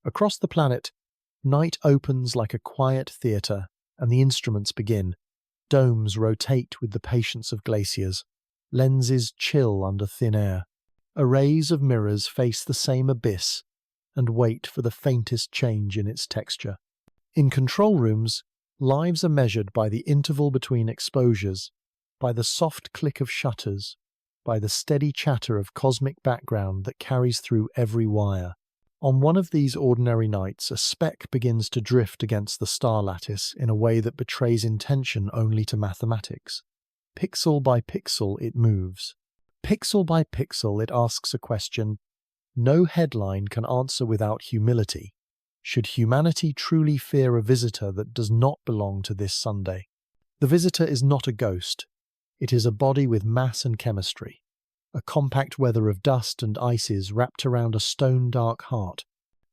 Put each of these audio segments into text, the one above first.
Across the planet, night opens like a quiet theatre, and the instruments begin. Domes rotate with the patience of glaciers. Lenses chill under thin air. Arrays of mirrors face the same abyss and wait for the faintest change in its texture. In control rooms, lives are measured by the interval between exposures, by the soft click of shutters, by the steady chatter of cosmic background that carries through every wire. On one of these ordinary nights, a speck begins to drift against the star lattice in a way that betrays intention only to mathematics. Pixel by pixel it moves. Pixel by pixel it asks a question no headline can answer without humility. Should humanity truly fear a visitor that does not belong to this Sunday? The visitor is not a ghost. It is a body with mass and chemistry, a compact weather of dust and ices wrapped around a stone-dark heart.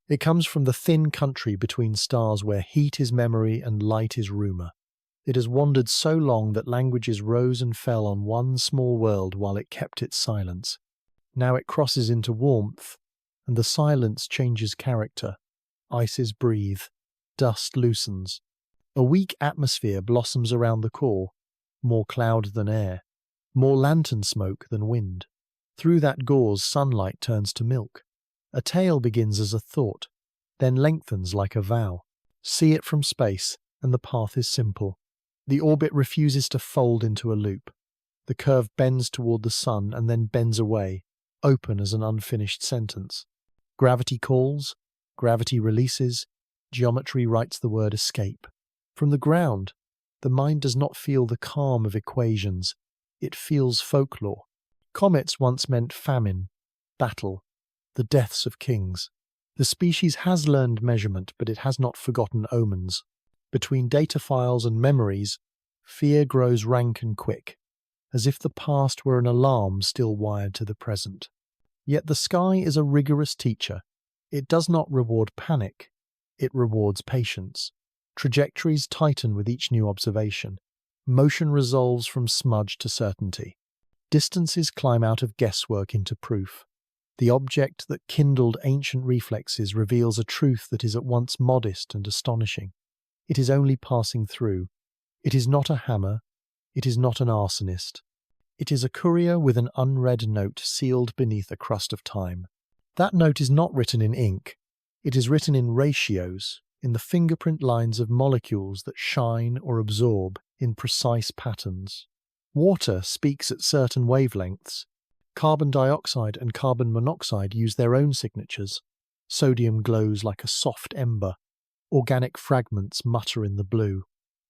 It comes from the thin country between stars where heat is memory and light is rumour. It has wandered so long that languages rose and fell on one small world while it kept its silence. Now it crosses into warmth, and the silence changes character. Ices breathe, dust loosens. A weak atmosphere blossoms around the core, more cloud than air, more lantern smoke than wind. Through that gauze, sunlight turns to milk. A tale begins as a thought, then lengthens like a vow. See it from space, and the path is simple. The orbit refuses to fold into a loop. The curve bends toward the sun and then bends away, open as an unfinished sentence. Gravity calls, gravity releases, geometry writes the word escape. From the ground, the mind does not feel the calm of equations. It feels folklore. Comets once meant famine, battle, the deaths of kings. The species has learned measurement, but it has not forgotten omens. Between data files and memories, fear grows rank and quick, as if the past were an alarm still wired to the present. Yet the sky is a rigorous teacher. It does not reward panic. It rewards patience. Trajectories tighten with each new observation. Motion resolves from smudge to certainty. Distances climb out of guesswork into proof. The object that kindled ancient reflexes reveals a truth that is at once modest and astonishing. It is only passing through. It is not a hammer. It is not an arsonist. It is a courier with an unread note sealed beneath a crust of time. That note is not written in ink. It is written in ratios, in the fingerprint lines of molecules that shine or absorb in precise patterns. Water speaks at certain wavelengths. Carbon dioxide and carbon monoxide use their own signatures. Sodium glows like a soft ember. Organic fragments mutter in the blue.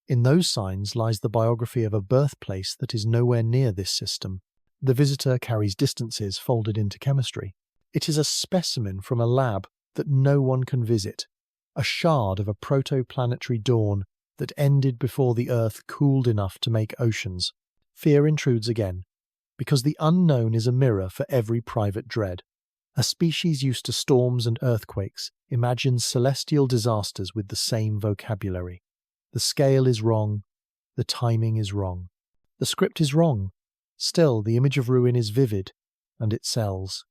In those signs lies the biography of a birthplace that is nowhere near this system. The visitor carries distances folded into chemistry. It is a specimen from a lab that no one can visit, a shard of a protoplanetary dawn that ended before the Earth cooled enough to make oceans. Fear intrudes again, because the unknown is a mirror for every private dread. A species used to storms and earthquakes imagines celestial disasters with the same vocabulary. The scale is wrong. The timing is wrong. The script is wrong. Still, the image of ruin is vivid, and it sells.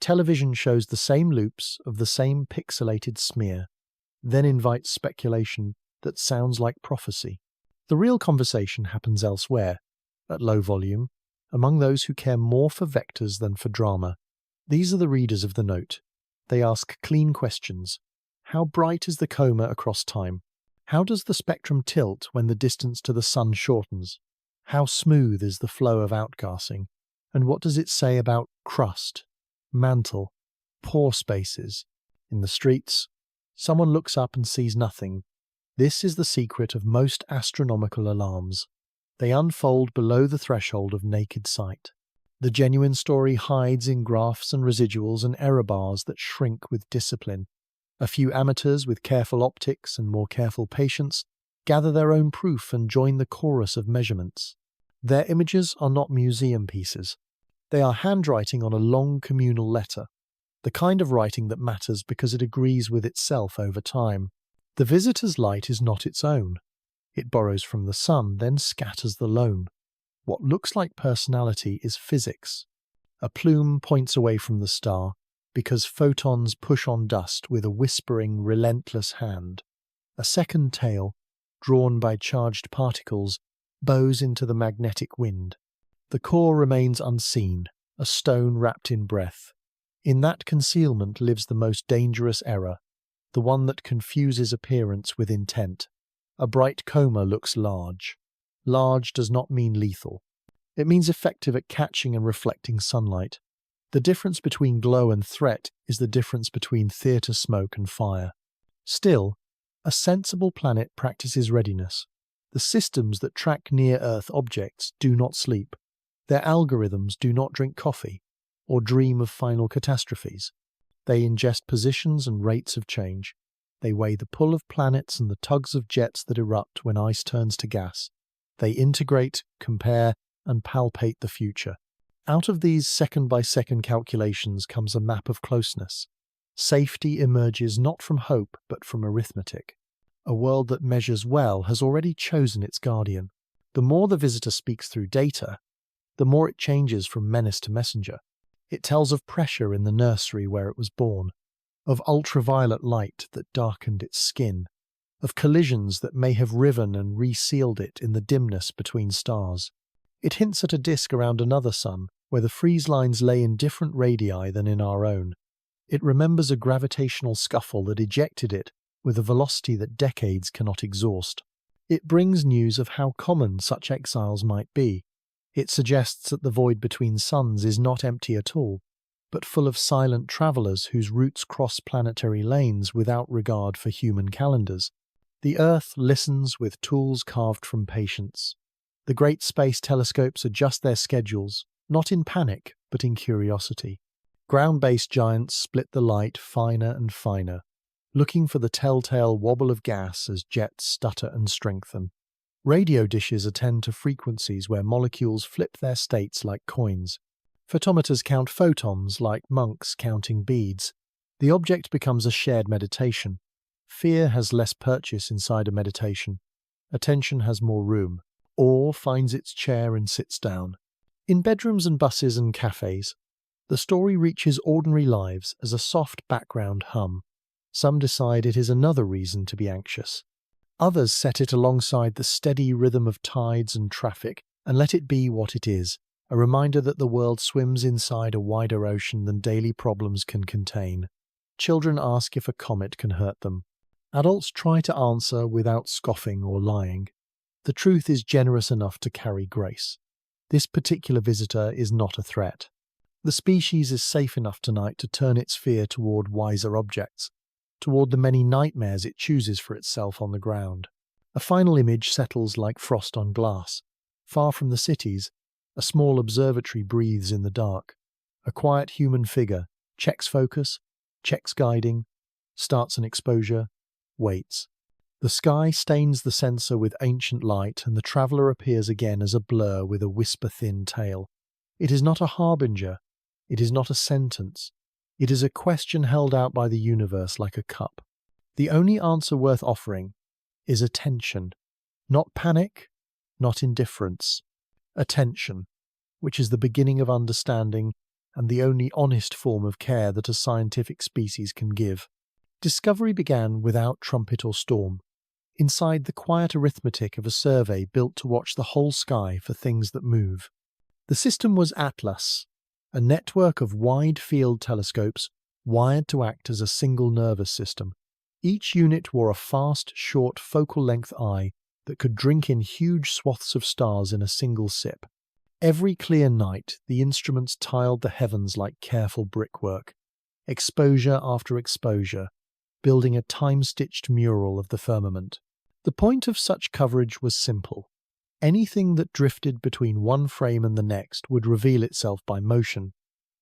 Television shows the same loops of the same pixelated smear, then invites speculation that sounds like prophecy. The real conversation happens elsewhere, at low volume, among those who care more for vectors than for drama. These are the readers of the note. They ask clean questions. How bright is the coma across time? How does the spectrum tilt when the distance to the sun shortens? How smooth is the flow of outgassing? And what does it say about crust, mantle, pore spaces? In the streets, someone looks up and sees nothing. This is the secret of most astronomical alarms. They unfold below the threshold of naked sight. The genuine story hides in graphs and residuals and error bars that shrink with discipline. A few amateurs with careful optics and more careful patience gather their own proof and join the chorus of measurements. Their images are not museum pieces. They are handwriting on a long communal letter, the kind of writing that matters because it agrees with itself over time. The visitor's light is not its own. It borrows from the sun, then scatters the lone. What looks like personality is physics. A plume points away from the star. because photons push on dust with a whispering, relentless hand. A second tail, drawn by charged particles, bows into the magnetic wind. The core remains unseen, a stone wrapped in breath. In that concealment lives the most dangerous error, the one that confuses appearance with intent. A bright coma looks large. Large does not mean lethal. It means effective at catching and reflecting sunlight. The difference between glow and threat is the difference between theatre smoke and fire. Still, a sensible planet practices readiness. The systems that track near-Earth objects do not sleep. Their algorithms do not drink coffee or dream of final catastrophes. They ingest positions and rates of change. They weigh the pull of planets and the tugs of jets that erupt when ice turns to gas. They integrate, compare, and palpate the future. Out of these second-by-second calculations comes a map of closeness. Safety emerges not from hope but from arithmetic. A world that measures well has already chosen its guardian. The more the visitor speaks through data, the more it changes from menace to messenger. It tells of pressure in the nursery where it was born, of ultraviolet light that darkened its skin, of collisions that may have riven and resealed it in the dimness between stars. It hints at a disk around another sun, where the freeze lines lay in different radii than in our own. It remembers a gravitational scuffle that ejected it with a velocity that decades cannot exhaust. It brings news of how common such exiles might be. It suggests that the void between suns is not empty at all, but full of silent travellers whose routes cross planetary lanes without regard for human calendars. The Earth listens with tools carved from patience. The great space telescopes adjust their schedules, not in panic, but in curiosity. Ground-based giants split the light finer and finer, looking for the telltale wobble of gas as jets stutter and strengthen. Radio dishes attend to frequencies where molecules flip their states like coins. Photometers count photons like monks counting beads. The object becomes a shared meditation. Fear has less purchase inside a meditation. Attention has more room. Awe finds its chair and sits down. In bedrooms and buses and cafes, the story reaches ordinary lives as a soft background hum. Some decide it is another reason to be anxious. Others set it alongside the steady rhythm of tides and traffic and let it be what it is, a reminder that the world swims inside a wider ocean than daily problems can contain. Children ask if a comet can hurt them. Adults try to answer without scoffing or lying. The truth is generous enough to carry grace. This particular visitor is not a threat. The species is safe enough tonight to turn its fear toward wiser objects, toward the many nightmares it chooses for itself on the ground. A final image settles like frost on glass. Far from the cities, a small observatory breathes in the dark. A quiet human figure checks focus, checks guiding, starts an exposure, waits. The sky stains the sensor with ancient light, and the traveller appears again as a blur with a whisper-thin tail. It is not a harbinger. It is not a sentence. It is a question held out by the universe like a cup. The only answer worth offering is attention. Not panic, not indifference. Attention, which is the beginning of understanding and the only honest form of care that a scientific species can give. Discovery began without trumpet or storm, inside the quiet arithmetic of a survey built to watch the whole sky for things that move. The system was Atlas, a network of wide-field telescopes wired to act as a single nervous system. Each unit wore a fast, short, focal-length eye that could drink in huge swaths of stars in a single sip. Every clear night, the instruments tiled the heavens like careful brickwork, exposure after exposure, building a time-stitched mural of the firmament. The point of such coverage was simple. Anything that drifted between one frame and the next would reveal itself by motion,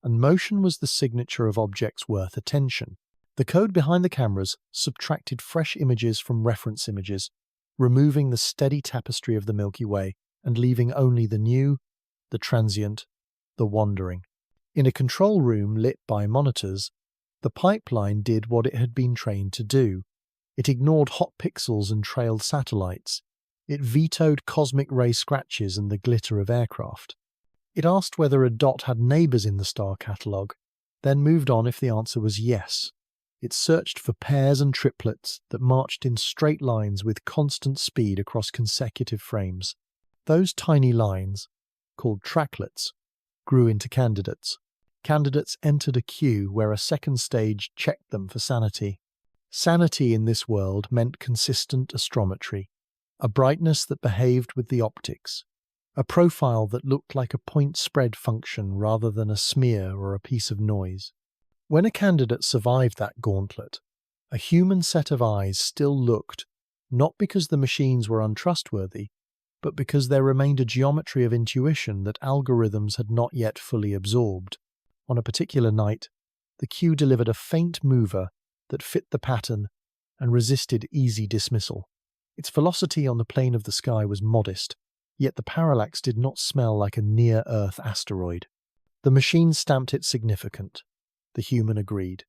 and motion was the signature of objects worth attention. The code behind the cameras subtracted fresh images from reference images, removing the steady tapestry of the Milky Way and leaving only the new, the transient, the wandering. In a control room lit by monitors, the pipeline did what it had been trained to do. It ignored hot pixels and trailed satellites. It vetoed cosmic ray scratches and the glitter of aircraft. It asked whether a dot had neighbours in the star catalogue, then moved on if the answer was yes. It searched for pairs and triplets that marched in straight lines with constant speed across consecutive frames. Those tiny lines, called tracklets, grew into candidates. Candidates entered a queue where a second stage checked them for sanity. Sanity in this world meant consistent astrometry, a brightness that behaved with the optics, a profile that looked like a point spread function rather than a smear or a piece of noise. When a candidate survived that gauntlet, a human set of eyes still looked, not because the machines were untrustworthy, but because there remained a geometry of intuition that algorithms had not yet fully absorbed. On a particular night, the queue delivered a faint mover that fit the pattern and resisted easy dismissal. Its velocity on the plane of the sky was modest, yet the parallax did not smell like a near-Earth asteroid. The machine stamped it significant. The human agreed.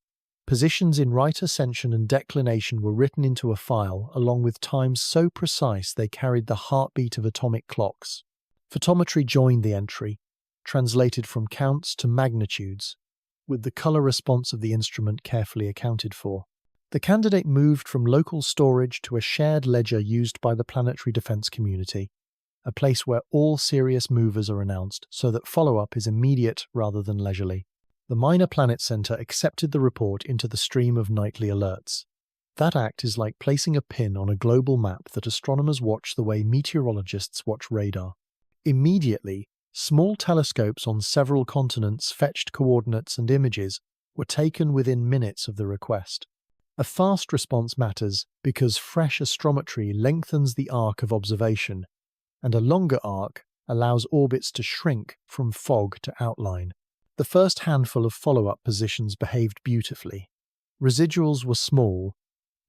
Positions in right ascension and declination were written into a file, along with times so precise they carried the heartbeat of atomic clocks. Photometry joined the entry, translated from counts to magnitudes, with the color response of the instrument carefully accounted for. The candidate moved from local storage to a shared ledger used by the planetary defense community, a place where all serious movers are announced so that follow-up is immediate rather than leisurely. The Minor Planet Center accepted the report into the stream of nightly alerts. That act is like placing a pin on a global map that astronomers watch the way meteorologists watch radar. Immediately, small telescopes on several continents fetched coordinates and images were taken within minutes of the request. A fast response matters because fresh astrometry lengthens the arc of observation, and a longer arc allows orbits to shrink from fog to outline. The first handful of follow-up positions behaved beautifully. Residuals were small,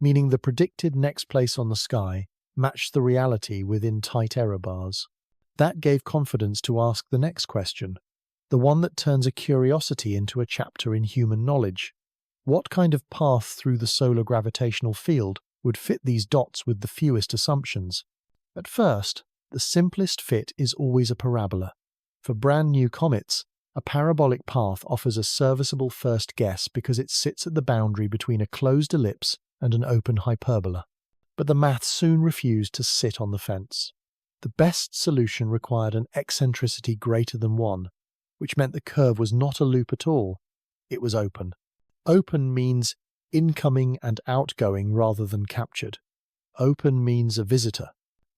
meaning the predicted next place on the sky matched the reality within tight error bars. That gave confidence to ask the next question, the one that turns a curiosity into a chapter in human knowledge. What kind of path through the solar gravitational field would fit these dots with the fewest assumptions? At first, the simplest fit is always a parabola. For brand new comets, a parabolic path offers a serviceable first guess because it sits at the boundary between a closed ellipse and an open hyperbola. But the math soon refused to sit on the fence. The best solution required an eccentricity greater than 1, which meant the curve was not a loop at all. It was open. Open means incoming and outgoing rather than captured. Open means a visitor.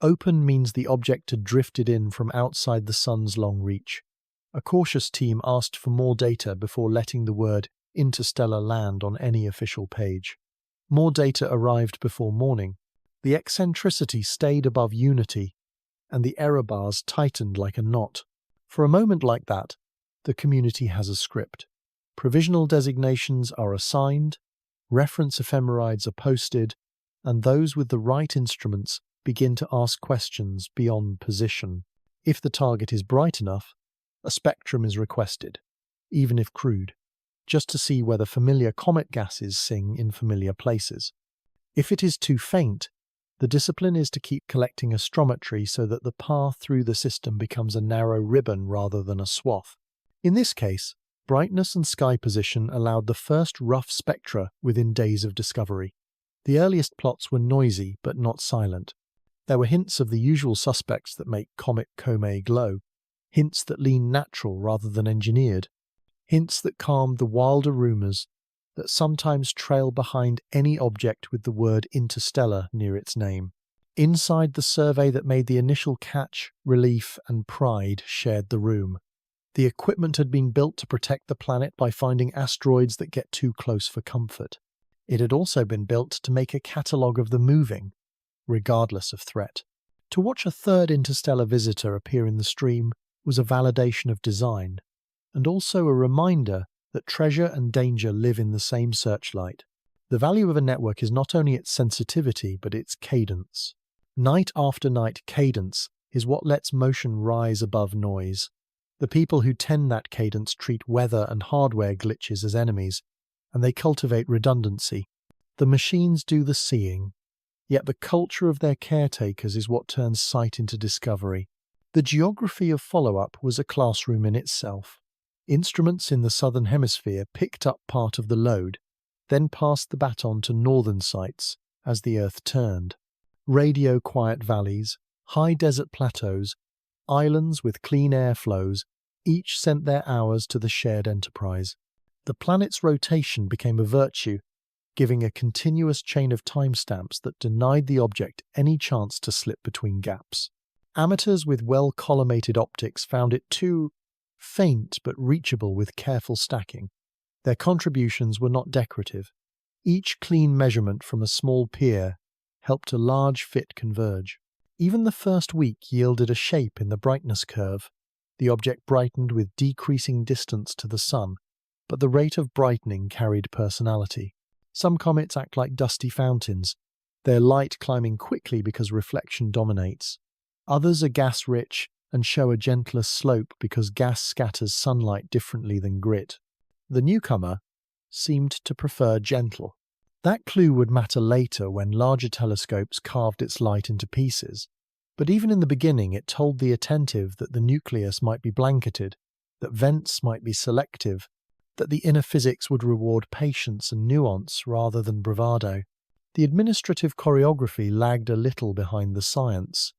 Open means the object had drifted in from outside the sun's long reach. A cautious team asked for more data before letting the word interstellar land on any official page. More data arrived before morning. The eccentricity stayed above unity, and the error bars tightened like a knot. For a moment like that, the community has a script. Provisional designations are assigned, reference ephemerides are posted, and those with the right instruments begin to ask questions beyond position. If the target is bright enough, a spectrum is requested, even if crude, just to see whether familiar comet gases sing in familiar places. If it is too faint, the discipline is to keep collecting astrometry so that the path through the system becomes a narrow ribbon rather than a swath. In this case, brightness and sky position allowed the first rough spectra within days of discovery. The earliest plots were noisy but not silent. There were hints of the usual suspects that make Comet Comets glow, hints that lean natural rather than engineered, hints that calmed the wilder rumours that sometimes trail behind any object with the word interstellar near its name. Inside the survey that made the initial catch, relief, and pride shared the room. The equipment had been built to protect the planet by finding asteroids that get too close for comfort. It had also been built to make a catalogue of the moving, regardless of threat. To watch a third interstellar visitor appear in the stream was a validation of design, and also a reminder that treasure and danger live in the same searchlight. The value of a network is not only its sensitivity, but its cadence. Night after night cadence is what lets motion rise above noise. The people who tend that cadence treat weather and hardware glitches as enemies, and they cultivate redundancy. The machines do the seeing, yet the culture of their caretakers is what turns sight into discovery. The geography of follow-up was a classroom in itself. Instruments in the southern hemisphere picked up part of the load, then passed the baton to northern sites as the Earth turned. Radio quiet valleys, high desert plateaus, islands with clean air flows, each sent their hours to the shared enterprise. The planet's rotation became a virtue, giving a continuous chain of timestamps that denied the object any chance to slip between gaps. Amateurs with well-collimated optics found it too faint but reachable with careful stacking. Their contributions were not decorative. Each clean measurement from a small pier helped a large fit converge. Even the first week yielded a shape in the brightness curve. The object brightened with decreasing distance to the sun, but the rate of brightening carried personality. Some comets act like dusty fountains, their light climbing quickly because reflection dominates. Others are gas-rich and show a gentler slope because gas scatters sunlight differently than grit. The newcomer seemed to prefer gentle. That clue would matter later when larger telescopes carved its light into pieces. But even in the beginning it told the attentive that the nucleus might be blanketed, that vents might be selective, that the inner physics would reward patience and nuance rather than bravado. The administrative choreography lagged a little behind the science.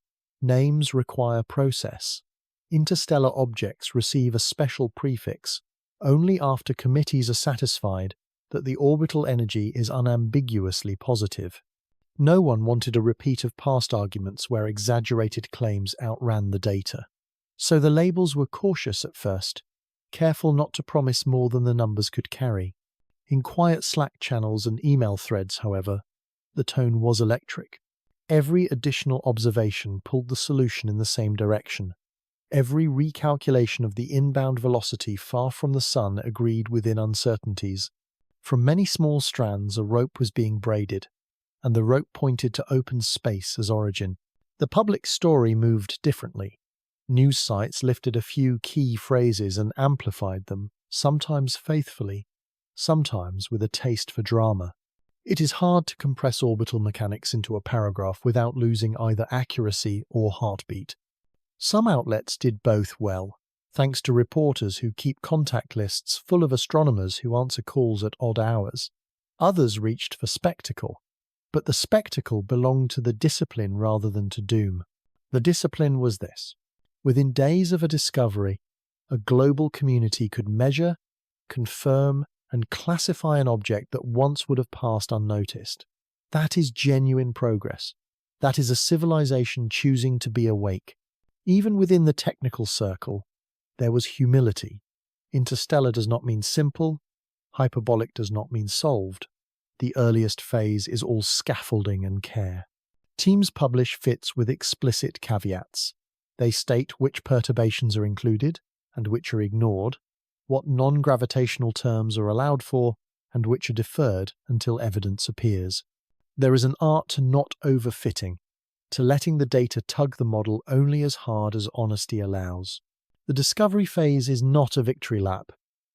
Names require process. Interstellar objects receive a special prefix only after committees are satisfied that the orbital energy is unambiguously positive. No one wanted a repeat of past arguments where exaggerated claims outran the data. So the labels were cautious at first, careful not to promise more than the numbers could carry. In quiet Slack channels and email threads, however, the tone was electric. Every additional observation pulled the solution in the same direction. Every recalculation of the inbound velocity far from the sun agreed within uncertainties. From many small strands a rope was being braided, and the rope pointed to open space as origin. The public story moved differently. News sites lifted a few key phrases and amplified them, sometimes faithfully, sometimes with a taste for drama. It is hard to compress orbital mechanics into a paragraph without losing either accuracy or heartbeat. Some outlets did both well, thanks to reporters who keep contact lists full of astronomers who answer calls at odd hours. Others reached for spectacle, but the spectacle belonged to the discipline rather than to doom. The discipline was this. Within days of a discovery, a global community could measure, confirm, and classify an object that once would have passed unnoticed. That is genuine progress. That is a civilization choosing to be awake. Even within the technical circle, there was humility. Interstellar does not mean simple. Hyperbolic does not mean solved. The earliest phase is all scaffolding and care. Teams publish fits with explicit caveats. They state which perturbations are included and which are ignored, what non-gravitational terms are allowed for and which are deferred until evidence appears. There is an art to not overfitting, to letting the data tug the model only as hard as honesty allows. The discovery phase is not a victory lap.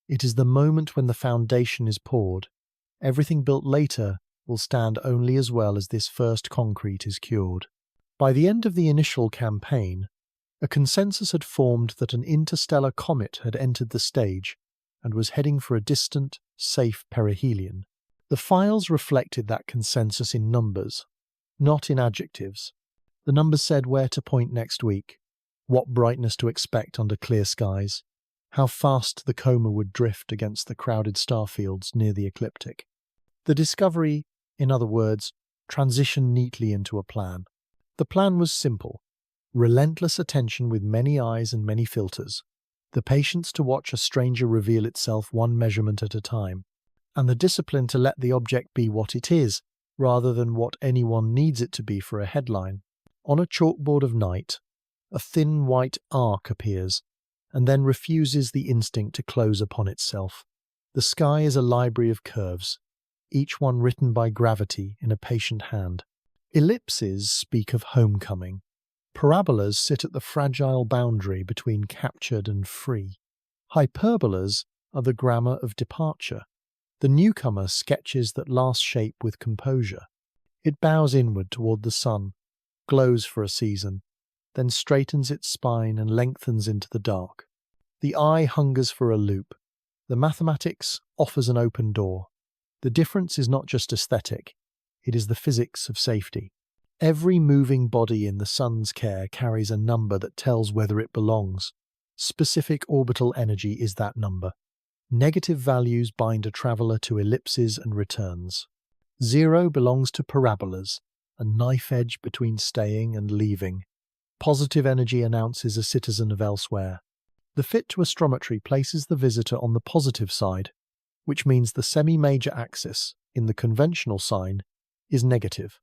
It is the moment when the foundation is poured. Everything built later will stand only as well as this first concrete is cured. By the end of the initial campaign, a consensus had formed that an interstellar comet had entered the stage and was heading for a distant, safe perihelion. The files reflected that consensus in numbers, not in adjectives. The numbers said where to point next week, what brightness to expect under clear skies, how fast the coma would drift against the crowded starfields near the ecliptic. The discovery, in other words, transitioned neatly into a plan. The plan was simple. Relentless attention with many eyes and many filters, the patience to watch a stranger reveal itself one measurement at a time, and the discipline to let the object be what it is, rather than what anyone needs it to be for a headline. On a chalkboard of night, a thin white arc appears, and then refuses the instinct to close upon itself. The sky is a library of curves, each one written by gravity in a patient hand. Ellipses speak of homecoming. Parabolas sit at the fragile boundary between captured and free. Hyperbolas are the grammar of departure. The newcomer sketches that last shape with composure. It bows inward toward the sun, glows for a season, then straightens its spine and lengthens into the dark. The eye hungers for a loop. The mathematics offers an open door. The difference is not just aesthetic, it is the physics of safety. Every moving body in the sun's care carries a number that tells whether it belongs. Specific orbital energy is that number. Negative values bind a traveller to ellipses and returns. 0 belongs to parabolas, a knife edge between staying and leaving. Positive energy announces a citizen of elsewhere. The fit to astrometry places the visitor on the positive side, which means the semi-major axis, in the conventional sign, is negative,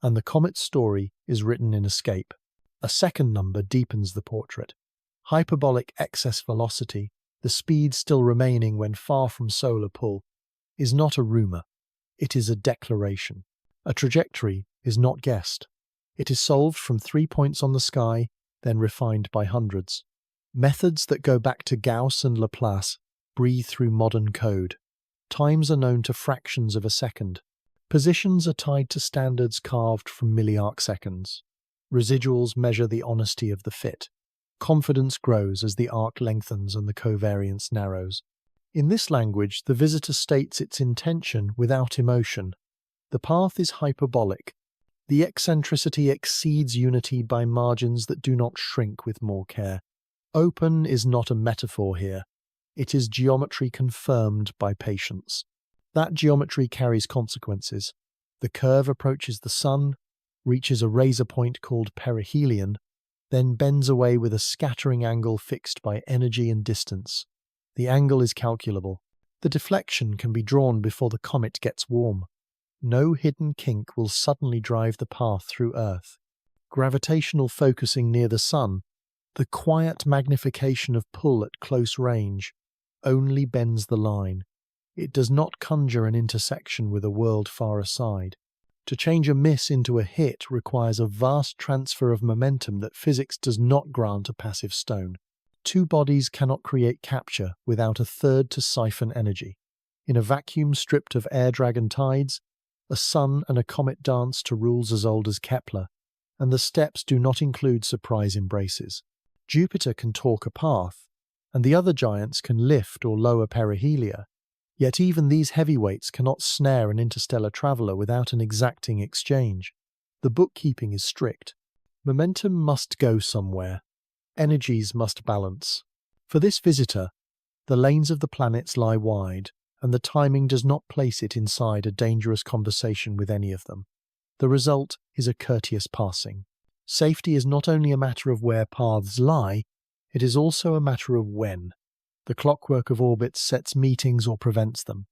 and the comet's story is written in escape. A second number deepens the portrait. Hyperbolic excess velocity, the speed still remaining when far from solar pull, is not a rumour. It is a declaration. A trajectory is not guessed. It is solved from 3 points on the sky, then refined by hundreds. Methods that go back to Gauss and Laplace breathe through modern code. Times are known to fractions of a second. Positions are tied to standards carved from milliarc seconds. Residuals measure the honesty of the fit. Confidence grows as the arc lengthens and the covariance narrows. In this language, the visitor states its intention without emotion. The path is hyperbolic. The eccentricity exceeds unity by margins that do not shrink with more care. Open is not a metaphor here. It is geometry confirmed by patience. That geometry carries consequences. The curve approaches the sun, reaches a razor point called perihelion, then bends away with a scattering angle fixed by energy and distance. The angle is calculable. The deflection can be drawn before the comet gets warm. No hidden kink will suddenly drive the path through Earth. Gravitational focusing near the sun, the quiet magnification of pull at close range, only bends the line. It does not conjure an intersection with a world far aside. To change a miss into a hit requires a vast transfer of momentum that physics does not grant a passive stone. Two bodies cannot create capture without a third to siphon energy. In a vacuum stripped of air drag and tides, a sun and a comet dance to rules as old as Kepler, and the steps do not include surprise embraces. Jupiter can talk a path, and the other giants can lift or lower perihelia, yet even these heavyweights cannot snare an interstellar traveller without an exacting exchange. The bookkeeping is strict. Momentum must go somewhere. Energies must balance. For this visitor, the lanes of the planets lie wide, and the timing does not place it inside a dangerous conversation with any of them. The result is a courteous passing. Safety is not only a matter of where paths lie, it is also a matter of when. The clockwork of orbits sets meetings or prevents them.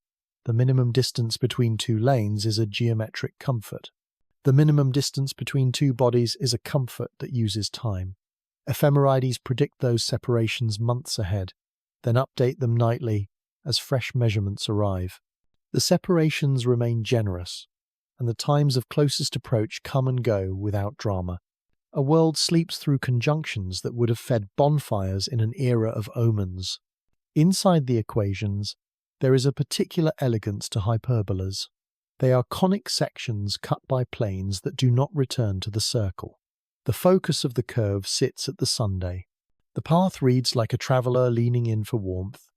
The minimum distance between two lanes is a geometric comfort. The minimum distance between two bodies is a comfort that uses time. Ephemerides predict those separations months ahead, then update them nightly as fresh measurements arrive. The separations remain generous, and the times of closest approach come and go without drama. A world sleeps through conjunctions that would have fed bonfires in an era of omens. Inside the equations, there is a particular elegance to hyperbolas. They are conic sections cut by planes that do not return to the circle. The focus of the curve sits at the Sunday. The path reads like a traveller leaning in for warmth,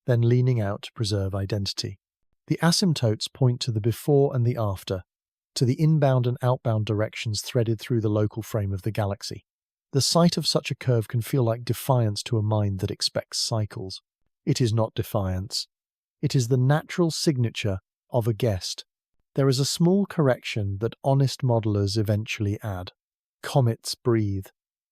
then leaning out to preserve identity. The asymptotes point to the before and the after, to the inbound and outbound directions threaded through the local frame of the galaxy. The sight of such a curve can feel like defiance to a mind that expects cycles. It is not defiance. It is the natural signature of a guest. There is a small correction that honest modelers eventually add. Comets breathe.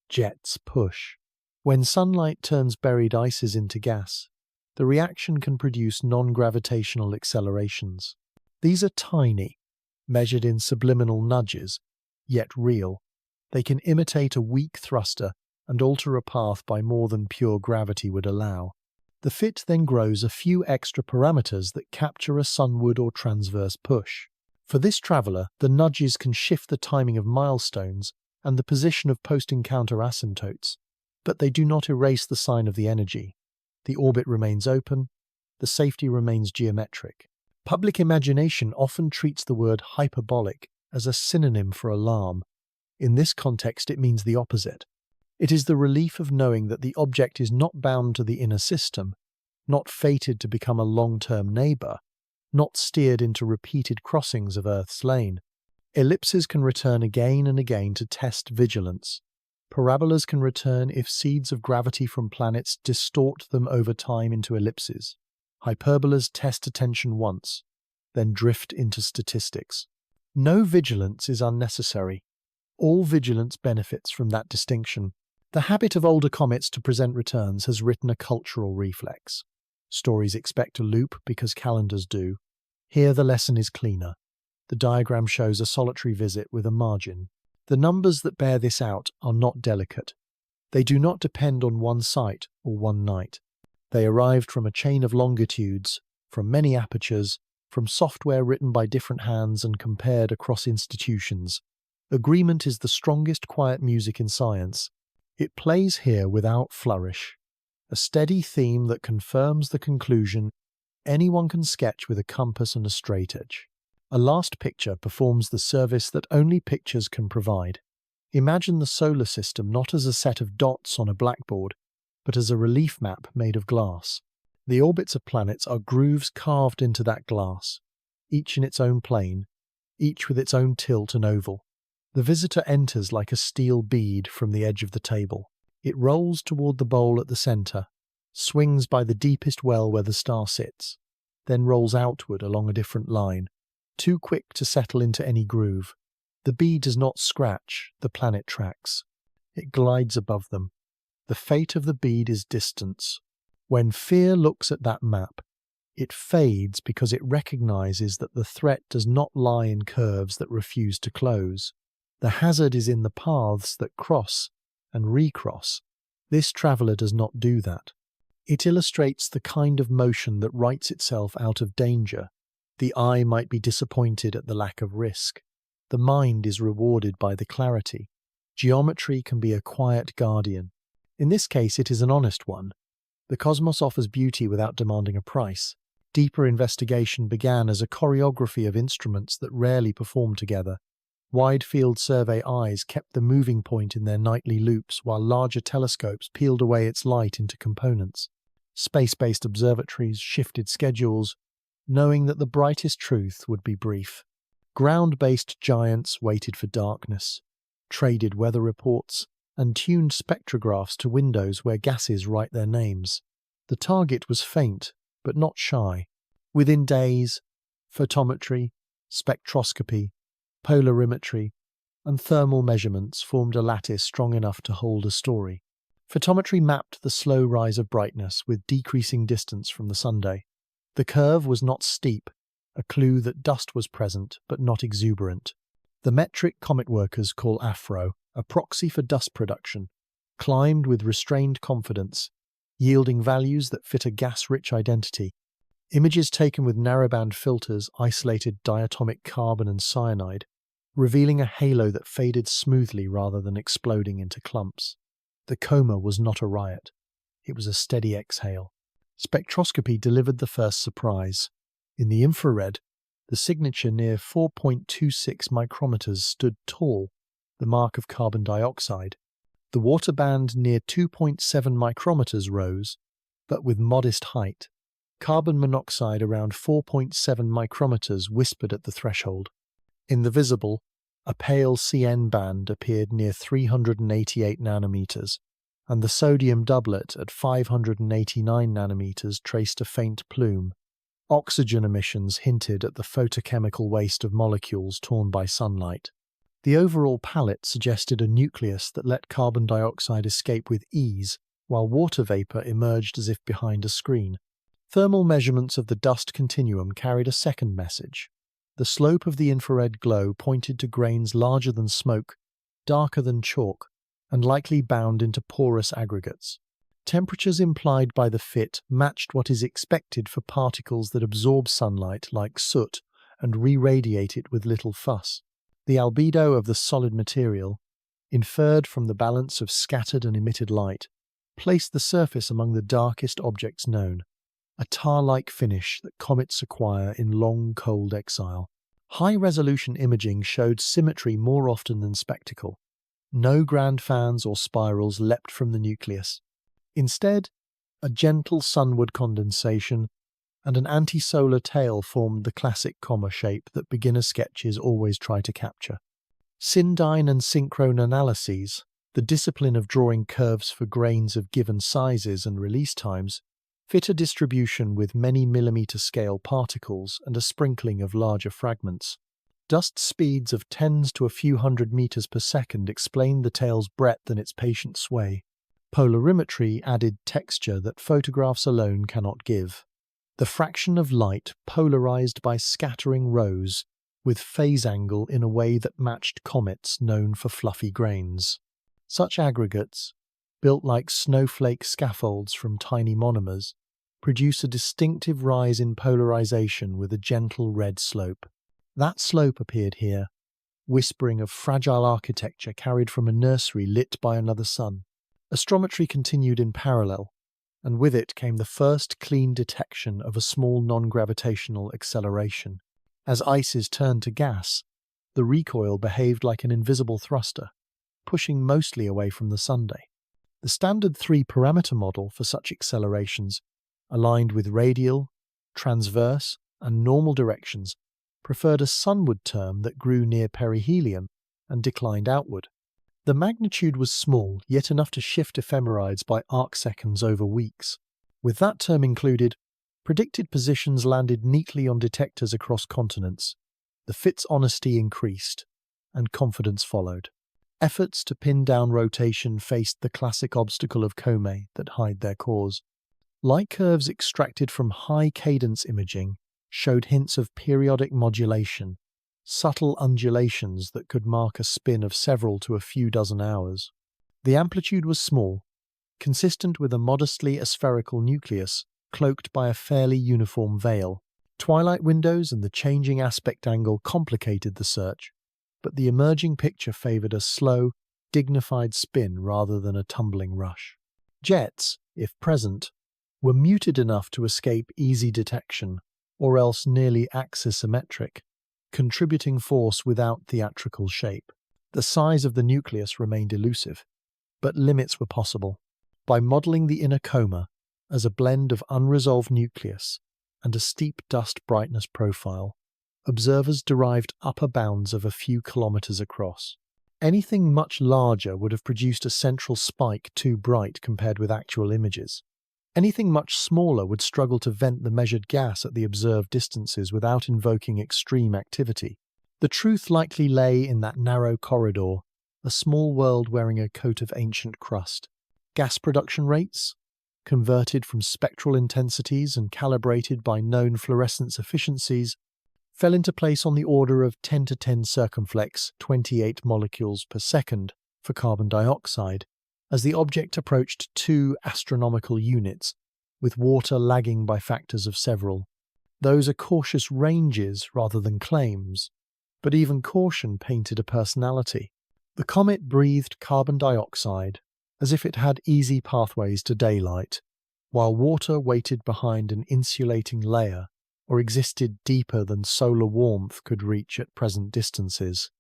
Jets push. When sunlight turns buried ices into gas, the reaction can produce non-gravitational accelerations. These are tiny, measured in subliminal nudges, yet real. They can imitate a weak thruster and alter a path by more than pure gravity would allow. The fit then grows a few extra parameters that capture a sunward or transverse push. For this traveller, the nudges can shift the timing of milestones and the position of post-encounter asymptotes, but they do not erase the sign of the energy. The orbit remains open, the safety remains geometric. Public imagination often treats the word hyperbolic as a synonym for alarm. In this context, it means the opposite. It is the relief of knowing that the object is not bound to the inner system, not fated to become a long-term neighbour, not steered into repeated crossings of Earth's lane. Ellipses can return again and again to test vigilance. Parabolas can return if seeds of gravity from planets distort them over time into ellipses. Hyperbolas test attention once, then drift into statistics. No vigilance is unnecessary. All vigilance benefits from that distinction. The habit of older comets to present returns has written a cultural reflex. Stories expect a loop because calendars do. Here the lesson is cleaner. The diagram shows a solitary visit with a margin. The numbers that bear this out are not delicate. They do not depend on one site or one night. They arrived from a chain of longitudes, from many apertures, from software written by different hands and compared across institutions. Agreement is the strongest quiet music in science. It plays here without flourish. A steady theme that confirms the conclusion anyone can sketch with a compass and a straight edge. A last picture performs the service that only pictures can provide. Imagine the solar system not as a set of dots on a blackboard, but as a relief map made of glass. The orbits of planets are grooves carved into that glass, each in its own plane, each with its own tilt and oval. The visitor enters like a steel bead from the edge of the table. It rolls toward the bowl at the center, swings by the deepest well where the star sits, then rolls outward along a different line, too quick to settle into any groove. The bead does not scratch, the planet tracks. It glides above them. The fate of the bead is distance. When fear looks at that map, it fades because it recognizes that the threat does not lie in curves that refuse to close. The hazard is in the paths that cross and recross. This traveller does not do that. It illustrates the kind of motion that writes itself out of danger. The eye might be disappointed at the lack of risk. The mind is rewarded by the clarity. Geometry can be a quiet guardian. In this case, it is an honest one. The cosmos offers beauty without demanding a price. Deeper investigation began as a choreography of instruments that rarely perform together. Wide-field survey eyes kept the moving point in their nightly loops while larger telescopes peeled away its light into components. Space-based observatories shifted schedules, knowing that the brightest truth would be brief. Ground-based giants waited for darkness, traded weather reports, and tuned spectrographs to windows where gases write their names. The target was faint, but not shy. Within days, photometry, spectroscopy, polarimetry, and thermal measurements formed a lattice strong enough to hold a story. Photometry mapped the slow rise of brightness with decreasing distance from the sunday. The curve was not steep, a clue that dust was present but not exuberant. The metric comet workers call AFRO, a proxy for dust production, climbed with restrained confidence, yielding values that fit a gas-rich identity. Images taken with narrowband filters isolated diatomic carbon and cyanide, revealing a halo that faded smoothly rather than exploding into clumps. The coma was not a riot. It was a steady exhale. Spectroscopy delivered the first surprise. In the infrared, the signature near 4.26 micrometers stood tall, the mark of carbon dioxide. The water band near 2.7 micrometers rose, but with modest height. Carbon monoxide around 4.7 micrometers whispered at the threshold. In the visible, a pale CN band appeared near 388 nanometers, and the sodium doublet at 589 nanometers traced a faint plume. Oxygen emissions hinted at the photochemical waste of molecules torn by sunlight. The overall palette suggested a nucleus that let carbon dioxide escape with ease, while water vapor emerged as if behind a screen. Thermal measurements of the dust continuum carried a second message. The slope of the infrared glow pointed to grains larger than smoke, darker than chalk, and likely bound into porous aggregates. Temperatures implied by the fit matched what is expected for particles that absorb sunlight like soot and re-radiate it with little fuss. The albedo of the solid material, inferred from the balance of scattered and emitted light, placed the surface among the darkest objects known, a tar-like finish that comets acquire in long, cold exile. High-resolution imaging showed symmetry more often than spectacle. No grand fans or spirals leapt from the nucleus. Instead, a gentle sunward condensation and an anti-solar tail formed the classic comma shape that beginner sketches always try to capture. Syndine and synchrone analyses, the discipline of drawing curves for grains of given sizes and release times, fit a distribution with many millimeter-scale particles and a sprinkling of larger fragments. Dust speeds of tens to a few hundred meters per second explain the tail's breadth and its patient sway. Polarimetry added texture that photographs alone cannot give. The fraction of light polarized by scattering rose, with phase angle in a way that matched comets known for fluffy grains. Such aggregates, built like snowflake scaffolds from tiny monomers, produce a distinctive rise in polarization with a gentle red slope. That slope appeared here, whispering of fragile architecture carried from a nursery lit by another sun. Astrometry continued in parallel, and with it came the first clean detection of a small non-gravitational acceleration. As ices turned to gas, the recoil behaved like an invisible thruster, pushing mostly away from the sundae. The standard 3-parameter model for such accelerations, aligned with radial, transverse, and normal directions, preferred a sunward term that grew near perihelion and declined outward. The magnitude was small, yet enough to shift ephemerides by arcseconds over weeks. With that term included, predicted positions landed neatly on detectors across continents. The fit's honesty increased, and confidence followed. Efforts to pin down rotation faced the classic obstacle of Comets that hide their cause. Light curves extracted from high-cadence imaging showed hints of periodic modulation, subtle undulations that could mark a spin of several to a few dozen hours. The amplitude was small, consistent with a modestly aspherical nucleus cloaked by a fairly uniform veil. Twilight windows and the changing aspect angle complicated the search, but the emerging picture favored a slow, dignified spin rather than a tumbling rush. Jets, if present, were muted enough to escape easy detection, or else nearly axisymmetric, contributing force without theatrical shape. The size of the nucleus remained elusive, but limits were possible. By modelling the inner coma as a blend of unresolved nucleus and a steep dust brightness profile, observers derived upper bounds of a few kilometers across. Anything much larger would have produced a central spike too bright compared with actual images. Anything much smaller would struggle to vent the measured gas at the observed distances without invoking extreme activity. The truth likely lay in that narrow corridor, a small world wearing a coat of ancient crust. Gas production rates, converted from spectral intensities and calibrated by known fluorescence efficiencies, fell into place on the order of 10 to 10 circumflex 28 molecules per second for carbon dioxide, as the object approached 2 astronomical units, with water lagging by factors of several. Those are cautious ranges rather than claims, but even caution painted a personality. The comet breathed carbon dioxide as if it had easy pathways to daylight, while water waited behind an insulating layer or existed deeper than solar warmth could reach at present distances.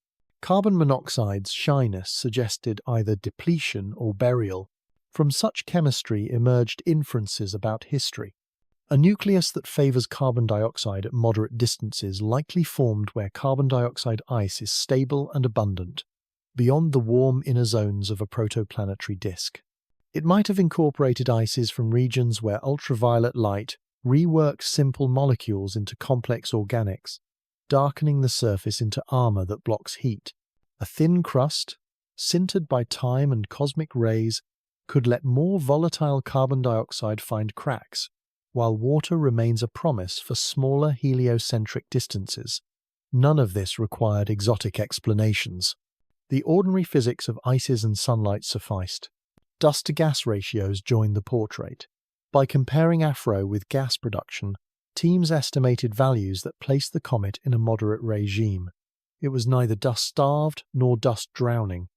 Carbon monoxide's shyness suggested either depletion or burial. From such chemistry emerged inferences about history. A nucleus that favors carbon dioxide at moderate distances likely formed where carbon dioxide ice is stable and abundant, beyond the warm inner zones of a protoplanetary disk. It might have incorporated ices from regions where ultraviolet light reworks simple molecules into complex organics, darkening the surface into armor that blocks heat. A thin crust, sintered by time and cosmic rays, could let more volatile carbon dioxide find cracks, while water remains a promise for smaller heliocentric distances. None of this required exotic explanations. The ordinary physics of ices and sunlight sufficed. Dust-to-gas ratios joined the portrait. By comparing AFRO with gas production, teams estimated values that placed the comet in a moderate regime. It was neither dust-starved nor dust-drowning.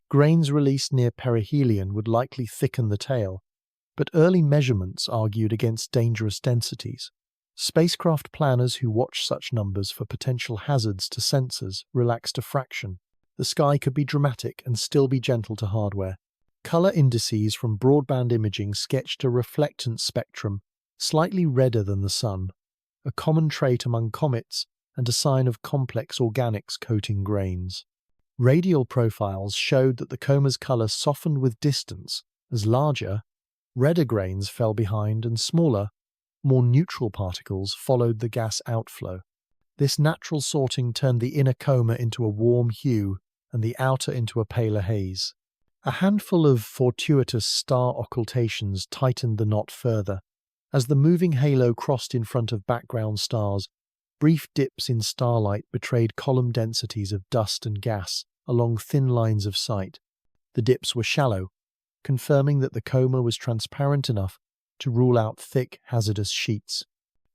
Grains released near perihelion would likely thicken the tail, but early measurements argued against dangerous densities. Spacecraft planners who watched such numbers for potential hazards to sensors relaxed a fraction. The sky could be dramatic and still be gentle to hardware. Color indices from broadband imaging sketched a reflectance spectrum, slightly redder than the sun, a common trait among comets and a sign of complex organics coating grains. Radial profiles showed that the coma's color softened with distance, as larger, redder grains fell behind and smaller, more neutral particles followed the gas outflow. This natural sorting turned the inner coma into a warm hue and the outer into a paler haze. A handful of fortuitous star occultations tightened the knot further. As the moving halo crossed in front of background stars, brief dips in starlight betrayed column densities of dust and gas along thin lines of sight. The dips were shallow, confirming that the coma was transparent enough to rule out thick, hazardous sheets.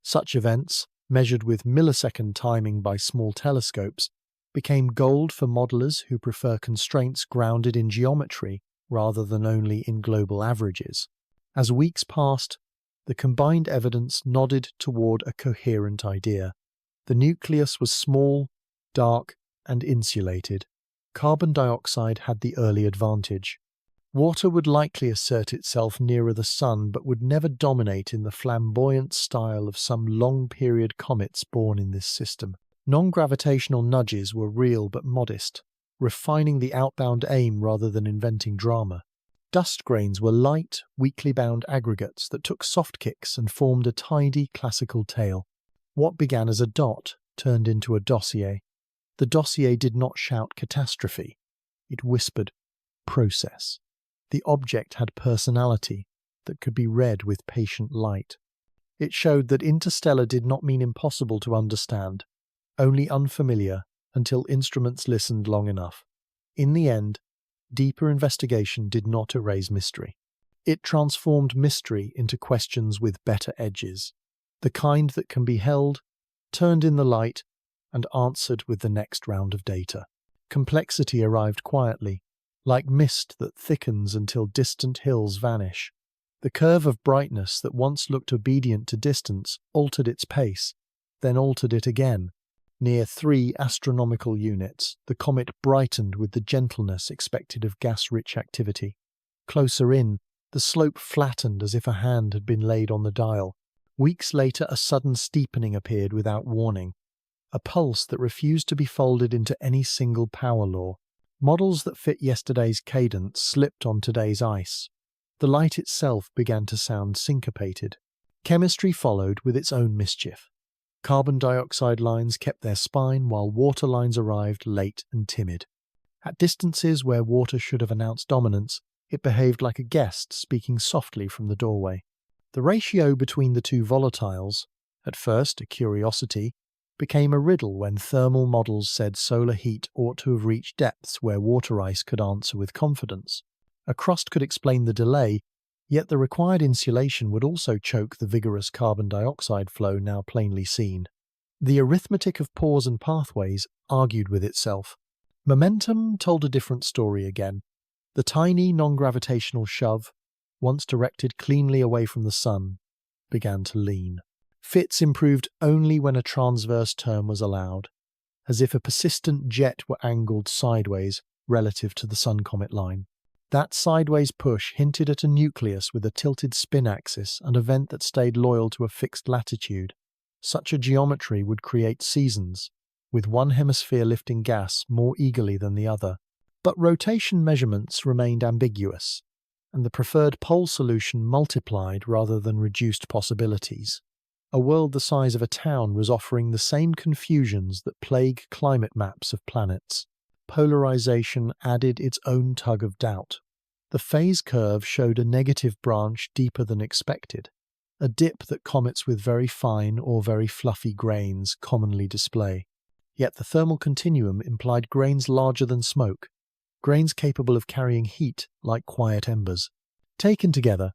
Such events, measured with millisecond timing by small telescopes, became gold for modelers who prefer constraints grounded in geometry rather than only in global averages. As weeks passed, the combined evidence nodded toward a coherent idea. The nucleus was small, dark, and insulated. Carbon dioxide had the early advantage. Water would likely assert itself nearer the sun, but would never dominate in the flamboyant style of some long-period comets born in this system. Non-gravitational nudges were real but modest, refining the outbound aim rather than inventing drama. Dust grains were light, weakly bound aggregates that took soft kicks and formed a tidy classical tale. What began as a dot turned into a dossier. The dossier did not shout catastrophe. It whispered process. The object had personality that could be read with patient light. It showed that interstellar did not mean impossible to understand, only unfamiliar until instruments listened long enough. In the end, deeper investigation did not erase mystery. It transformed mystery into questions with better edges, the kind that can be held, turned in the light, and answered with the next round of data. Complexity arrived quietly, like mist that thickens until distant hills vanish. The curve of brightness that once looked obedient to distance altered its pace, then altered it again. Near 3 astronomical units, the comet brightened with the gentleness expected of gas-rich activity. Closer in, the slope flattened as if a hand had been laid on the dial. Weeks later, a sudden steepening appeared without warning, a pulse that refused to be folded into any single power law. Models that fit yesterday's cadence slipped on today's ice. The light itself began to sound syncopated. Chemistry followed with its own mischief. Carbon dioxide lines kept their spine while water lines arrived late and timid. At distances where water should have announced dominance, it behaved like a guest speaking softly from the doorway. The ratio between the two volatiles, at first a curiosity, became a riddle when thermal models said solar heat ought to have reached depths where water ice could answer with confidence. A crust could explain the delay, yet the required insulation would also choke the vigorous carbon dioxide flow now plainly seen. The arithmetic of pores and pathways argued with itself. Momentum told a different story again. The tiny non-gravitational shove, once directed cleanly away from the sun, began to lean. Fits improved only when a transverse turn was allowed, as if a persistent jet were angled sideways relative to the Sun-comet line. That sideways push hinted at a nucleus with a tilted spin axis and a vent that stayed loyal to a fixed latitude. Such a geometry would create seasons, with one hemisphere lifting gas more eagerly than the other. But rotation measurements remained ambiguous, and the preferred pole solution multiplied rather than reduced possibilities. A world the size of a town was offering the same confusions that plague climate maps of planets. Polarization added its own tug of doubt. The phase curve showed a negative branch deeper than expected, a dip that comets with very fine or very fluffy grains commonly display. Yet the thermal continuum implied grains larger than smoke, grains capable of carrying heat like quiet embers. Taken together,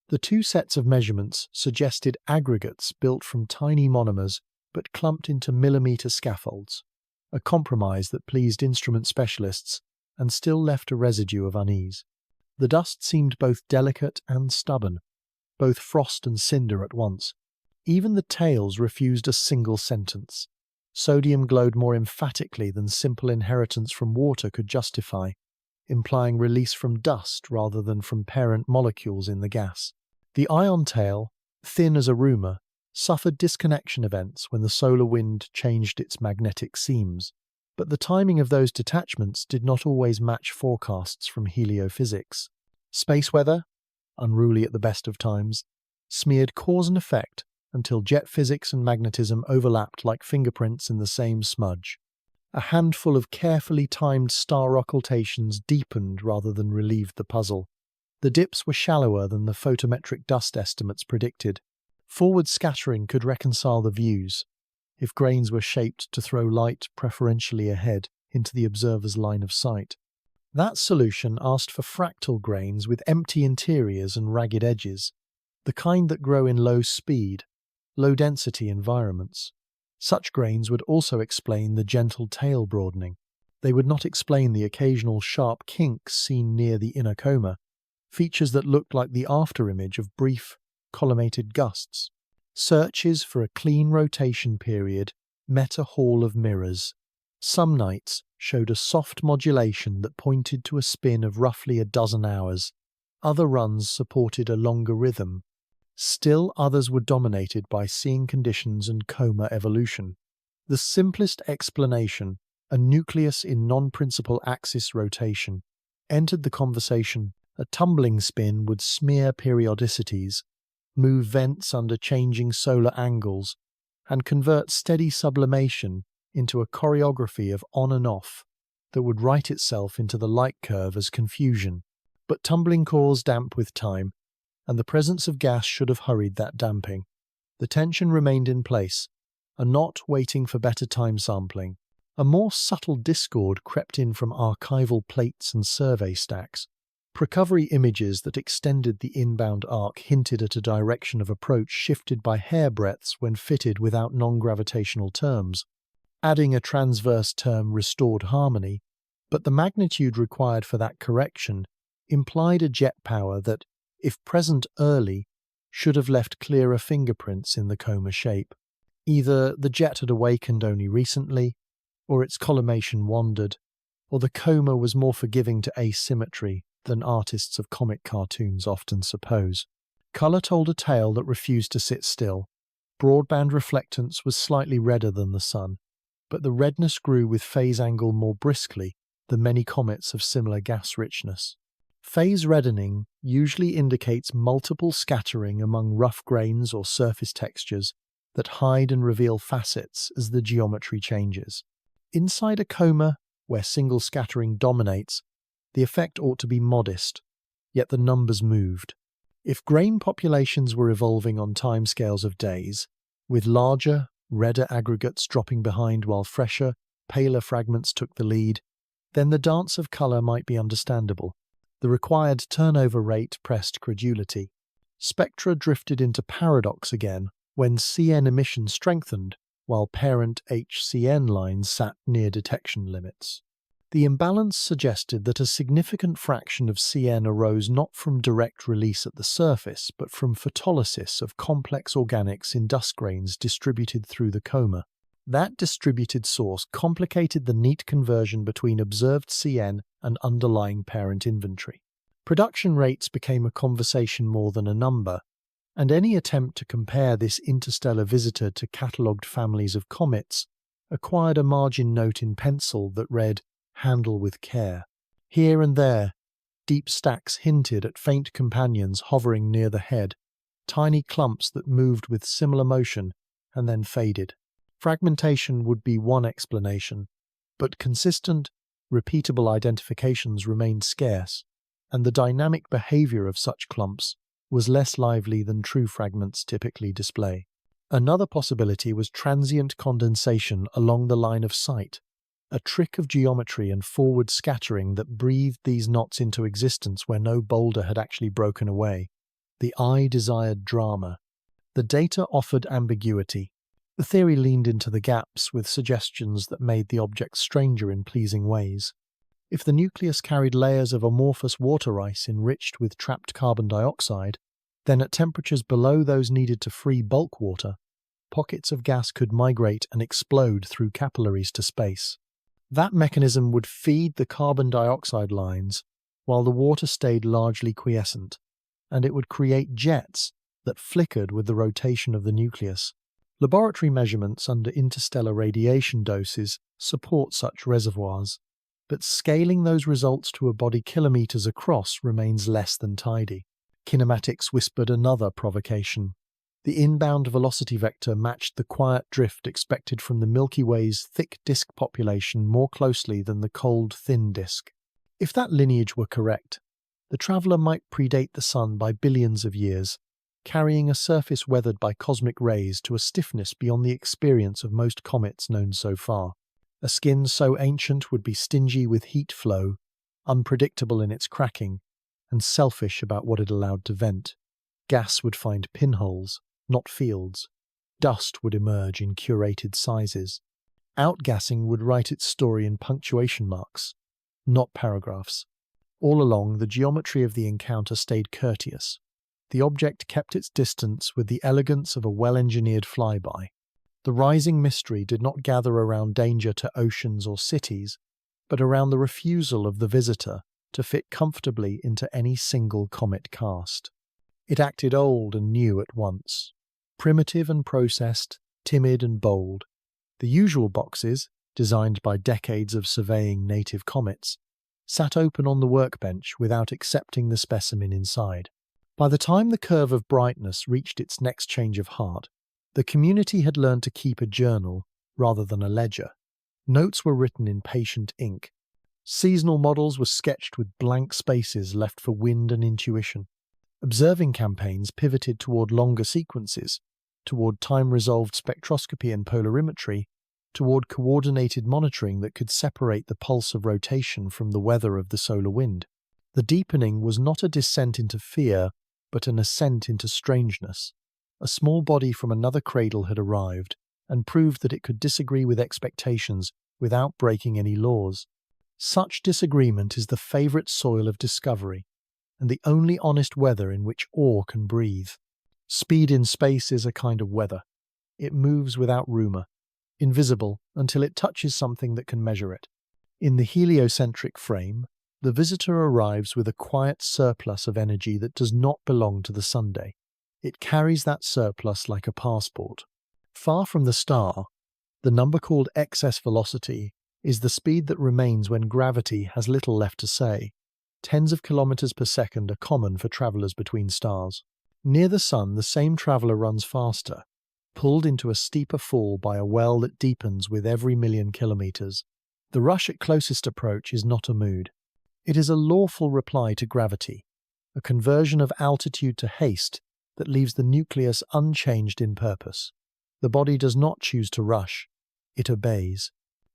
the two sets of measurements suggested aggregates built from tiny monomers but clumped into millimeter scaffolds, a compromise that pleased instrument specialists and still left a residue of unease. The dust seemed both delicate and stubborn, both frost and cinder at once. Even the tails refused a single sentence. Sodium glowed more emphatically than simple inheritance from water could justify, implying release from dust rather than from parent molecules in the gas. The ion tail, thin as a rumour, suffered disconnection events when the solar wind changed its magnetic seams, but the timing of those detachments did not always match forecasts from heliophysics. Space weather, unruly at the best of times, smeared cause and effect until jet physics and magnetism overlapped like fingerprints in the same smudge. A handful of carefully timed star occultations deepened rather than relieved the puzzle. The dips were shallower than the photometric dust estimates predicted. Forward scattering could reconcile the views, if grains were shaped to throw light preferentially ahead into the observer's line of sight. That solution asked for fractal grains with empty interiors and ragged edges, the kind that grow in low-speed, low-density environments. Such grains would also explain the gentle tail broadening. They would not explain the occasional sharp kinks seen near the inner coma, features that looked like the afterimage of brief, collimated gusts. Searches for a clean rotation period met a hall of mirrors. Some nights showed a soft modulation that pointed to a spin of roughly a dozen hours. Other runs supported a longer rhythm. Still others were dominated by seeing conditions and coma evolution. The simplest explanation, a nucleus in non-principal axis rotation, entered the conversation. A tumbling spin would smear periodicities, move vents under changing solar angles, and convert steady sublimation into a choreography of on and off that would write itself into the light curve as confusion. But tumbling cores damp with time, and the presence of gas should have hurried that damping. The tension remained in place, a knot waiting for better time sampling. A more subtle discord crept in from archival plates and survey stacks. Recovery images that extended the inbound arc hinted at a direction of approach shifted by hairbreadths when fitted without non-gravitational terms. Adding a transverse term restored harmony, but the magnitude required for that correction implied a jet power that, if present early, should have left clearer fingerprints in the coma shape. Either the jet had awakened only recently, or its collimation wandered, or the coma was more forgiving to asymmetry than artists of comic cartoons often suppose. Colour told a tale that refused to sit still. Broadband reflectance was slightly redder than the sun, but the redness grew with phase angle more briskly than many comets of similar gas richness. Phase reddening usually indicates multiple scattering among rough grains or surface textures that hide and reveal facets as the geometry changes. Inside a coma, where single scattering dominates, the effect ought to be modest, yet the numbers moved. If grain populations were evolving on timescales of days, with larger, redder aggregates dropping behind while fresher, paler fragments took the lead, then the dance of colour might be understandable. The required turnover rate pressed credulity. Spectra drifted into paradox again when CN emission strengthened, while parent HCN lines sat near detection limits. The imbalance suggested that a significant fraction of CN arose not from direct release at the surface, but from photolysis of complex organics in dust grains distributed through the coma. That distributed source complicated the neat conversion between observed CN and underlying parent inventory. Production rates became a conversation more than a number, and any attempt to compare this interstellar visitor to catalogued families of comets acquired a margin note in pencil that read, "Handle with care." Here and there, deep stacks hinted at faint companions hovering near the head, tiny clumps that moved with similar motion and then faded. Fragmentation would be one explanation, but consistent, repeatable identifications remained scarce, and the dynamic behavior of such clumps was less lively than true fragments typically display. Another possibility was transient condensation along the line of sight, a trick of geometry and forward scattering that breathed these knots into existence where no boulder had actually broken away. The eye desired drama. The data offered ambiguity. The theory leaned into the gaps with suggestions that made the object stranger in pleasing ways. If the nucleus carried layers of amorphous water ice enriched with trapped carbon dioxide, then at temperatures below those needed to free bulk water, pockets of gas could migrate and explode through capillaries to space. That mechanism would feed the carbon dioxide lines while the water stayed largely quiescent, and it would create jets that flickered with the rotation of the nucleus. Laboratory measurements under interstellar radiation doses support such reservoirs, but scaling those results to a body kilometers across remains less than tidy. Kinematics whispered another provocation. The inbound velocity vector matched the quiet drift expected from the Milky Way's thick disk population more closely than the cold, thin disk. If that lineage were correct, the traveller might predate the Sun by billions of years, carrying a surface weathered by cosmic rays to a stiffness beyond the experience of most comets known so far. A skin so ancient would be stingy with heat flow, unpredictable in its cracking, and selfish about what it allowed to vent. Gas would find pinholes, not fields. Dust would emerge in curated sizes. Outgassing would write its story in punctuation marks, not paragraphs. All along, the geometry of the encounter stayed courteous. The object kept its distance with the elegance of a well-engineered flyby. The rising mystery did not gather around danger to oceans or cities, but around the refusal of the visitor to fit comfortably into any single comet cast. It acted old and new at once, primitive and processed, timid and bold. The usual boxes, designed by decades of surveying native comets, sat open on the workbench without accepting the specimen inside. By the time the curve of brightness reached its next change of heart, the community had learned to keep a journal rather than a ledger. Notes were written in patient ink. Seasonal models were sketched with blank spaces left for wind and intuition. Observing campaigns pivoted toward longer sequences, toward time-resolved spectroscopy and polarimetry, toward coordinated monitoring that could separate the pulse of rotation from the weather of the solar wind. The deepening was not a descent into fear, but an ascent into strangeness. A small body from another cradle had arrived, and proved that it could disagree with expectations without breaking any laws. Such disagreement is the favourite soil of discovery, and the only honest weather in which awe can breathe. Speed in space is a kind of weather. It moves without rumour, invisible until it touches something that can measure it. In the heliocentric frame, the visitor arrives with a quiet surplus of energy that does not belong to the Sunday. It carries that surplus like a passport. Far from the star, the number called excess velocity is the speed that remains when gravity has little left to say. Tens of kilometers per second are common for travelers between stars. Near the Sun, the same traveler runs faster, pulled into a steeper fall by a well that deepens with every million kilometers. The rush at closest approach is not a mood. It is a lawful reply to gravity, a conversion of altitude to haste that leaves the nucleus unchanged in purpose. The body does not choose to rush, it obeys.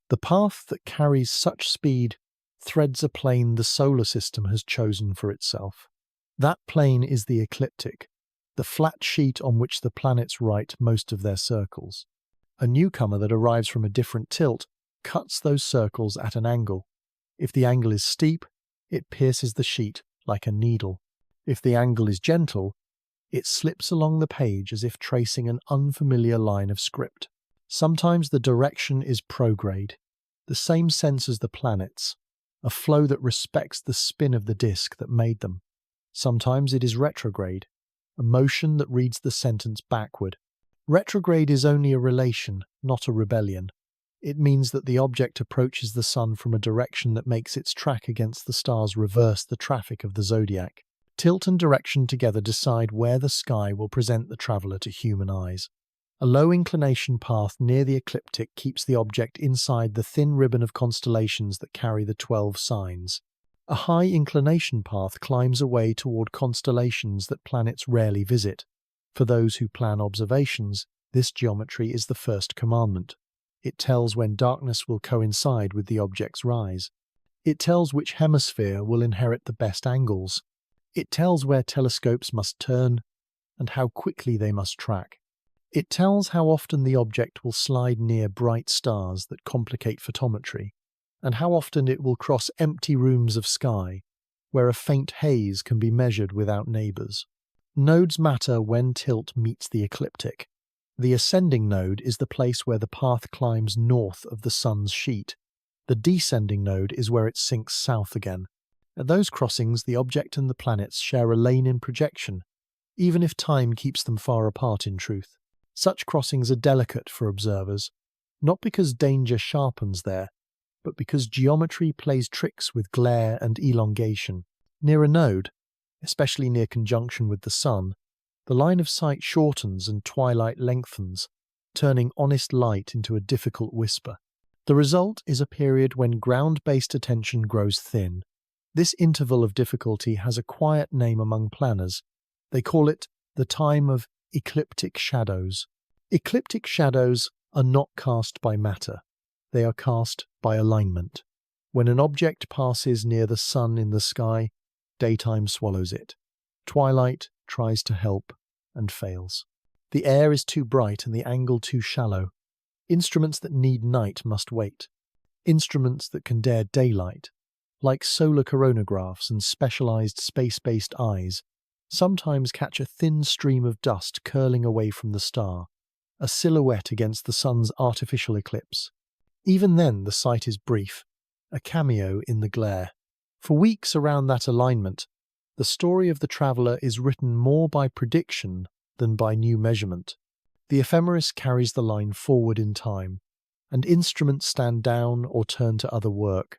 The path that carries such speed threads a plane the solar system has chosen for itself. That plane is the ecliptic, the flat sheet on which the planets write most of their circles. A newcomer that arrives from a different tilt cuts those circles at an angle. If the angle is steep, it pierces the sheet like a needle. If the angle is gentle, it slips along the page as if tracing an unfamiliar line of script. Sometimes the direction is prograde, the same sense as the planets, a flow that respects the spin of the disk that made them. Sometimes it is retrograde, a motion that reads the sentence backward. Retrograde is only a relation, not a rebellion. It means that the object approaches the Sun from a direction that makes its track against the stars reverse the traffic of the zodiac. Tilt and direction together decide where the sky will present the traveller to human eyes. A low inclination path near the ecliptic keeps the object inside the thin ribbon of constellations that carry the 12 signs. A high inclination path climbs away toward constellations that planets rarely visit. For those who plan observations, this geometry is the first commandment. It tells when darkness will coincide with the object's rise. It tells which hemisphere will inherit the best angles. It tells where telescopes must turn and how quickly they must track. It tells how often the object will slide near bright stars that complicate photometry, and how often it will cross empty rooms of sky where a faint haze can be measured without neighbours. Nodes matter when tilt meets the ecliptic. The ascending node is the place where the path climbs north of the sun's sheet. The descending node is where it sinks south again. At those crossings, the object and the planets share a lane in projection, even if time keeps them far apart in truth. Such crossings are delicate for observers, not because danger sharpens there, but because geometry plays tricks with glare and elongation. Near a node, especially near conjunction with the sun, the line of sight shortens and twilight lengthens, turning honest light into a difficult whisper. The result is a period when ground-based attention grows thin. This interval of difficulty has a quiet name among planners. They call it the time of ecliptic shadows. Ecliptic shadows are not cast by matter. They are cast by alignment. When an object passes near the sun in the sky, daytime swallows it. Twilight tries to help and fails. The air is too bright and the angle too shallow. Instruments that need night must wait. Instruments that can dare daylight, like solar coronagraphs and specialized space-based eyes, sometimes catch a thin stream of dust curling away from the star, a silhouette against the sun's artificial eclipse. Even then, the sight is brief, a cameo in the glare. For weeks around that alignment, the story of the traveller is written more by prediction than by new measurement. The ephemeris carries the line forward in time, and instruments stand down or turn to other work.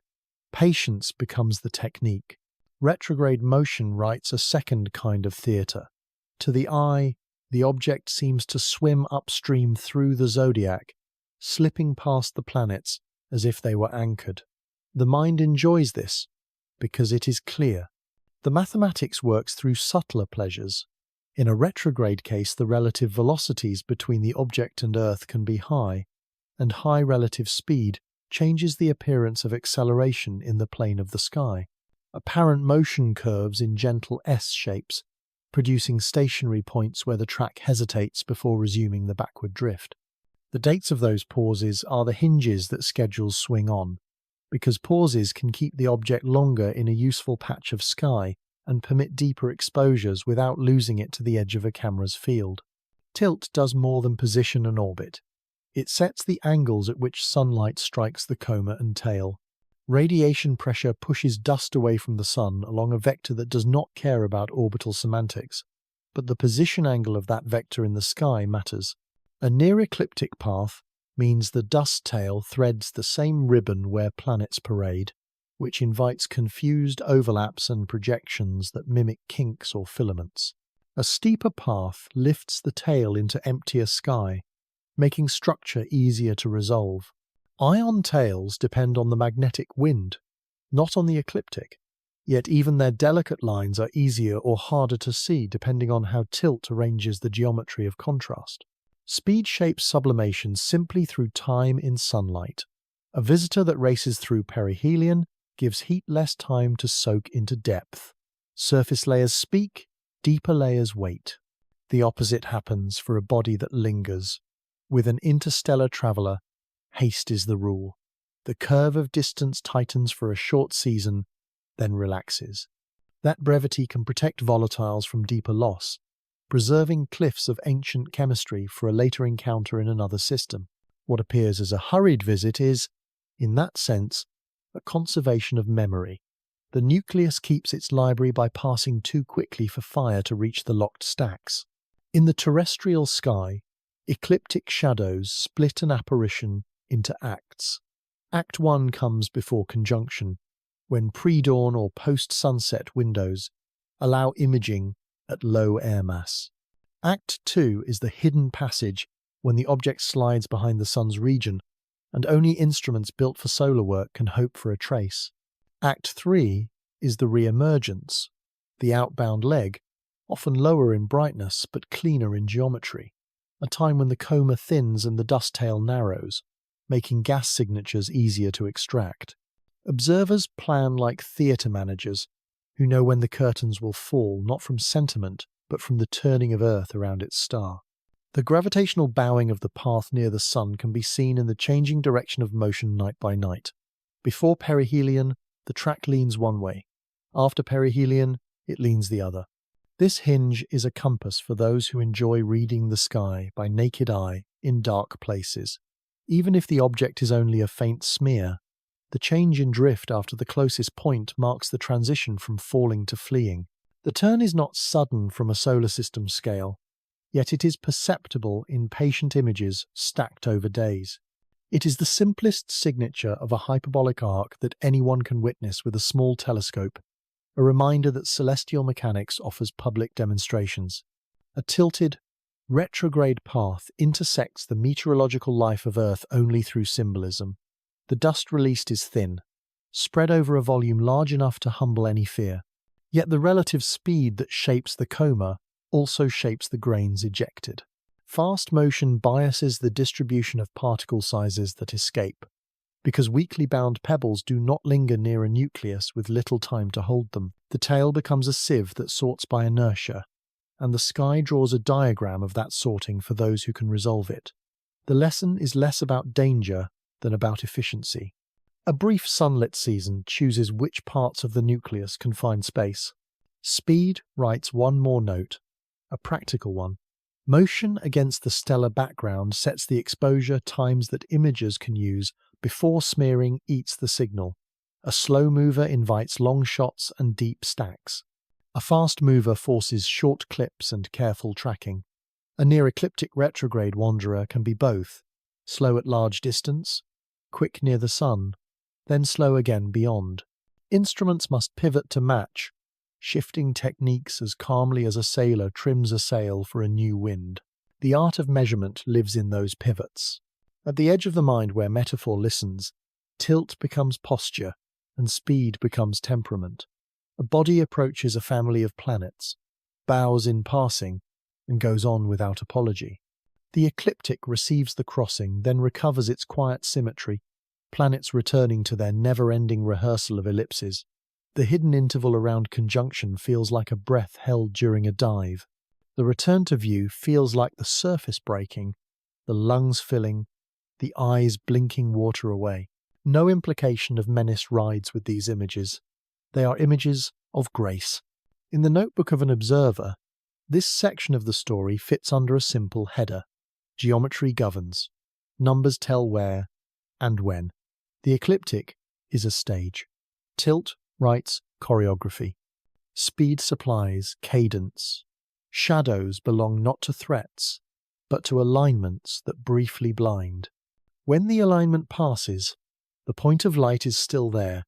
Patience becomes the technique. Retrograde motion writes a second kind of theatre. To the eye, the object seems to swim upstream through the zodiac, slipping past the planets as if they were anchored. The mind enjoys this because it is clear. The mathematics works through subtler pleasures. In a retrograde case, the relative velocities between the object and Earth can be high, and high relative speed changes the appearance of acceleration in the plane of the sky. Apparent motion curves in gentle S-shapes, producing stationary points where the track hesitates before resuming the backward drift. The dates of those pauses are the hinges that schedules swing on, because pauses can keep the object longer in a useful patch of sky and permit deeper exposures without losing it to the edge of a camera's field. Tilt does more than position an orbit. It sets the angles at which sunlight strikes the coma and tail. Radiation pressure pushes dust away from the sun along a vector that does not care about orbital semantics, but the position angle of that vector in the sky matters. A near-ecliptic path means the dust tail threads the same ribbon where planets parade, which invites confused overlaps and projections that mimic kinks or filaments. A steeper path lifts the tail into emptier sky, making structure easier to resolve. Ion tails depend on the magnetic wind, not on the ecliptic, yet even their delicate lines are easier or harder to see depending on how tilt arranges the geometry of contrast. Speed shapes sublimation simply through time in sunlight. A visitor that races through perihelion gives heat less time to soak into depth. Surface layers speak, deeper layers wait. The opposite happens for a body that lingers. With an interstellar traveller, haste is the rule. The curve of distance tightens for a short season, then relaxes. That brevity can protect volatiles from deeper loss, preserving cliffs of ancient chemistry for a later encounter in another system. What appears as a hurried visit is, in that sense, a conservation of memory. The nucleus keeps its library by passing too quickly for fire to reach the locked stacks. In the terrestrial sky, ecliptic shadows split an apparition into acts. Act 1 comes before conjunction, when pre-dawn or post-sunset windows allow imaging at low air mass. Act 2 is the hidden passage when the object slides behind the sun's region, and only instruments built for solar work can hope for a trace. Act 3 is the re-emergence, the outbound leg, often lower in brightness but cleaner in geometry, a time when the coma thins and the dust tail narrows, making gas signatures easier to extract. Observers plan like theatre managers, who know when the curtains will fall, not from sentiment, but from the turning of Earth around its star. The gravitational bowing of the path near the sun can be seen in the changing direction of motion night by night. Before perihelion, the track leans one way. After perihelion, it leans the other. This hinge is a compass for those who enjoy reading the sky by naked eye in dark places. Even if the object is only a faint smear, the change in drift after the closest point marks the transition from falling to fleeing. The turn is not sudden from a solar system scale, yet it is perceptible in patient images stacked over days. It is the simplest signature of a hyperbolic arc that anyone can witness with a small telescope, a reminder that celestial mechanics offers public demonstrations. A tilted, retrograde path intersects the meteorological life of Earth only through symbolism. The dust released is thin, spread over a volume large enough to humble any fear. Yet the relative speed that shapes the coma also shapes the grains ejected. Fast motion biases the distribution of particle sizes that escape, because weakly bound pebbles do not linger near a nucleus with little time to hold them. The tail becomes a sieve that sorts by inertia, and the sky draws a diagram of that sorting for those who can resolve it. The lesson is less about danger than about efficiency. A brief sunlit season chooses which parts of the nucleus can find space. Speed writes one more note, a practical one. Motion against the stellar background sets the exposure times that imagers can use before smearing eats the signal. A slow mover invites long shots and deep stacks. A fast mover forces short clips and careful tracking. A near-ecliptic retrograde wanderer can be both, slow at large distance, quick near the sun, then slow again beyond. Instruments must pivot to match, shifting techniques as calmly as a sailor trims a sail for a new wind. The art of measurement lives in those pivots. At the edge of the mind where metaphor listens, tilt becomes posture, and speed becomes temperament. A body approaches a family of planets, bows in passing, and goes on without apology. The ecliptic receives the crossing, then recovers its quiet symmetry, planets returning to their never-ending rehearsal of ellipses. The hidden interval around conjunction feels like a breath held during a dive. The return to view feels like the surface breaking, the lungs filling, the eyes blinking water away. No implication of menace rides with these images. They are images of grace. In the notebook of an observer, this section of the story fits under a simple header. Geometry governs. Numbers tell where and when. The ecliptic is a stage. Tilt writes choreography. Speed supplies cadence. Shadows belong not to threats, but to alignments that briefly blind. When the alignment passes, the point of light is still there,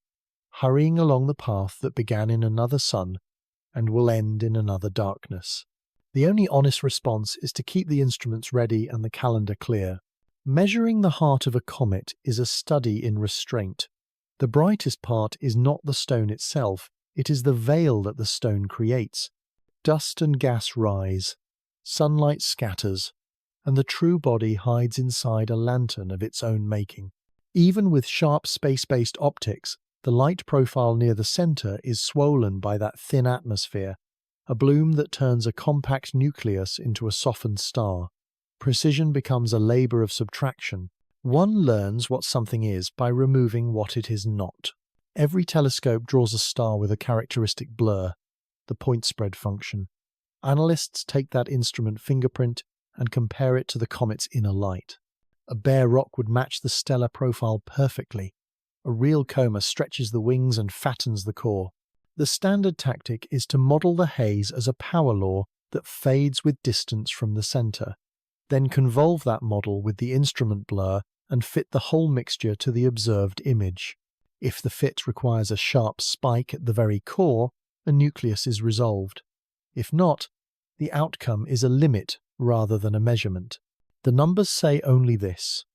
hurrying along the path that began in another sun and will end in another darkness. The only honest response is to keep the instruments ready and the calendar clear. Measuring the heart of a comet is a study in restraint. The brightest part is not the stone itself, it is the veil that the stone creates. Dust and gas rise, sunlight scatters, and the true body hides inside a lantern of its own making. Even with sharp space-based optics, the light profile near the center is swollen by that thin atmosphere, a bloom that turns a compact nucleus into a softened star. Precision becomes a labor of subtraction. One learns what something is by removing what it is not. Every telescope draws a star with a characteristic blur, the point spread function. Analysts take that instrument fingerprint and compare it to the comet's inner light. A bare rock would match the stellar profile perfectly. A real coma stretches the wings and fattens the core. The standard tactic is to model the haze as a power law that fades with distance from the center, then convolve that model with the instrument blur and fit the whole mixture to the observed image. If the fit requires a sharp spike at the very core, a nucleus is resolved. If not, the outcome is a limit rather than a measurement. The numbers say only this: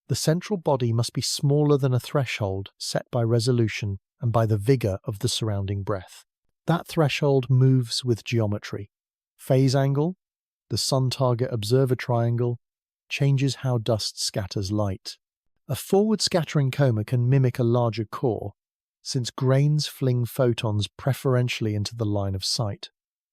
the central body must be smaller than a threshold set by resolution and by the vigor of the surrounding breath. That threshold moves with geometry. Phase angle, the sun-target observer triangle, changes how dust scatters light. A forward-scattering coma can mimic a larger core, since grains fling photons preferentially into the line of sight.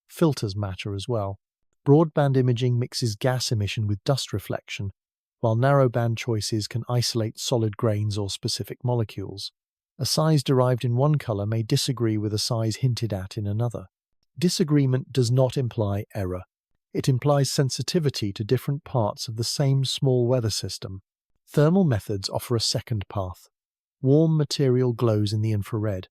Filters matter as well. Broadband imaging mixes gas emission with dust reflection, while narrowband choices can isolate solid grains or specific molecules. A size derived in one color may disagree with a size hinted at in another. Disagreement does not imply error. It implies sensitivity to different parts of the same small weather system. Thermal methods offer a second path. Warm material glows in the infrared,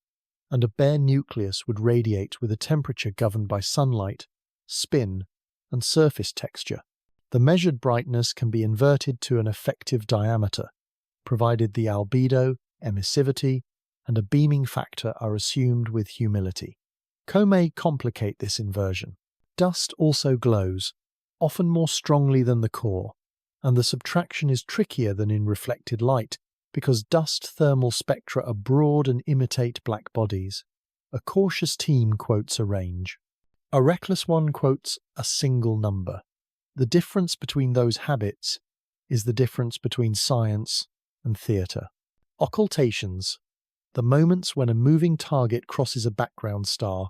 and a bare nucleus would radiate with a temperature governed by sunlight, spin, and surface texture. The measured brightness can be inverted to an effective diameter, provided the albedo, emissivity, and a beaming factor are assumed with humility. Comets complicate this inversion. Dust also glows, often more strongly than the core, and the subtraction is trickier than in reflected light because dust thermal spectra are broad and imitate black bodies. A cautious team quotes a range. A reckless one quotes a single number. The difference between those habits is the difference between science and theatre. Occultations, the moments when a moving target crosses a background star,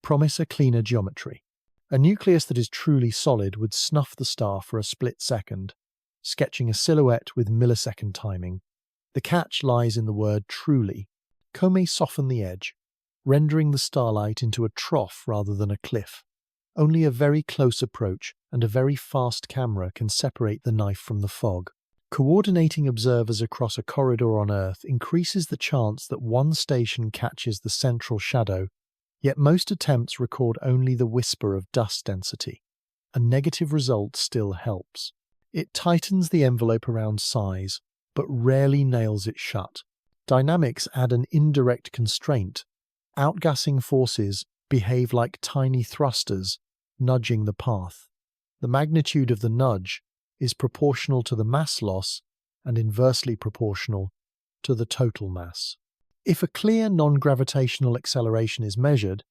promise a cleaner geometry. A nucleus that is truly solid would snuff the star for a split second, sketching a silhouette with millisecond timing. The catch lies in the word truly. Comets soften the edge, rendering the starlight into a trough rather than a cliff. Only a very close approach and a very fast camera can separate the knife from the fog. Coordinating observers across a corridor on Earth increases the chance that one station catches the central shadow, yet most attempts record only the whisper of dust density. A negative result still helps. It tightens the envelope around size, but rarely nails it shut. Dynamics add an indirect constraint. Outgassing forces behave like tiny thrusters, nudging the path. The magnitude of the nudge is proportional to the mass loss and inversely proportional to the total mass. If a clear non-gravitational acceleration is measured,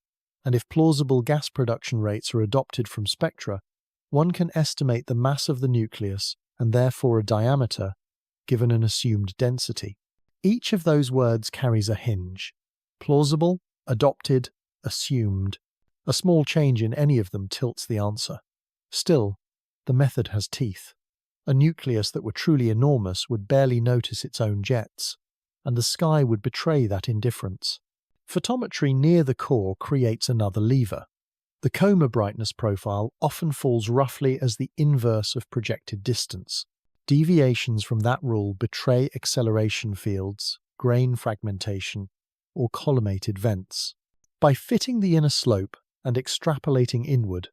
and if plausible gas production rates are adopted from spectra, one can estimate the mass of the nucleus and therefore a diameter, given an assumed density. Each of those words carries a hinge. Plausible, adopted, assumed. A small change in any of them tilts the answer. Still, the method has teeth. A nucleus that were truly enormous would barely notice its own jets, and the sky would betray that indifference. Photometry near the core creates another lever. The coma brightness profile often falls roughly as the inverse of projected distance. Deviations from that rule betray acceleration fields, grain fragmentation, or collimated vents. By fitting the inner slope and extrapolating inward,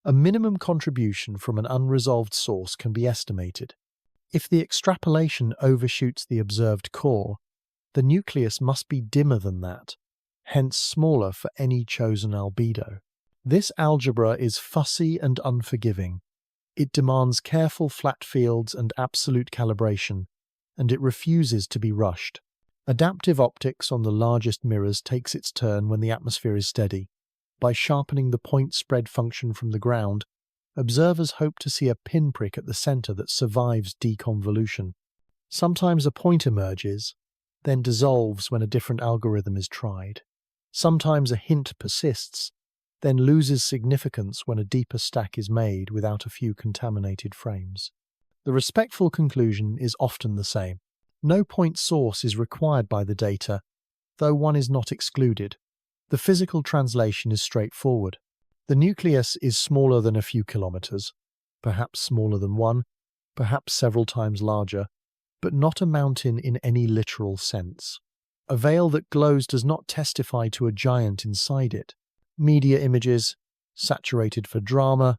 a minimum contribution from an unresolved source can be estimated. If the extrapolation overshoots the observed core, the nucleus must be dimmer than that, hence smaller for any chosen albedo. This algebra is fussy and unforgiving. It demands careful flat fields and absolute calibration, and it refuses to be rushed. Adaptive optics on the largest mirrors takes its turn when the atmosphere is steady. By sharpening the point spread function from the ground, observers hope to see a pinprick at the center that survives deconvolution. Sometimes a point emerges, then dissolves when a different algorithm is tried. Sometimes a hint persists, then loses significance when a deeper stack is made without a few contaminated frames. The respectful conclusion is often the same. No point source is required by the data, though one is not excluded. The physical translation is straightforward. The nucleus is smaller than a few kilometers, perhaps smaller than one, perhaps several times larger, but not a mountain in any literal sense. A veil that glows does not testify to a giant inside it. Media images, saturated for drama,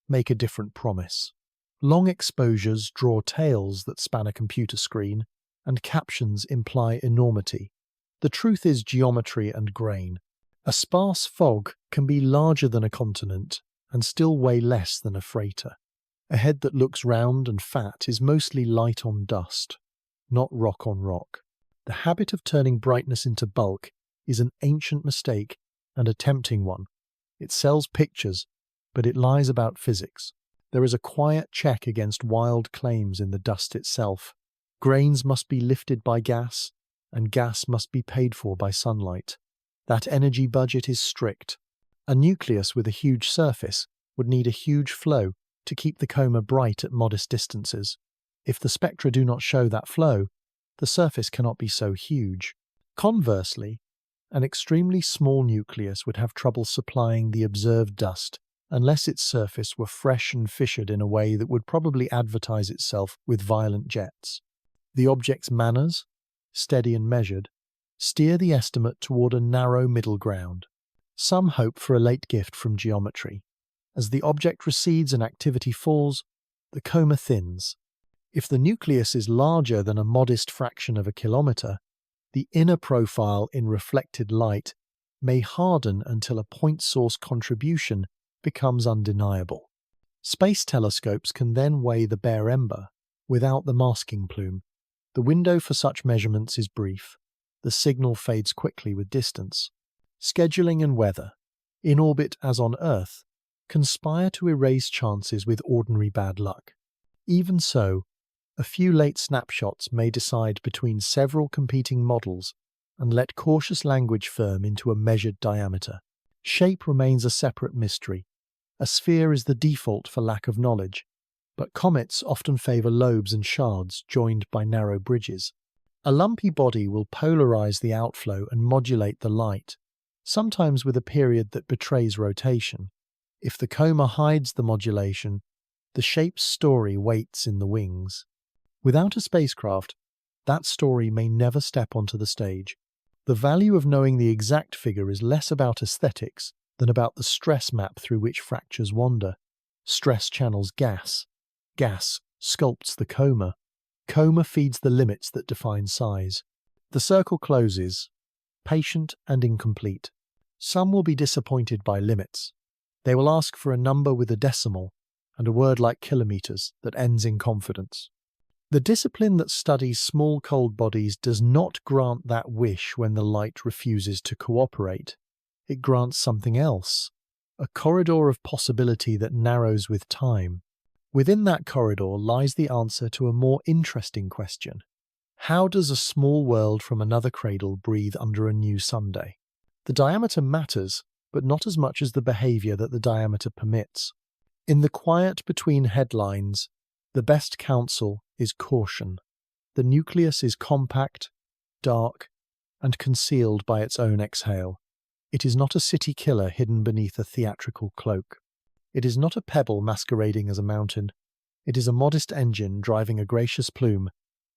make a different promise. Long exposures draw tails that span a computer screen, and captions imply enormity. The truth is geometry and grain. A sparse fog can be larger than a continent and still weigh less than a freighter. A head that looks round and fat is mostly light on dust, not rock on rock. The habit of turning brightness into bulk is an ancient mistake and a tempting one. It sells pictures, but it lies about physics. There is a quiet check against wild claims in the dust itself. Grains must be lifted by gas, and gas must be paid for by sunlight. That energy budget is strict. A nucleus with a huge surface would need a huge flow to keep the coma bright at modest distances. If the spectra do not show that flow, the surface cannot be so huge. Conversely, An extremely small nucleus would have trouble supplying the observed dust unless its surface were fresh and fissured in a way that would probably advertise itself with violent jets. The object's manners, steady and measured, steer the estimate toward a narrow middle ground. Some hope for a late gift from geometry. As the object recedes and activity falls, the coma thins. If the nucleus is larger than a modest fraction of a kilometre, the inner profile in reflected light may harden until a point source contribution becomes undeniable. Space telescopes can then weigh the bare ember without the masking plume. The window for such measurements is brief. The signal fades quickly with distance. Scheduling and weather, in orbit as on Earth, conspire to erase chances with ordinary bad luck. Even so, a few late snapshots may decide between several competing models and let cautious language firm into a measured diameter. Shape remains a separate mystery. A sphere is the default for lack of knowledge, but comets often favour lobes and shards joined by narrow bridges. A lumpy body will polarize the outflow and modulate the light, sometimes with a period that betrays rotation. If the coma hides the modulation, the shape's story waits in the wings. Without a spacecraft, that story may never step onto the stage. The value of knowing the exact figure is less about aesthetics than about the stress map through which fractures wander. Stress channels gas. Gas sculpts the coma. Coma feeds the limits that define size. The circle closes, patient and incomplete. Some will be disappointed by limits. They will ask for a number with a decimal and a word like kilometres that ends in confidence. The discipline that studies small cold bodies does not grant that wish when the light refuses to cooperate. It grants something else, a corridor of possibility that narrows with time. Within that corridor lies the answer to a more interesting question. How does a small world from another cradle breathe under a new Sunday? The diameter matters, but not as much as the behaviour that the diameter permits. In the quiet between headlines, the best counsel is caution. The nucleus is compact, dark, and concealed by its own exhale. It is not a city killer hidden beneath a theatrical cloak. It is not a pebble masquerading as a mountain. It is a modest engine driving a gracious plume,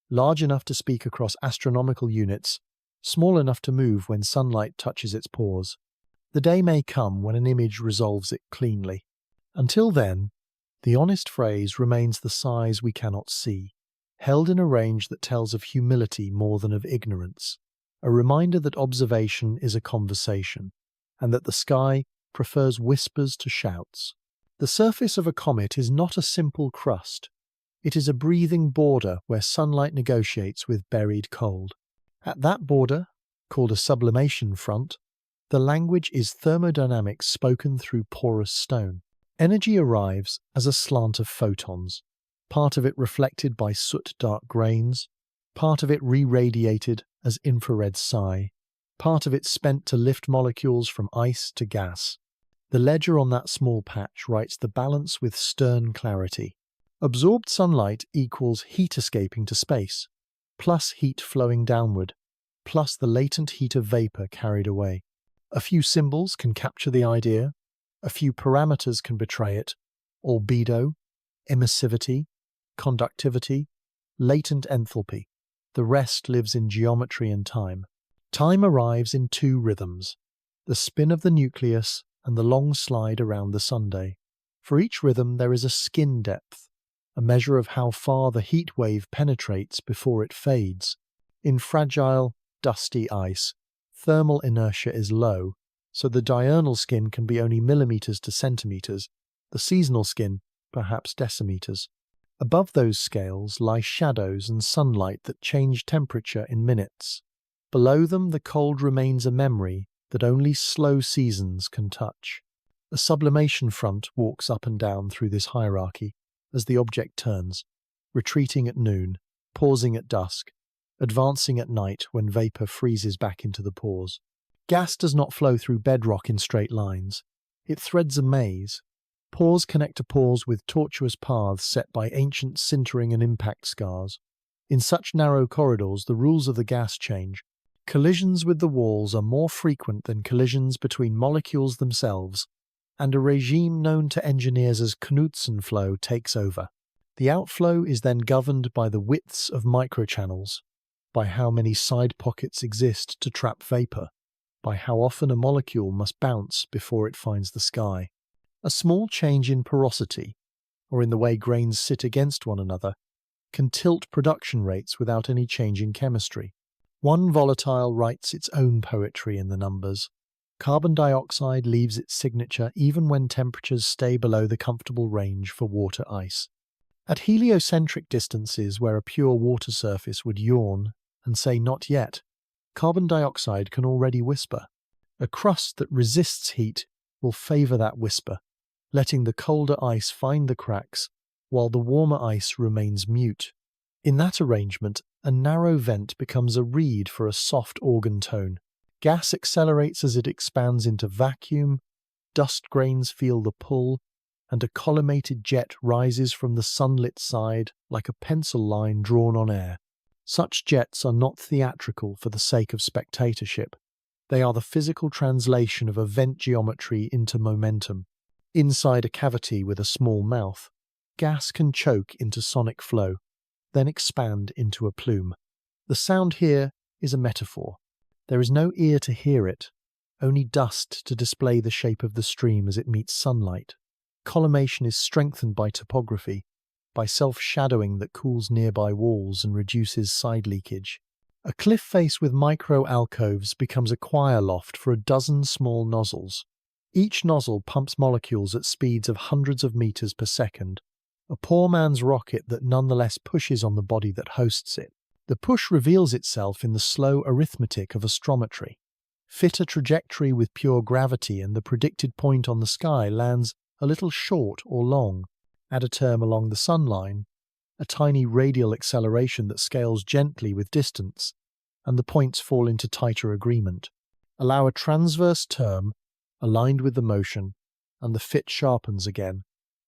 large enough to speak across astronomical units, small enough to move when sunlight touches its pores. The day may come when an image resolves it cleanly. Until then, the honest phrase remains the size we cannot see, held in a range that tells of humility more than of ignorance, a reminder that observation is a conversation, and that the sky prefers whispers to shouts. The surface of a comet is not a simple crust. It is a breathing border where sunlight negotiates with buried cold. At that border, called a sublimation front, the language is thermodynamics spoken through porous stone. Energy arrives as a slant of photons, part of it reflected by soot-dark grains, part of it re-radiated as infrared psi, part of it spent to lift molecules from ice to gas. The ledger on that small patch writes the balance with stern clarity. Absorbed sunlight equals heat escaping to space, plus heat flowing downward, plus the latent heat of vapour carried away. A few symbols can capture the idea. A few parameters can betray it: albedo, emissivity, conductivity, latent enthalpy. The rest lives in geometry and time. Time arrives in two rhythms: the spin of the nucleus and the long slide around the Sunday. For each rhythm there is a skin depth, a measure of how far the heat wave penetrates before it fades. In fragile, dusty ice, thermal inertia is low, so the diurnal skin can be only millimeters to centimeters, the seasonal skin perhaps decimeters. Above those scales lie shadows and sunlight that change temperature in minutes. Below them the cold remains a memory that only slow seasons can touch. A sublimation front walks up and down through this hierarchy as the object turns, retreating at noon, pausing at dusk, advancing at night when vapour freezes back into the pores. Gas does not flow through bedrock in straight lines. It threads a maze. Pores connect to pores with tortuous paths set by ancient sintering and impact scars. In such narrow corridors, the rules of the gas change. Collisions with the walls are more frequent than collisions between molecules themselves, and a regime known to engineers as Knudsen flow takes over. The outflow is then governed by the widths of microchannels, by how many side pockets exist to trap vapor, by how often a molecule must bounce before it finds the sky. A small change in porosity, or in the way grains sit against one another, can tilt production rates without any change in chemistry. One volatile writes its own poetry in the numbers. Carbon dioxide leaves its signature even when temperatures stay below the comfortable range for water ice. At heliocentric distances where a pure water surface would yawn and say not yet, carbon dioxide can already whisper. A crust that resists heat will favour that whisper, letting the colder ice find the cracks while the warmer ice remains mute. In that arrangement, a narrow vent becomes a reed for a soft organ tone. Gas accelerates as it expands into vacuum, dust grains feel the pull, and a collimated jet rises from the sunlit side like a pencil line drawn on air. Such jets are not theatrical for the sake of spectatorship. They are the physical translation of event geometry into momentum. Inside a cavity with a small mouth, gas can choke into sonic flow, then expand into a plume. The sound here is a metaphor. There is no ear to hear it, only dust to display the shape of the stream as it meets sunlight. Collimation is strengthened by topography, by self-shadowing that cools nearby walls and reduces side leakage. A cliff face with micro-alcoves becomes a choir loft for a dozen small nozzles. Each nozzle pumps molecules at speeds of hundreds of meters per second, a poor man's rocket that nonetheless pushes on the body that hosts it. The push reveals itself in the slow arithmetic of astrometry. Fit a trajectory with pure gravity and the predicted point on the sky lands a little short or long. Add a term along the sun line, a tiny radial acceleration that scales gently with distance, and the points fall into tighter agreement. Allow a transverse term aligned with the motion, and the fit sharpens again.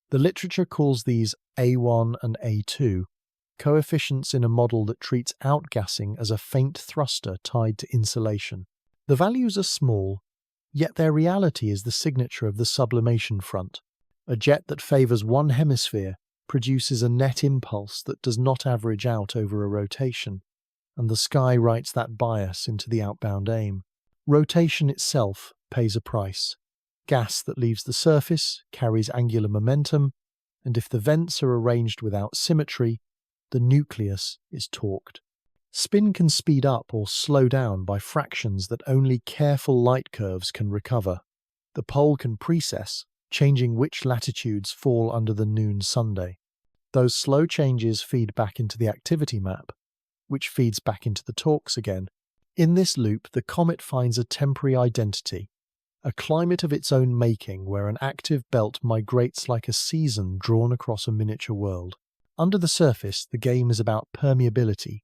The literature calls these A1 and A2, coefficients in a model that treats outgassing as a faint thruster tied to insulation. The values are small, yet their reality is the signature of the sublimation front. A jet that favours one hemisphere produces a net impulse that does not average out over a rotation, and the sky writes that bias into the outbound aim. Rotation itself pays a price. Gas that leaves the surface carries angular momentum, and if the vents are arranged without symmetry, the nucleus is torqued. Spin can speed up or slow down by fractions that only careful light curves can recover. The pole can precess, changing which latitudes fall under the noon Sunday. Those slow changes feed back into the activity map, which feeds back into the torques again. In this loop, the comet finds a temporary identity, a climate of its own making where an active belt migrates like a season drawn across a miniature world. Under the surface, the game is about permeability,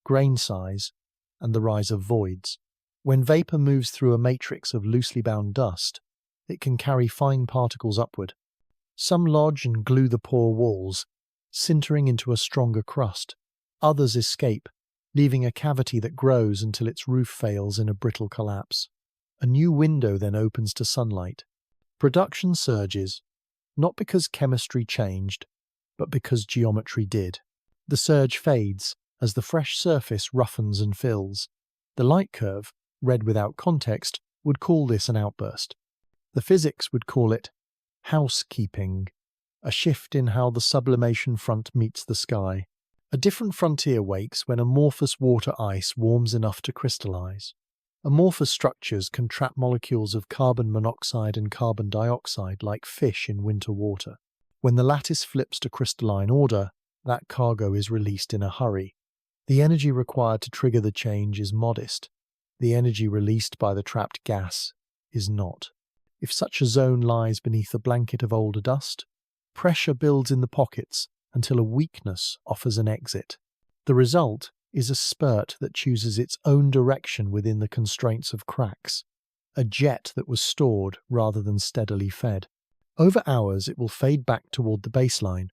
grain size, and the rise of voids. When vapor moves through a matrix of loosely bound dust, it can carry fine particles upward. Some lodge and glue the poor walls, sintering into a stronger crust. Others escape, leaving a cavity that grows until its roof fails in a brittle collapse. A new window then opens to sunlight. Production surges, not because chemistry changed, but because geometry did. The surge fades as the fresh surface roughens and fills. The light curve, read without context, would call this an outburst. The physics would call it housekeeping, a shift in how the sublimation front meets the sky. A different frontier wakes when amorphous water ice warms enough to crystallize. Amorphous structures can trap molecules of carbon monoxide and carbon dioxide like fish in winter water. When the lattice flips to crystalline order, that cargo is released in a hurry. The energy required to trigger the change is modest. The energy released by the trapped gas is not. If such a zone lies beneath a blanket of older dust, pressure builds in the pockets until a weakness offers an exit. The result is a spurt that chooses its own direction within the constraints of cracks, a jet that was stored rather than steadily fed. Over hours it will fade back toward the baseline,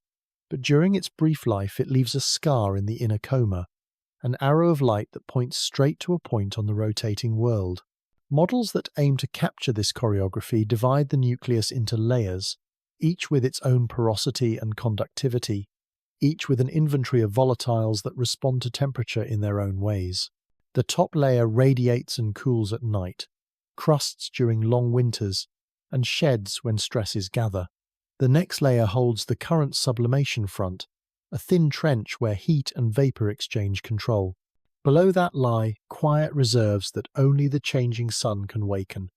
but during its brief life it leaves a scar in the inner coma, an arrow of light that points straight to a point on the rotating world. Models that aim to capture this choreography divide the nucleus into layers, each with its own porosity and conductivity, each with an inventory of volatiles that respond to temperature in their own ways. The top layer radiates and cools at night, crusts during long winters, and sheds when stresses gather. The next layer holds the current sublimation front, a thin trench where heat and vapor exchange control. Below that lie quiet reserves that only the changing sun can waken.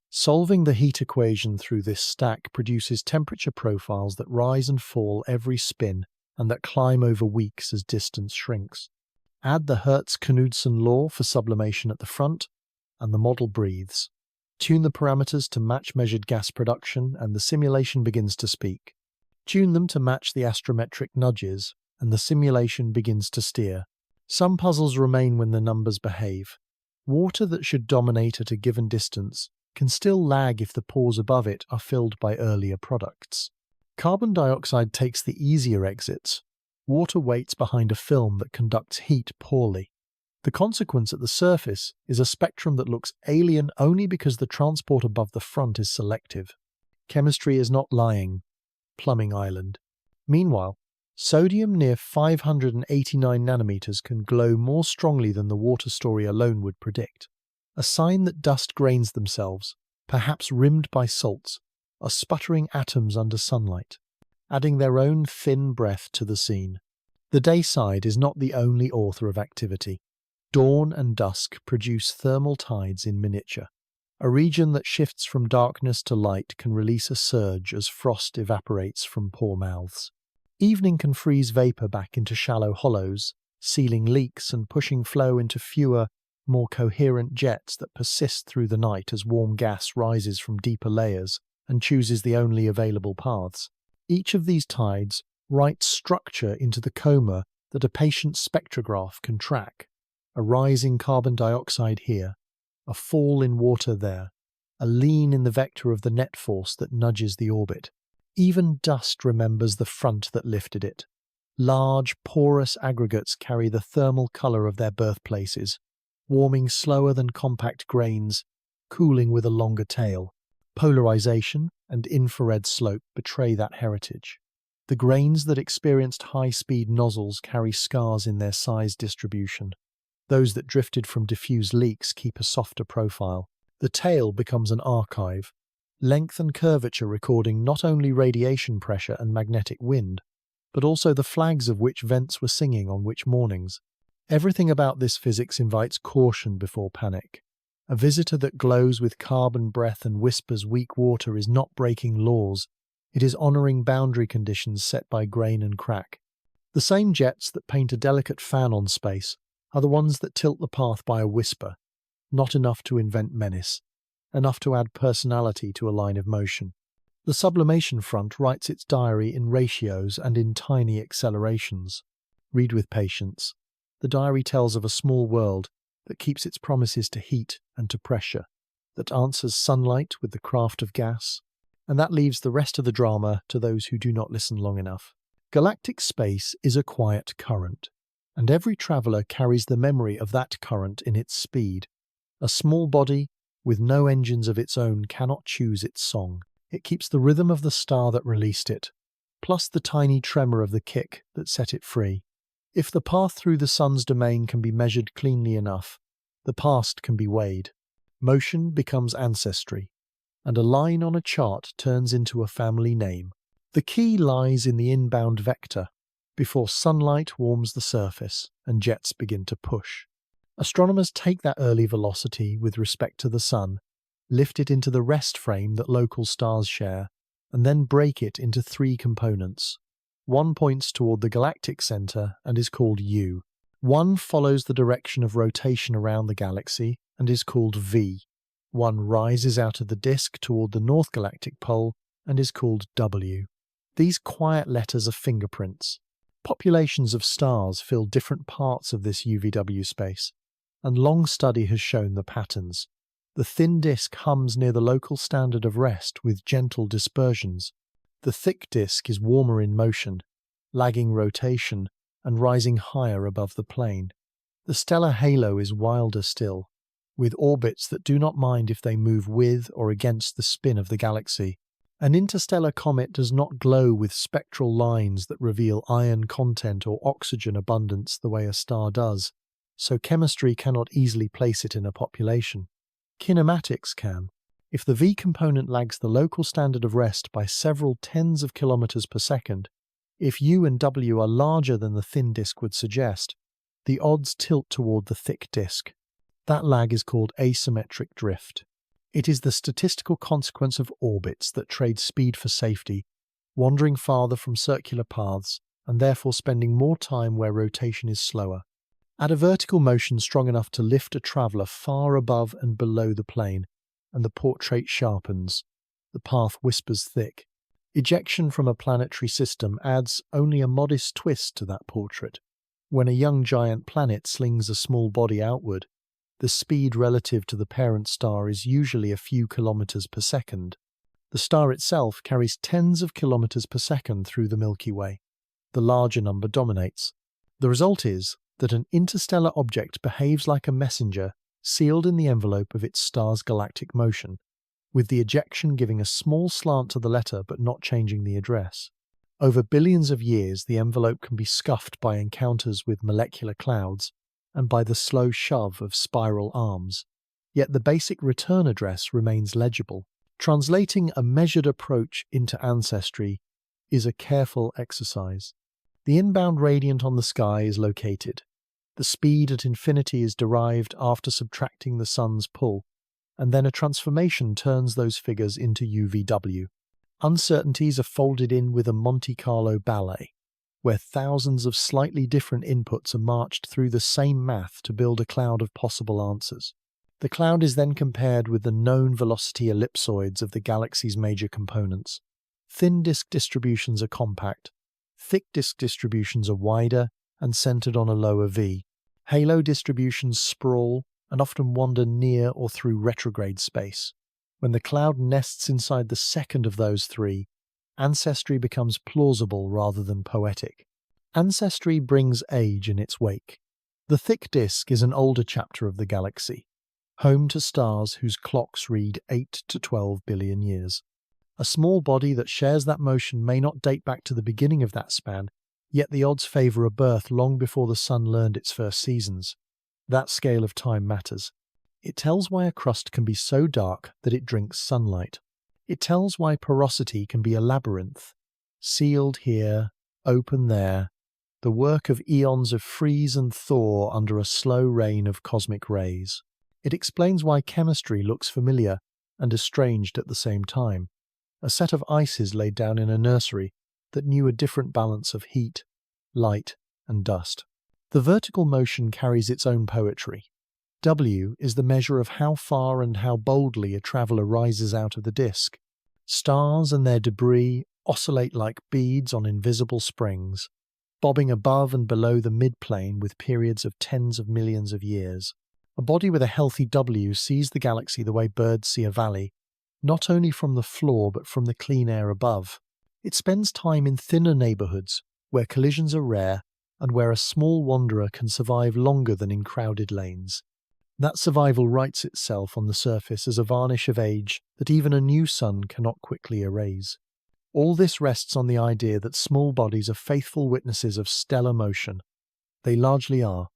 Solving the heat equation through this stack produces temperature profiles that rise and fall every spin and that climb over weeks as distance shrinks. Add the Hertz-Knudsen law for sublimation at the front, and the model breathes. Tune the parameters to match measured gas production, and the simulation begins to speak. Tune them to match the astrometric nudges, and the simulation begins to steer. Some puzzles remain when the numbers behave. Water that should dominate at a given distance can still lag if the pores above it are filled by earlier products. Carbon dioxide takes the easier exits. Water waits behind a film that conducts heat poorly. The consequence at the surface is a spectrum that looks alien only because the transport above the front is selective. Chemistry is not lying. Plumbing Island. Meanwhile, sodium near 589 nanometers can glow more strongly than the water story alone would predict. A sign that dust grains themselves, perhaps rimmed by salts, are sputtering atoms under sunlight, adding their own thin breath to the scene. The day side is not the only author of activity. Dawn and dusk produce thermal tides in miniature. A region that shifts from darkness to light can release a surge as frost evaporates from pore mouths. Evening can freeze vapor back into shallow hollows, sealing leaks and pushing flow into fewer, more coherent jets that persist through the night as warm gas rises from deeper layers and chooses the only available paths. Each of these tides writes structure into the coma that a patient's spectrograph can track. A rise in carbon dioxide here, a fall in water there, a lean in the vector of the net force that nudges the orbit. Even dust remembers the front that lifted it. Large, porous aggregates carry the thermal color of their birthplaces, warming slower than compact grains, cooling with a longer tail. Polarization and infrared slope betray that heritage. The grains that experienced high-speed nozzles carry scars in their size distribution. Those that drifted from diffuse leaks keep a softer profile. The tail becomes an archive, length and curvature recording not only radiation pressure and magnetic wind, but also the flags of which vents were singing on which mornings. Everything about this physics invites caution before panic. A visitor that glows with carbon breath and whispers weak water is not breaking laws. It is honouring boundary conditions set by grain and crack. The same jets that paint a delicate fan on space are the ones that tilt the path by a whisper, not enough to invent menace, enough to add personality to a line of motion. The sublimation front writes its diary in ratios and in tiny accelerations. Read with patience. The diary tells of a small world that keeps its promises to heat and to pressure, that answers sunlight with the craft of gas, and that leaves the rest of the drama to those who do not listen long enough. Galactic space is a quiet current, and every traveller carries the memory of that current in its speed. A small body, with no engines of its own, cannot choose its song. It keeps the rhythm of the star that released it, plus the tiny tremor of the kick that set it free. If the path through the sun's domain can be measured cleanly enough, the past can be weighed. Motion becomes ancestry, and a line on a chart turns into a family name. The key lies in the inbound vector, before sunlight warms the surface and jets begin to push. Astronomers take that early velocity with respect to the sun, lift it into the rest frame that local stars share, and then break it into three components. One points toward the galactic center and is called U. One follows the direction of rotation around the galaxy and is called V. One rises out of the disk toward the North Galactic Pole and is called W. These quiet letters are fingerprints. Populations of stars fill different parts of this UVW space, and long study has shown the patterns. The thin disk hums near the local standard of rest with gentle dispersions. The thick disk is warmer in motion, lagging rotation, and rising higher above the plane. The stellar halo is wilder still, with orbits that do not mind if they move with or against the spin of the galaxy. An interstellar comet does not glow with spectral lines that reveal iron content or oxygen abundance the way a star does, so chemistry cannot easily place it in a population. Kinematics can. If the V component lags the local standard of rest by several tens of kilometers per second, if U and W are larger than the thin disk would suggest, the odds tilt toward the thick disk. That lag is called asymmetric drift. It is the statistical consequence of orbits that trade speed for safety, wandering farther from circular paths and therefore spending more time where rotation is slower. Add a vertical motion strong enough to lift a traveller far above and below the plane, and the portrait sharpens. The path whispers thick. Ejection from a planetary system adds only a modest twist to that portrait. When a young giant planet slings a small body outward, the speed relative to the parent star is usually a few kilometers per second. The star itself carries tens of kilometers per second through the Milky Way. The larger number dominates. The result is that an interstellar object behaves like a messenger sealed in the envelope of its star's galactic motion, with the ejection giving a small slant to the letter but not changing the address. Over billions of years, the envelope can be scuffed by encounters with molecular clouds and by the slow shove of spiral arms. Yet the basic return address remains legible. Translating a measured approach into ancestry is a careful exercise. The inbound radiant on the sky is located. The speed at infinity is derived after subtracting the sun's pull, and then a transformation turns those figures into UVW. Uncertainties are folded in with a Monte Carlo ballet, where thousands of slightly different inputs are marched through the same math to build a cloud of possible answers. The cloud is then compared with the known velocity ellipsoids of the galaxy's major components. Thin disk distributions are compact, thick disk distributions are wider and centered on a lower V. Halo distributions sprawl and often wander near or through retrograde space. When the cloud nests inside the second of those three, ancestry becomes plausible rather than poetic. Ancestry brings age in its wake. The thick disk is an older chapter of the galaxy, home to stars whose clocks read 8 to 12 billion years. A small body that shares that motion may not date back to the beginning of that span, yet the odds favour a birth long before the sun learned its first seasons. That scale of time matters. It tells why a crust can be so dark that it drinks sunlight. It tells why porosity can be a labyrinth, sealed here, open there, the work of eons of freeze and thaw under a slow rain of cosmic rays. It explains why chemistry looks familiar and estranged at the same time. A set of ices laid down in a nursery that knew a different balance of heat, light, and dust. The vertical motion carries its own poetry. W is the measure of how far and how boldly a traveller rises out of the disk. Stars and their debris oscillate like beads on invisible springs, bobbing above and below the midplane with periods of tens of millions of years. A body with a healthy W sees the galaxy the way birds see a valley, not only from the floor but from the clean air above. It spends time in thinner neighbourhoods, where collisions are rare and where a small wanderer can survive longer than in crowded lanes. That survival writes itself on the surface as a varnish of age that even a new sun cannot quickly erase. All this rests on the idea that small bodies are faithful witnesses of stellar motion. They largely are.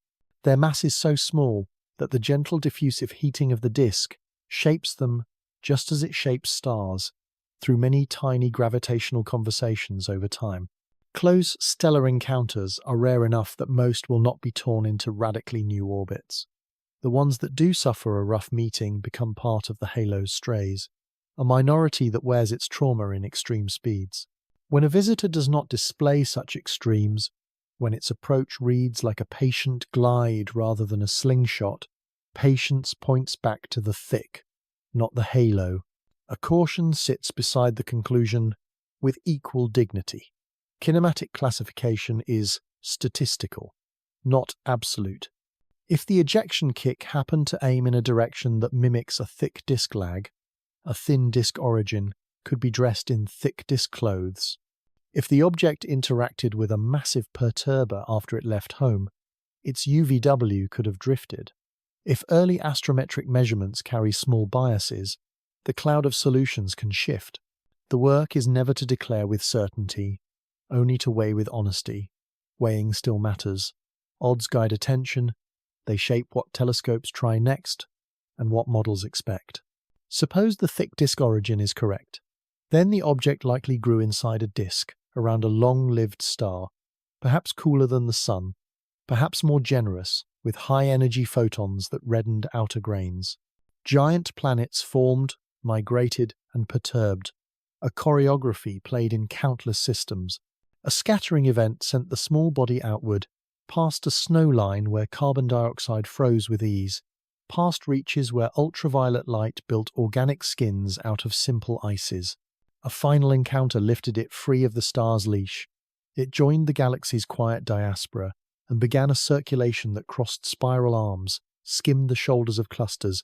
Their mass is so small that the gentle diffusive heating of the disk shapes them just as it shapes stars, through many tiny gravitational conversations over time. Close stellar encounters are rare enough that most will not be torn into radically new orbits. The ones that do suffer a rough meeting become part of the halo's strays, a minority that wears its trauma in extreme speeds. When a visitor does not display such extremes, when its approach reads like a patient glide rather than a slingshot, patience points back to the thick, not the halo. A caution sits beside the conclusion with equal dignity. Kinematic classification is statistical, not absolute. If the ejection kick happened to aim in a direction that mimics a thick disk lag, a thin disk origin could be dressed in thick disk clothes. If the object interacted with a massive perturber after it left home, its UVW could have drifted. If early astrometric measurements carry small biases, the cloud of solutions can shift. The work is never to declare with certainty, only to weigh with honesty. Weighing still matters. Odds guide attention, they shape what telescopes try next, and what models expect. Suppose the thick disk origin is correct. Then the object likely grew inside a disk, around a long-lived star, perhaps cooler than the Sun, perhaps more generous, with high-energy photons that reddened outer grains. Giant planets formed, migrated, and perturbed. A choreography played in countless systems. A scattering event sent the small body outward, past a snow line where carbon dioxide froze with ease, past reaches where ultraviolet light built organic skins out of simple ices. A final encounter lifted it free of the star's leash. It joined the galaxy's quiet diaspora and began a circulation that crossed spiral arms, skimmed the shoulders of clusters,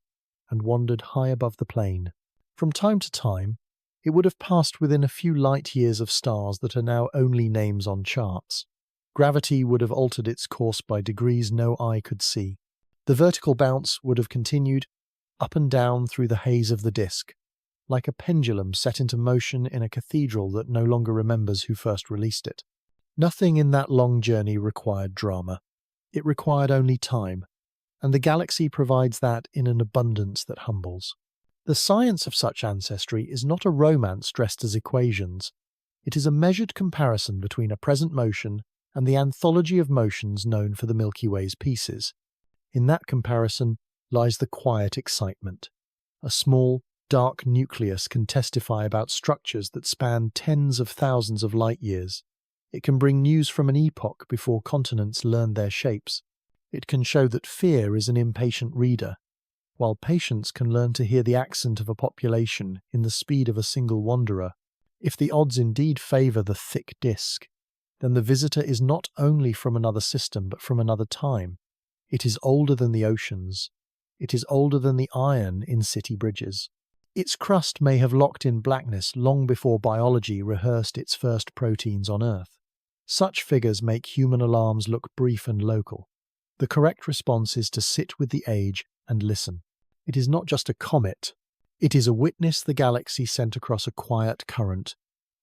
and wandered high above the plane. From time to time, it would have passed within a few light years of stars that are now only names on charts. Gravity would have altered its course by degrees no eye could see. The vertical bounce would have continued, up and down through the haze of the disk, like a pendulum set into motion in a cathedral that no longer remembers who first released it. Nothing in that long journey required drama. It required only time, and the galaxy provides that in an abundance that humbles. The science of such ancestry is not a romance dressed as equations. It is a measured comparison between a present motion and the anthology of motions known for the Milky Way's pieces. In that comparison lies the quiet excitement. A small, dark nucleus can testify about structures that span tens of thousands of light years. It can bring news from an epoch before continents learned their shapes. It can show that fear is an impatient reader, while patience can learn to hear the accent of a population in the speed of a single wanderer. If the odds indeed favour the thick disk, then the visitor is not only from another system but from another time. It is older than the oceans. It is older than the iron in city bridges. Its crust may have locked in blackness long before biology rehearsed its first proteins on Earth. Such figures make human alarms look brief and local. The correct response is to sit with the age and listen. It is not just a comet. It is a witness the galaxy sent across a quiet current,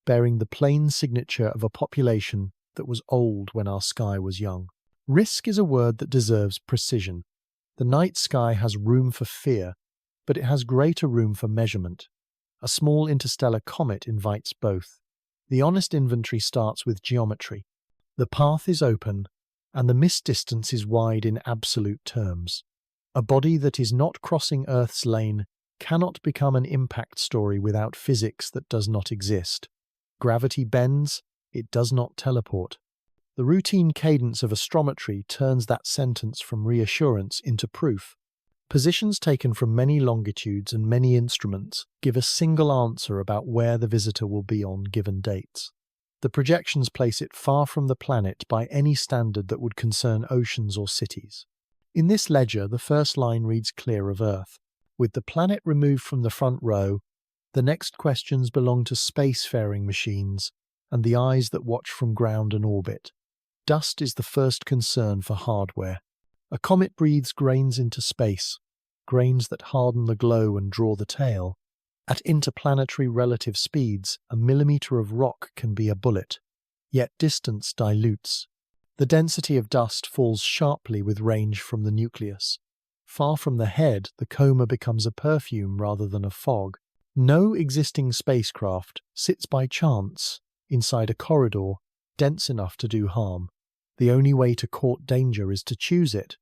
bearing the plain signature of a population that was old when our sky was young. Risk is a word that deserves precision. The night sky has room for fear, but it has greater room for measurement. A small interstellar comet invites both. The honest inventory starts with geometry. The path is open, and the missed distance is wide in absolute terms. A body that is not crossing Earth's lane cannot become an impact story without physics that does not exist. Gravity bends, it does not teleport. The routine cadence of astrometry turns that sentence from reassurance into proof. Positions taken from many longitudes and many instruments give a single answer about where the visitor will be on given dates. The projections place it far from the planet by any standard that would concern oceans or cities. In this ledger, the first line reads clear of Earth. With the planet removed from the front row, the next questions belong to spacefaring machines and the eyes that watch from ground and orbit. Dust is the first concern for hardware. A comet breathes grains into space, grains that harden the glow and draw the tail. At interplanetary relative speeds, a millimetre of rock can be a bullet. Yet distance dilutes. The density of dust falls sharply with range from the nucleus. Far from the head, the coma becomes a perfume rather than a fog. No existing spacecraft sits by chance inside a corridor dense enough to do harm. The only way to court danger is to choose it,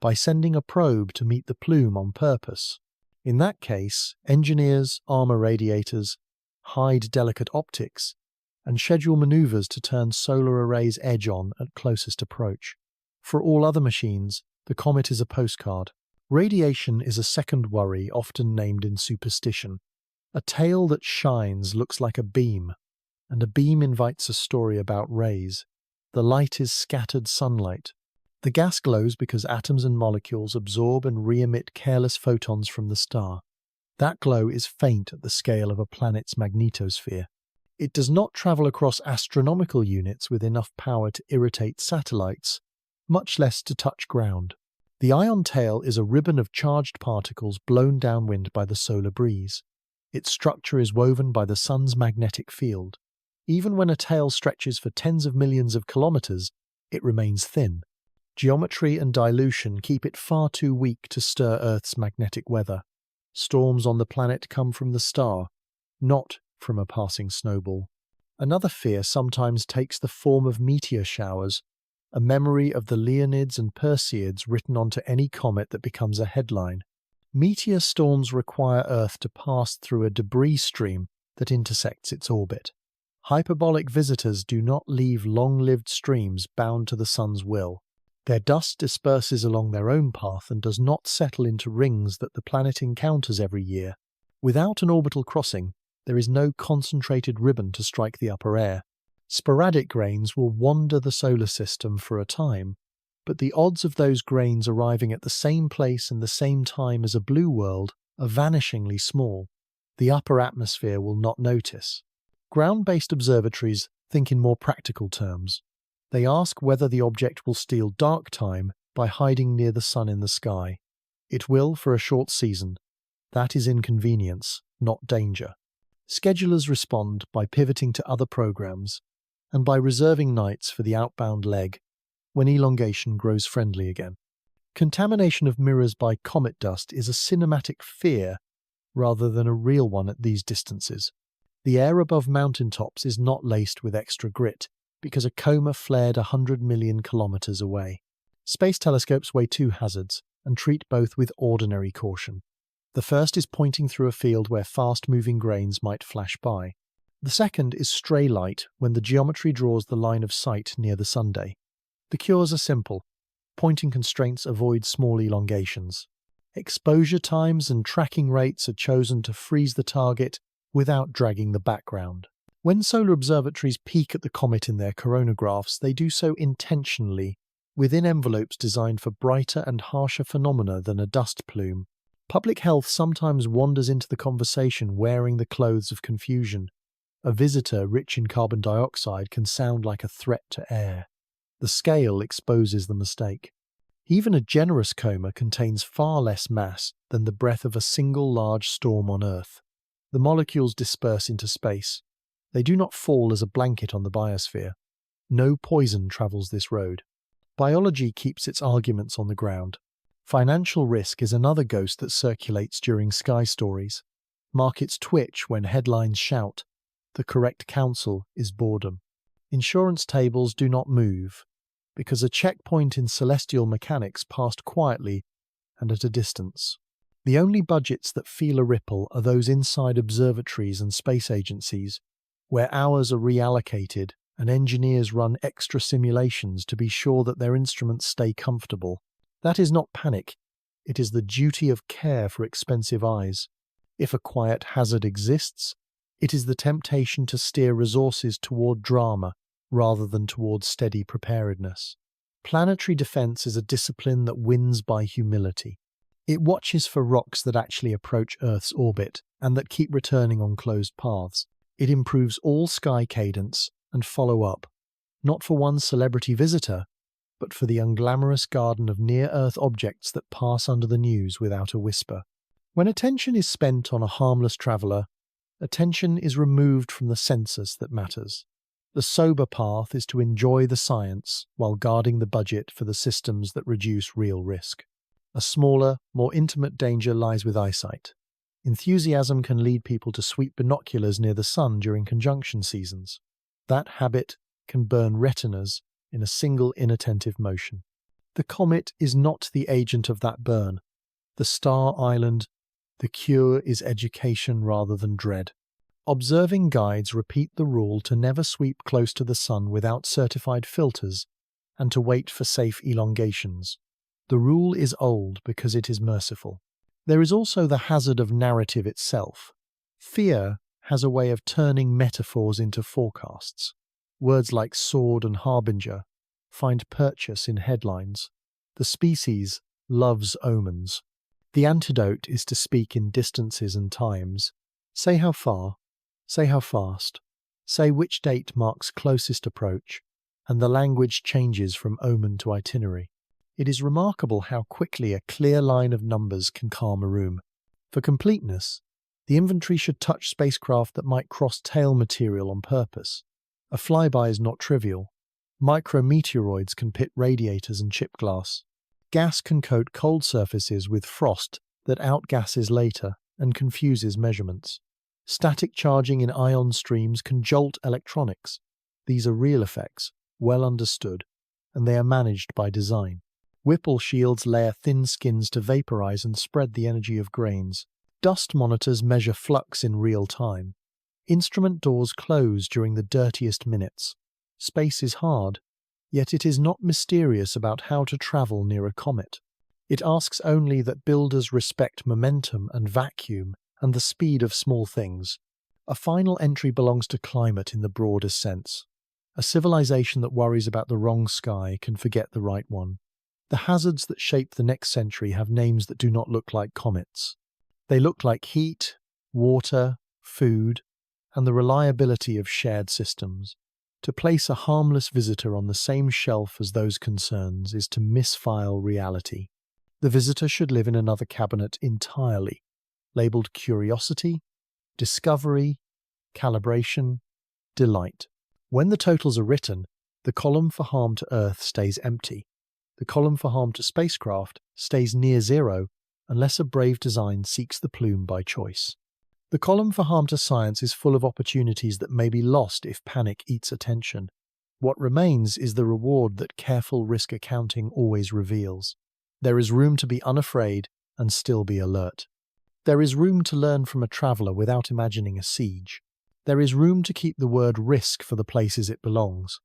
by sending a probe to meet the plume on purpose. In that case, engineers armor radiators, hide delicate optics, and schedule maneuvers to turn solar arrays edge on at closest approach. For all other machines, the comet is a postcard. Radiation is a second worry often named in superstition. A tail that shines looks like a beam, and a beam invites a story about rays. The light is scattered sunlight. The gas glows because atoms and molecules absorb and re-emit careless photons from the star. That glow is faint at the scale of a planet's magnetosphere. It does not travel across astronomical units with enough power to irritate satellites, much less to touch ground. The ion tail is a ribbon of charged particles blown downwind by the solar breeze. Its structure is woven by the sun's magnetic field. Even when a tail stretches for tens of millions of kilometers, it remains thin. Geometry and dilution keep it far too weak to stir Earth's magnetic weather. Storms on the planet come from the star, not from a passing snowball. Another fear sometimes takes the form of meteor showers, a memory of the Leonids and Perseids written onto any comet that becomes a headline. Meteor storms require Earth to pass through a debris stream that intersects its orbit. Hyperbolic visitors do not leave long-lived streams bound to the sun's will. Their dust disperses along their own path and does not settle into rings that the planet encounters every year. Without an orbital crossing, there is no concentrated ribbon to strike the upper air. Sporadic grains will wander the solar system for a time, but the odds of those grains arriving at the same place and the same time as a blue world are vanishingly small. The upper atmosphere will not notice. Ground-based observatories think in more practical terms. They ask whether the object will steal dark time by hiding near the sun in the sky. It will for a short season. That is inconvenience, not danger. Schedulers respond by pivoting to other programs and by reserving nights for the outbound leg when elongation grows friendly again. Contamination of mirrors by comet dust is a cinematic fear rather than a real one at these distances. The air above mountaintops is not laced with extra grit because a coma flared 100 million kilometers away. Space telescopes weigh two hazards and treat both with ordinary caution. The first is pointing through a field where fast-moving grains might flash by. The second is stray light when the geometry draws the line of sight near the sunday. The cures are simple. Pointing constraints avoid small elongations. Exposure times and tracking rates are chosen to freeze the target without dragging the background. When solar observatories peek at the comet in their coronagraphs, they do so intentionally, within envelopes designed for brighter and harsher phenomena than a dust plume. Public health sometimes wanders into the conversation wearing the clothes of confusion. A visitor rich in carbon dioxide can sound like a threat to air. The scale exposes the mistake. Even a generous coma contains far less mass than the breath of a single large storm on Earth. The molecules disperse into space. They do not fall as a blanket on the biosphere. No poison travels this road. Biology keeps its arguments on the ground. Financial risk is another ghost that circulates during sky stories. Markets twitch when headlines shout. The correct counsel is boredom. Insurance tables do not move, because a checkpoint in celestial mechanics passed quietly and at a distance. The only budgets that feel a ripple are those inside observatories and space agencies, where hours are reallocated and engineers run extra simulations to be sure that their instruments stay comfortable. That is not panic, it is the duty of care for expensive eyes. If a quiet hazard exists, it is the temptation to steer resources toward drama rather than toward steady preparedness. Planetary defense is a discipline that wins by humility. It watches for rocks that actually approach Earth's orbit and that keep returning on closed paths. It improves all sky cadence and follow-up, not for one celebrity visitor, but for the unglamorous garden of near-Earth objects that pass under the news without a whisper. When attention is spent on a harmless traveller, attention is removed from the census that matters. The sober path is to enjoy the science while guarding the budget for the systems that reduce real risk. A smaller, more intimate danger lies with eyesight. Enthusiasm can lead people to sweep binoculars near the sun during conjunction seasons. That habit can burn retinas in a single inattentive motion. The comet is not the agent of that burn. The star island, the cure is education rather than dread. Observing guides repeat the rule to never sweep close to the sun without certified filters and to wait for safe elongations. The rule is old because it is merciful. There is also the hazard of narrative itself. Fear has a way of turning metaphors into forecasts. Words like sword and harbinger find purchase in headlines. The species loves omens. The antidote is to speak in distances and times. Say how far, say how fast, say which date marks closest approach, and the language changes from omen to itinerary. It is remarkable how quickly a clear line of numbers can calm a room. For completeness, the inventory should touch spacecraft that might cross tail material on purpose. A flyby is not trivial. Micrometeoroids can pit radiators and chip glass. Gas can coat cold surfaces with frost that outgasses later and confuses measurements. Static charging in ion streams can jolt electronics. These are real effects, well understood, and they are managed by design. Whipple shields layer thin skins to vaporize and spread the energy of grains. Dust monitors measure flux in real time. Instrument doors close during the dirtiest minutes. Space is hard, yet it is not mysterious about how to travel near a comet. It asks only that builders respect momentum and vacuum and the speed of small things. A final entry belongs to climate in the broadest sense. A civilization that worries about the wrong sky can forget the right one. The hazards that shape the next century have names that do not look like comets. They look like heat, water, food, and the reliability of shared systems. To place a harmless visitor on the same shelf as those concerns is to misfile reality. The visitor should live in another cabinet entirely, labeled curiosity, discovery, calibration, delight. When the totals are written, the column for harm to Earth stays empty. The column for harm to spacecraft stays near zero unless a brave design seeks the plume by choice. The column for harm to science is full of opportunities that may be lost if panic eats attention. What remains is the reward that careful risk accounting always reveals. There is room to be unafraid and still be alert. There is room to learn from a traveller without imagining a siege. There is room to keep the word risk for the places it belongs,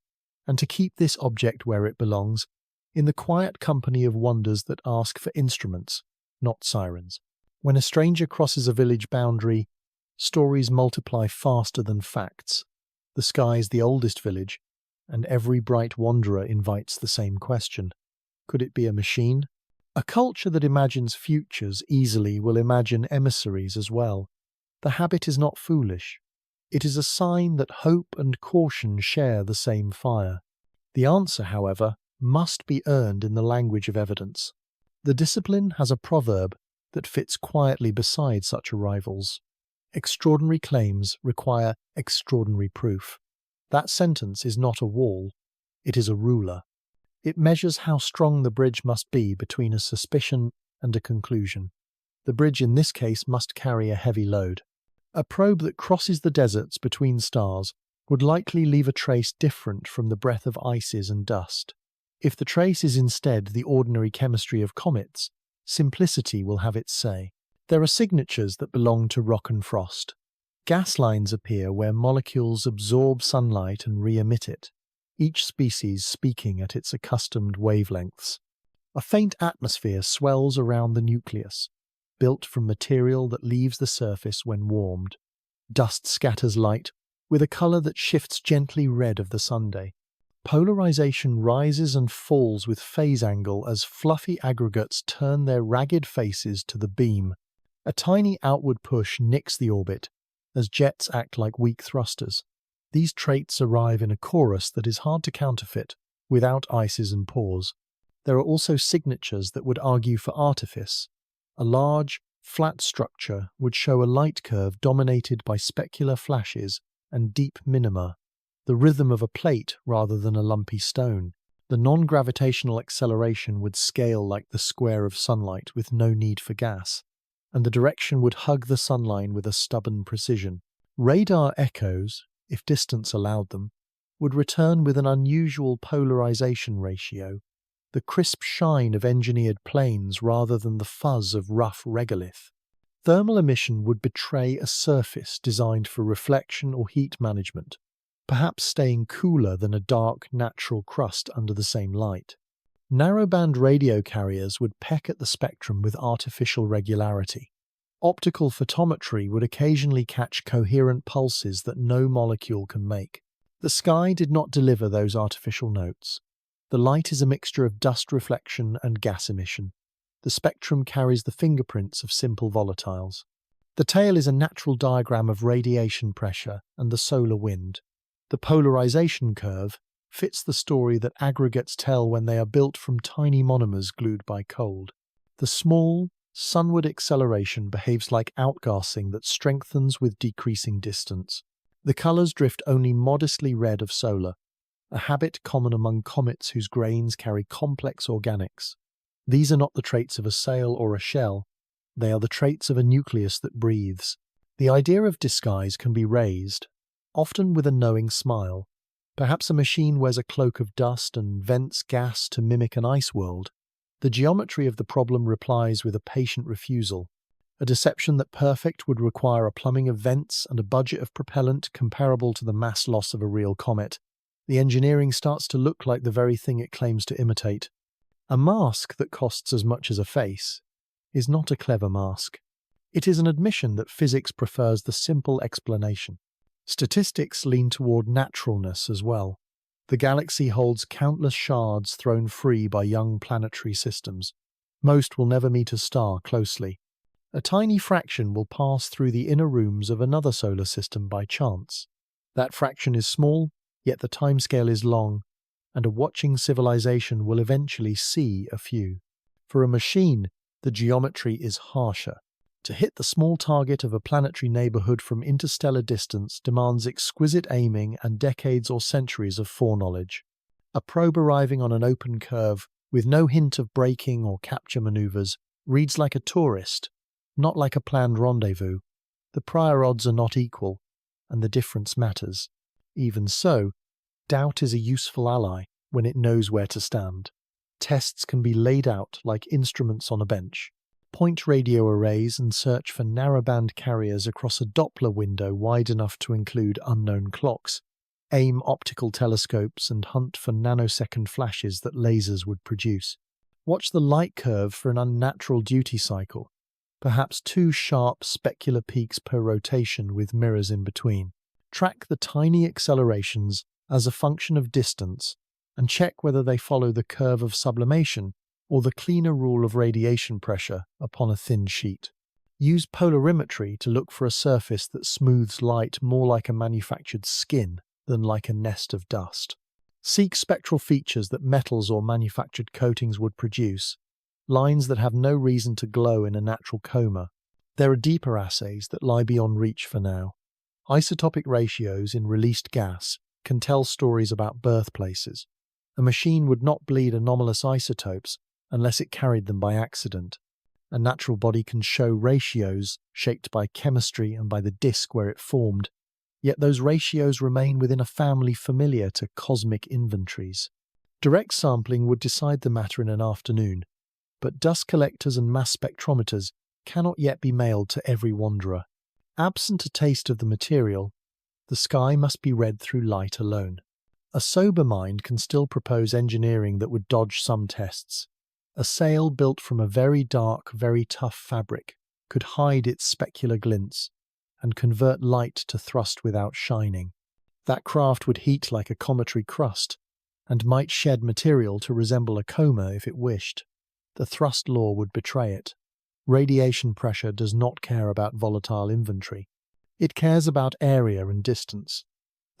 and to keep this object where it belongs, in the quiet company of wonders that ask for instruments, not sirens. When a stranger crosses a village boundary, stories multiply faster than facts. The sky is the oldest village, and every bright wanderer invites the same question. Could it be a machine? A culture that imagines futures easily will imagine emissaries as well. The habit is not foolish. It is a sign that hope and caution share the same fire. The answer, however, must be earned in the language of evidence. The discipline has a proverb that fits quietly beside such arrivals. Extraordinary claims require extraordinary proof. That sentence is not a wall, it is a ruler. It measures how strong the bridge must be between a suspicion and a conclusion. The bridge in this case must carry a heavy load. A probe that crosses the deserts between stars would likely leave a trace different from the breath of ices and dust. If the trace is instead the ordinary chemistry of comets, simplicity will have its say. There are signatures that belong to rock and frost. Gas lines appear where molecules absorb sunlight and re-emit it, each species speaking at its accustomed wavelengths. A faint atmosphere swells around the nucleus, built from material that leaves the surface when warmed. Dust scatters light, with a colour that shifts gently red of the Sunday. Polarization rises and falls with phase angle as fluffy aggregates turn their ragged faces to the beam. A tiny outward push nicks the orbit, as jets act like weak thrusters. These traits arrive in a chorus that is hard to counterfeit, without ices and pores. There are also signatures that would argue for artifice. A large, flat structure would show a light curve dominated by specular flashes and deep minima, the rhythm of a plate rather than a lumpy stone. The non-gravitational acceleration would scale like the square of sunlight with no need for gas, and the direction would hug the sunline with a stubborn precision. Radar echoes, if distance allowed them, would return with an unusual polarization ratio, the crisp shine of engineered planes rather than the fuzz of rough regolith. Thermal emission would betray a surface designed for reflection or heat management, perhaps staying cooler than a dark, natural crust under the same light. Narrowband radio carriers would peck at the spectrum with artificial regularity. Optical photometry would occasionally catch coherent pulses that no molecule can make. The sky did not deliver those artificial notes. The light is a mixture of dust reflection and gas emission. The spectrum carries the fingerprints of simple volatiles. The tail is a natural diagram of radiation pressure and the solar wind. The polarization curve, fits the story that aggregates tell when they are built from tiny monomers glued by cold. The small, sunward acceleration behaves like outgassing that strengthens with decreasing distance. The colors drift only modestly red of solar, a habit common among comets whose grains carry complex organics. These are not the traits of a sail or a shell, they are the traits of a nucleus that breathes. The idea of disguise can be raised, often with a knowing smile. Perhaps a machine wears a cloak of dust and vents gas to mimic an ice world. The geometry of the problem replies with a patient refusal. A deception that perfect would require a plumbing of vents and a budget of propellant comparable to the mass loss of a real comet. The engineering starts to look like the very thing it claims to imitate. A mask that costs as much as a face is not a clever mask. It is an admission that physics prefers the simple explanation. Statistics lean toward naturalness as well. The galaxy holds countless shards thrown free by young planetary systems. Most will never meet a star closely. A tiny fraction will pass through the inner rooms of another solar system by chance. That fraction is small, yet the timescale is long, and a watching civilization will eventually see a few. For a machine, the geometry is harsher. To hit the small target of a planetary neighborhood from interstellar distance demands exquisite aiming and decades or centuries of foreknowledge. A probe arriving on an open curve, with no hint of braking or capture maneuvers, reads like a tourist, not like a planned rendezvous. The prior odds are not equal, and the difference matters. Even so, doubt is a useful ally when it knows where to stand. Tests can be laid out like instruments on a bench. Point radio arrays and search for narrowband carriers across a Doppler window wide enough to include unknown clocks. Aim optical telescopes and hunt for nanosecond flashes that lasers would produce. Watch the light curve for an unnatural duty cycle, perhaps 2 sharp specular peaks per rotation with mirrors in between. Track the tiny accelerations as a function of distance and check whether they follow the curve of sublimation or the cleaner rule of radiation pressure upon a thin sheet. Use polarimetry to look for a surface that smooths light more like a manufactured skin than like a nest of dust. Seek spectral features that metals or manufactured coatings would produce, lines that have no reason to glow in a natural coma. There are deeper assays that lie beyond reach for now. Isotopic ratios in released gas can tell stories about birthplaces. A machine would not bleed anomalous isotopes unless it carried them by accident. A natural body can show ratios shaped by chemistry and by the disk where it formed, yet those ratios remain within a family familiar to cosmic inventories. Direct sampling would decide the matter in an afternoon, but dust collectors and mass spectrometers cannot yet be mailed to every wanderer. Absent a taste of the material, the sky must be read through light alone. A sober mind can still propose engineering that would dodge some tests. A sail built from a very dark, very tough fabric could hide its specular glints and convert light to thrust without shining. That craft would heat like a cometary crust and might shed material to resemble a coma if it wished. The thrust law would betray it. Radiation pressure does not care about volatile inventory. It cares about area and distance.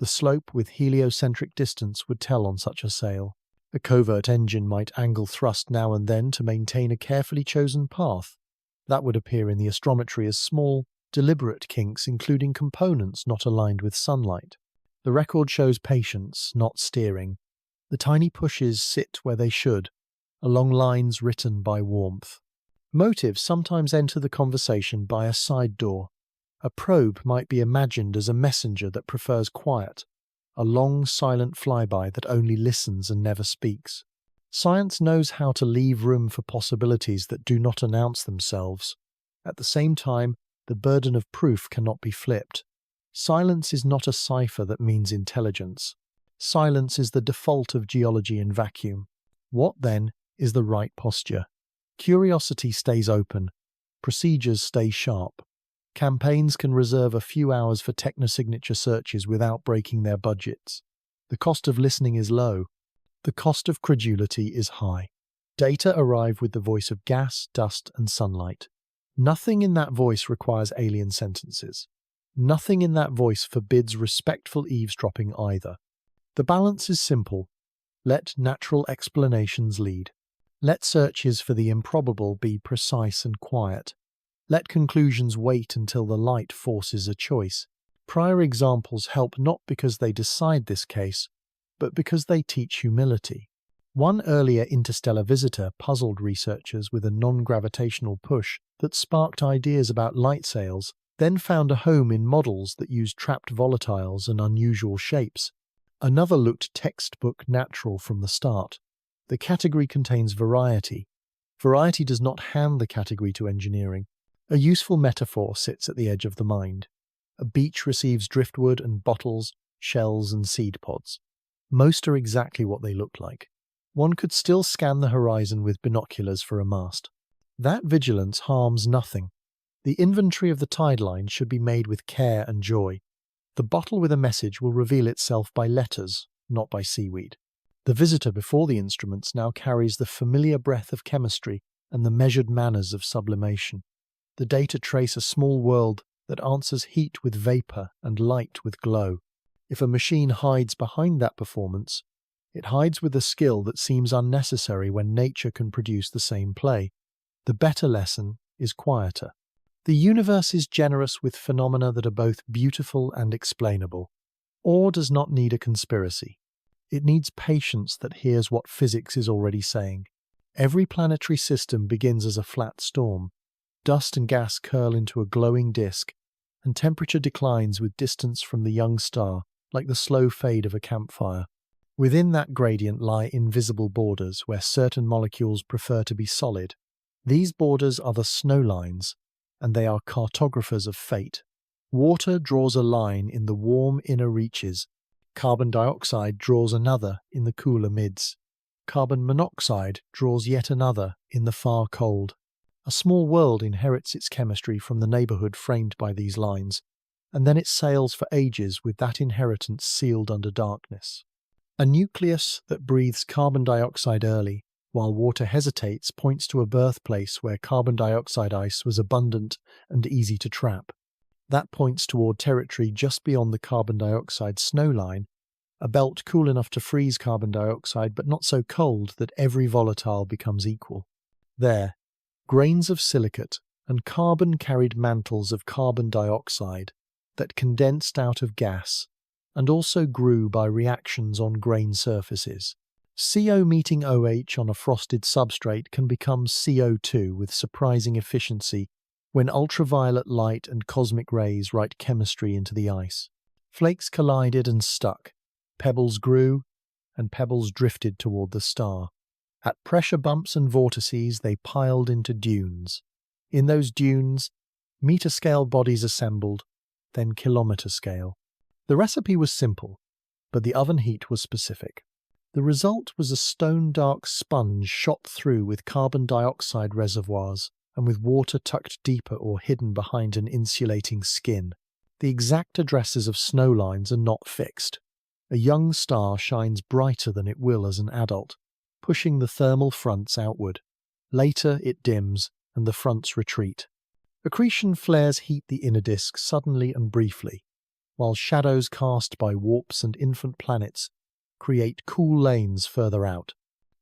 The slope with heliocentric distance would tell on such a sail. A covert engine might angle thrust now and then to maintain a carefully chosen path. That would appear in the astrometry as small, deliberate kinks including components not aligned with sunlight. The record shows patience, not steering. The tiny pushes sit where they should, along lines written by warmth. Motives sometimes enter the conversation by a side door. A probe might be imagined as a messenger that prefers quiet, a long, silent flyby that only listens and never speaks. Science knows how to leave room for possibilities that do not announce themselves. At the same time, the burden of proof cannot be flipped. Silence is not a cipher that means intelligence. Silence is the default of geology in vacuum. What, then, is the right posture? Curiosity stays open. Procedures stay sharp. Campaigns can reserve a few hours for technosignature searches without breaking their budgets. The cost of listening is low. The cost of credulity is high. Data arrive with the voice of gas, dust, and sunlight. Nothing in that voice requires alien sentences. Nothing in that voice forbids respectful eavesdropping either. The balance is simple. Let natural explanations lead. Let searches for the improbable be precise and quiet. Let conclusions wait until the light forces a choice. Prior examples help not because they decide this case, but because they teach humility. One earlier interstellar visitor puzzled researchers with a non-gravitational push that sparked ideas about light sails, then found a home in models that used trapped volatiles and unusual shapes. Another looked textbook natural from the start. The category contains variety. Variety does not hand the category to engineering. A useful metaphor sits at the edge of the mind. A beach receives driftwood and bottles, shells and seed pods. Most are exactly what they look like. One could still scan the horizon with binoculars for a mast. That vigilance harms nothing. The inventory of the tide line should be made with care and joy. The bottle with a message will reveal itself by letters, not by seaweed. The visitor before the instruments now carries the familiar breath of chemistry and the measured manners of sublimation. The data trace a small world that answers heat with vapor and light with glow. If a machine hides behind that performance, it hides with a skill that seems unnecessary when nature can produce the same play. The better lesson is quieter. The universe is generous with phenomena that are both beautiful and explainable. Awe does not need a conspiracy. It needs patience that hears what physics is already saying. Every planetary system begins as a flat storm. Dust and gas curl into a glowing disk, and temperature declines with distance from the young star, like the slow fade of a campfire. Within that gradient lie invisible borders where certain molecules prefer to be solid. These borders are the snow lines, and they are cartographers of fate. Water draws a line in the warm inner reaches. Carbon dioxide draws another in the cooler mids. Carbon monoxide draws yet another in the far cold. A small world inherits its chemistry from the neighborhood framed by these lines, and then it sails for ages with that inheritance sealed under darkness. A nucleus that breathes carbon dioxide early, while water hesitates, points to a birthplace where carbon dioxide ice was abundant and easy to trap. That points toward territory just beyond the carbon dioxide snow line, a belt cool enough to freeze carbon dioxide but not so cold that every volatile becomes equal. There, grains of silicate and carbon carried mantles of carbon dioxide that condensed out of gas and also grew by reactions on grain surfaces. CO meeting OH on a frosted substrate can become CO2 with surprising efficiency when ultraviolet light and cosmic rays write chemistry into the ice. Flakes collided and stuck. Pebbles grew, and pebbles drifted toward the star. At pressure bumps and vortices, they piled into dunes. In those dunes, meter-scale bodies assembled, then kilometer-scale. The recipe was simple, but the oven heat was specific. The result was a stone-dark sponge shot through with carbon dioxide reservoirs and with water tucked deeper or hidden behind an insulating skin. The exact addresses of snow lines are not fixed. A young star shines brighter than it will as an adult, pushing the thermal fronts outward. Later it dims, and the fronts retreat. Accretion flares heat the inner disk suddenly and briefly, while shadows cast by warps and infant planets create cool lanes further out.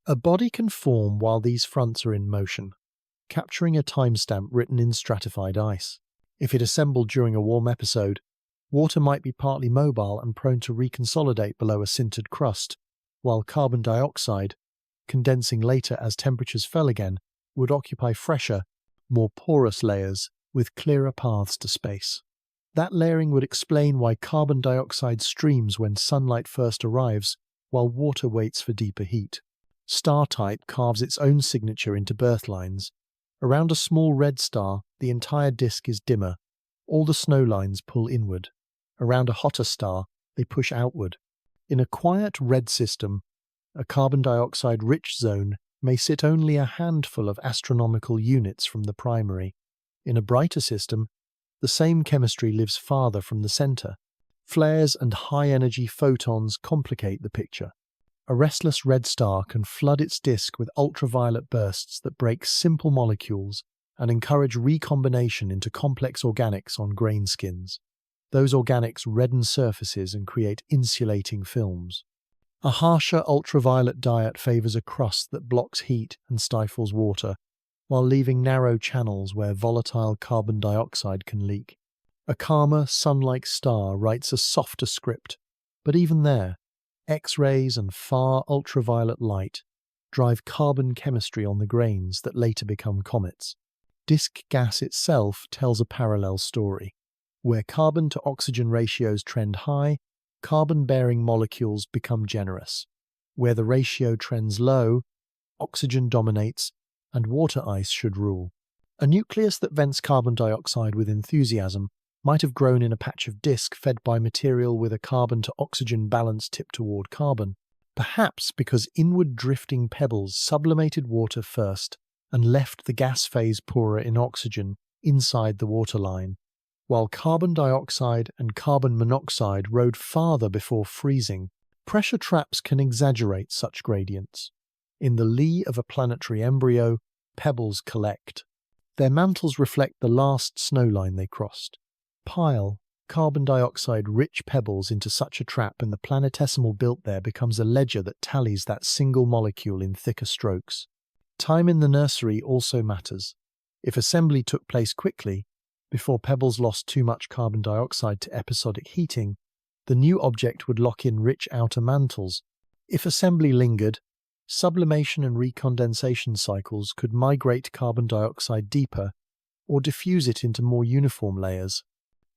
A body can form while these fronts are in motion, capturing a timestamp written in stratified ice. If it assembled during a warm episode, water might be partly mobile and prone to reconsolidate below a sintered crust, while carbon dioxide, condensing later as temperatures fell again, would occupy fresher, more porous layers with clearer paths to space. That layering would explain why carbon dioxide streams when sunlight first arrives, while water waits for deeper heat. Star type carves its own signature into birth lines. Around a small red star, the entire disk is dimmer. All the snow lines pull inward. Around a hotter star, they push outward. In a quiet red system, a carbon dioxide-rich zone may sit only a handful of astronomical units from the primary. In a brighter system, the same chemistry lives farther from the center. Flares and high-energy photons complicate the picture. A restless red star can flood its disk with ultraviolet bursts that break simple molecules and encourage recombination into complex organics on grain skins. Those organics redden surfaces and create insulating films. A harsher ultraviolet diet favours a crust that blocks heat and stifles water, while leaving narrow channels where volatile carbon dioxide can leak. A calmer, sun-like star writes a softer script, but even there, X-rays and far ultraviolet light drive carbon chemistry on the grains that later become comets. Disk gas itself tells a parallel story. Where carbon to oxygen ratios trend high, carbon-bearing molecules become generous. Where the ratio trends low, oxygen dominates and water ice should rule. A nucleus that vents carbon dioxide with enthusiasm might have grown in a patch of disk fed by material with a carbon to oxygen balance tipped toward carbon, perhaps because inward drifting pebbles sublimated water first and left the gas phase poorer in oxygen inside the waterline, while carbon dioxide and carbon monoxide rode farther before freezing. Pressure traps can exaggerate such gradients. In the lee of a planetary embryo, pebbles collect. Their mantles reflect the last snowline they crossed. Pile carbon dioxide-rich pebbles into such a trap and the planetesimal built there becomes a ledger that tallies that single molecule in thicker strokes. Time in the nursery also matters. If assembly took place quickly, before pebbles lost too much carbon dioxide to episodic heating, the new object would lock in rich outer mantles. If assembly lingered, sublimation and recondensation cycles could migrate carbon dioxide deeper or diffuse it into more uniform layers.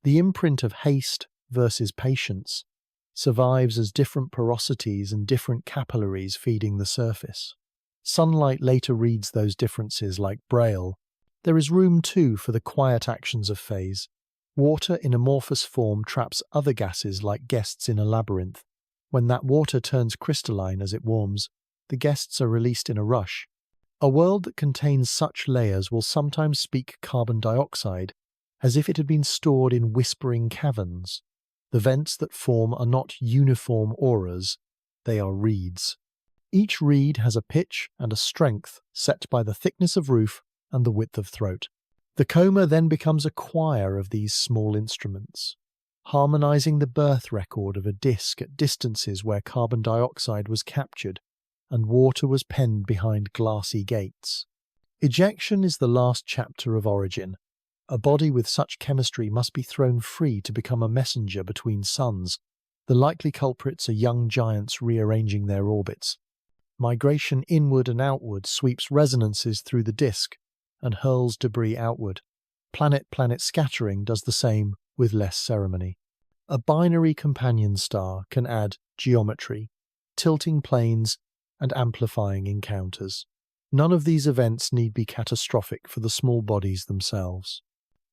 The imprint of haste versus patience survives as different porosities and different capillaries feeding the surface. Sunlight later reads those differences like braille. There is room too for the quiet actions of phase. Water in amorphous form traps other gases like guests in a labyrinth. When that water turns crystalline as it warms, the guests are released in a rush. A world that contains such layers will sometimes speak carbon dioxide, as if it had been stored in whispering caverns. The vents that form are not uniform auras, they are reeds. Each reed has a pitch and a strength set by the thickness of roof and the width of throat. The coma then becomes a choir of these small instruments, harmonizing the birth record of a disk at distances where carbon dioxide was captured and water was penned behind glassy gates. Ejection is the last chapter of origin. A body with such chemistry must be thrown free to become a messenger between suns. The likely culprits are young giants rearranging their orbits. Migration inward and outward sweeps resonances through the disk and hurls debris outward. Planet-planet scattering does the same with less ceremony. A binary companion star can add geometry, tilting planes, and amplifying encounters. None of these events need be catastrophic for the small bodies themselves.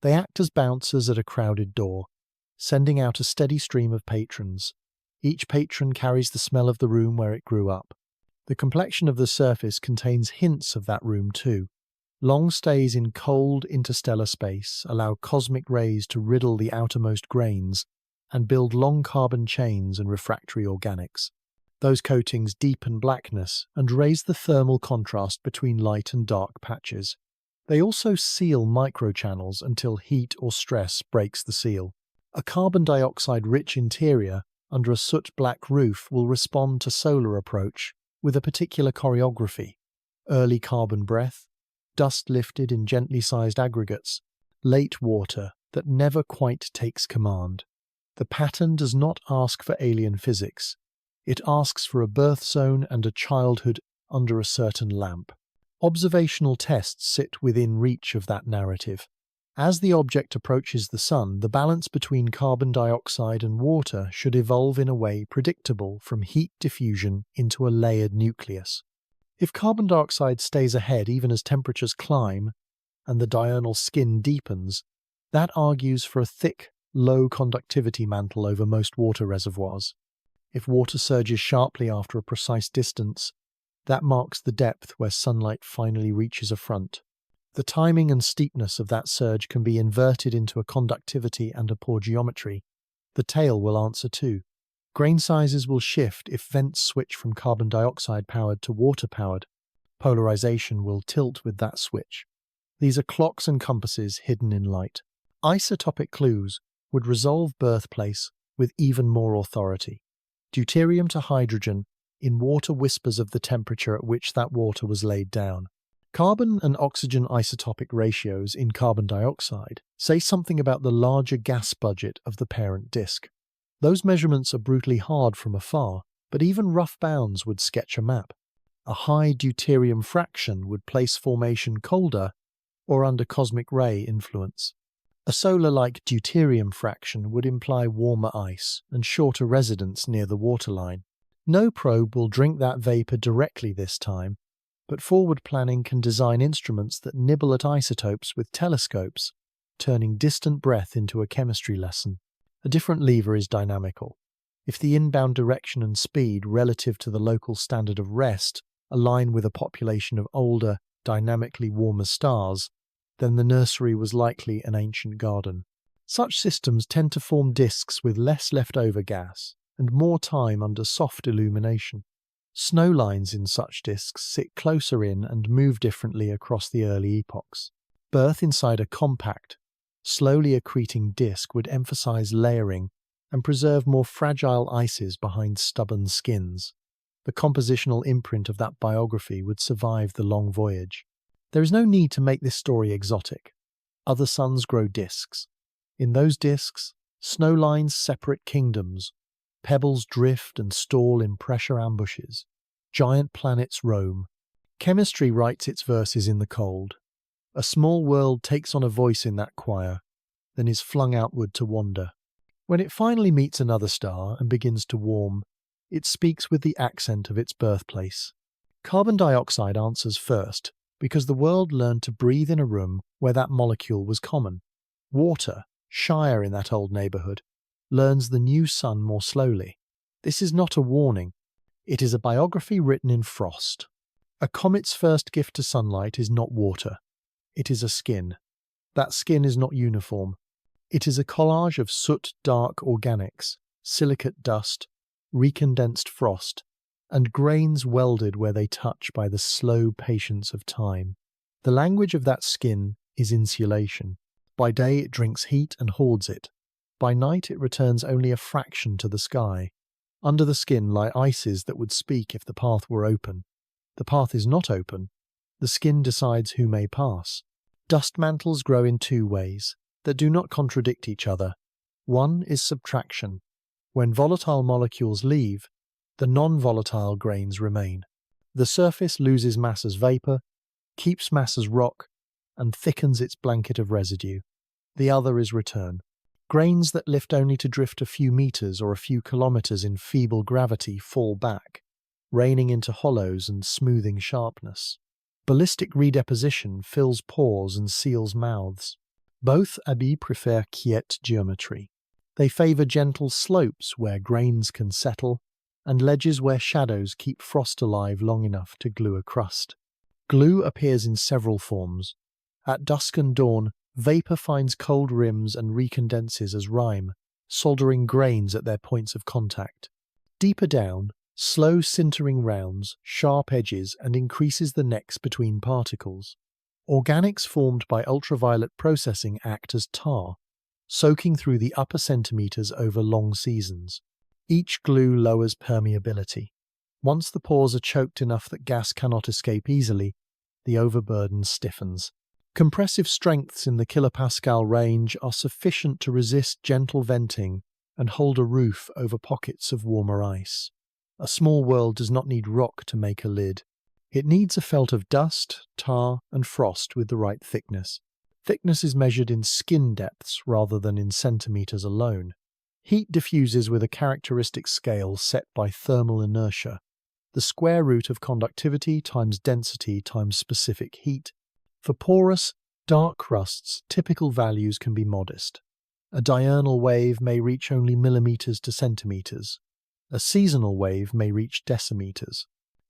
They act as bouncers at a crowded door, sending out a steady stream of patrons. Each patron carries the smell of the room where it grew up. The complexion of the surface contains hints of that room too. Long stays in cold interstellar space allow cosmic rays to riddle the outermost grains and build long carbon chains and refractory organics. Those coatings deepen blackness and raise the thermal contrast between light and dark patches. They also seal microchannels until heat or stress breaks the seal. A carbon dioxide-rich interior under a soot-black roof will respond to solar approach with a particular choreography: early carbon breath, dust lifted in gently sized aggregates, late water that never quite takes command. The pattern does not ask for alien physics. It asks for a birth zone and a childhood under a certain lamp. Observational tests sit within reach of that narrative. As the object approaches the sun, the balance between carbon dioxide and water should evolve in a way predictable from heat diffusion into a layered nucleus. If carbon dioxide stays ahead even as temperatures climb and the diurnal skin deepens, that argues for a thick, low conductivity mantle over most water reservoirs. If water surges sharply after a precise distance, that marks the depth where sunlight finally reaches a front. The timing and steepness of that surge can be inverted into a conductivity and a pore geometry. The tail will answer too. Grain sizes will shift if vents switch from carbon dioxide-powered to water-powered. Polarization will tilt with that switch. These are clocks and compasses hidden in light. Isotopic clues would resolve birthplace with even more authority. Deuterium to hydrogen In water whispers of the temperature at which that water was laid down. Carbon and oxygen isotopic ratios in carbon dioxide say something about the larger gas budget of the parent disk. Those measurements are brutally hard from afar, but even rough bounds would sketch a map. A high deuterium fraction would place formation colder or under cosmic ray influence. A solar-like deuterium fraction would imply warmer ice and shorter residence near the waterline. No probe will drink that vapor directly this time, but forward planning can design instruments that nibble at isotopes with telescopes, turning distant breath into a chemistry lesson. A different lever is dynamical. If the inbound direction and speed relative to the local standard of rest align with a population of older, dynamically warmer stars, then the nursery was likely an ancient garden. Such systems tend to form disks with less leftover gas and more time under soft illumination. Snow lines in such disks sit closer in and move differently across the early epochs. Birth inside a compact, slowly accreting disk would emphasize layering and preserve more fragile ices behind stubborn skins. The compositional imprint of that biography would survive the long voyage. There is no need to make this story exotic. Other suns grow disks. In those disks, snow lines separate kingdoms. Pebbles drift and stall in pressure ambushes. Giant planets roam. Chemistry writes its verses in the cold. A small world takes on a voice in that choir, then is flung outward to wander. When it finally meets another star and begins to warm, it speaks with the accent of its birthplace. Carbon dioxide answers first, because the world learned to breathe in a room where that molecule was common. Water, shyer in that old neighbourhood, learns the new sun more slowly. This is not a warning. It is a biography written in frost. A comet's first gift to sunlight is not water. It is a skin. That skin is not uniform. It is a collage of soot-dark organics, silicate dust, recondensed frost, and grains welded where they touch by the slow patience of time. The language of that skin is insulation. By day it drinks heat and hoards it. By night it returns only a fraction to the sky. Under the skin lie ices that would speak if the path were open. The path is not open. The skin decides who may pass. Dust mantles grow in two ways that do not contradict each other. One is subtraction. When volatile molecules leave, the non-volatile grains remain. The surface loses mass as vapor, keeps mass as rock, and thickens its blanket of residue. The other is return. Grains that lift only to drift a few meters or a few kilometers in feeble gravity fall back, raining into hollows and smoothing sharpness. Ballistic redeposition fills pores and seals mouths. Both habits prefer quiete geometry. They favor gentle slopes where grains can settle, and ledges where shadows keep frost alive long enough to glue a crust. Glue appears in several forms. At dusk and dawn, vapor finds cold rims and recondenses as rime, soldering grains at their points of contact. Deeper down, slow sintering rounds, sharp edges, and increases the necks between particles. Organics formed by ultraviolet processing act as tar, soaking through the upper centimeters over long seasons. Each glue lowers permeability. Once the pores are choked enough that gas cannot escape easily, the overburden stiffens. Compressive strengths in the kilopascal range are sufficient to resist gentle venting and hold a roof over pockets of warmer ice. A small world does not need rock to make a lid. It needs a felt of dust, tar, and frost with the right thickness. Thickness is measured in skin depths rather than in centimeters alone. Heat diffuses with a characteristic scale set by thermal inertia, the square root of conductivity times density times specific heat. For porous, dark crusts, typical values can be modest. A diurnal wave may reach only millimeters to centimeters. A seasonal wave may reach decimeters.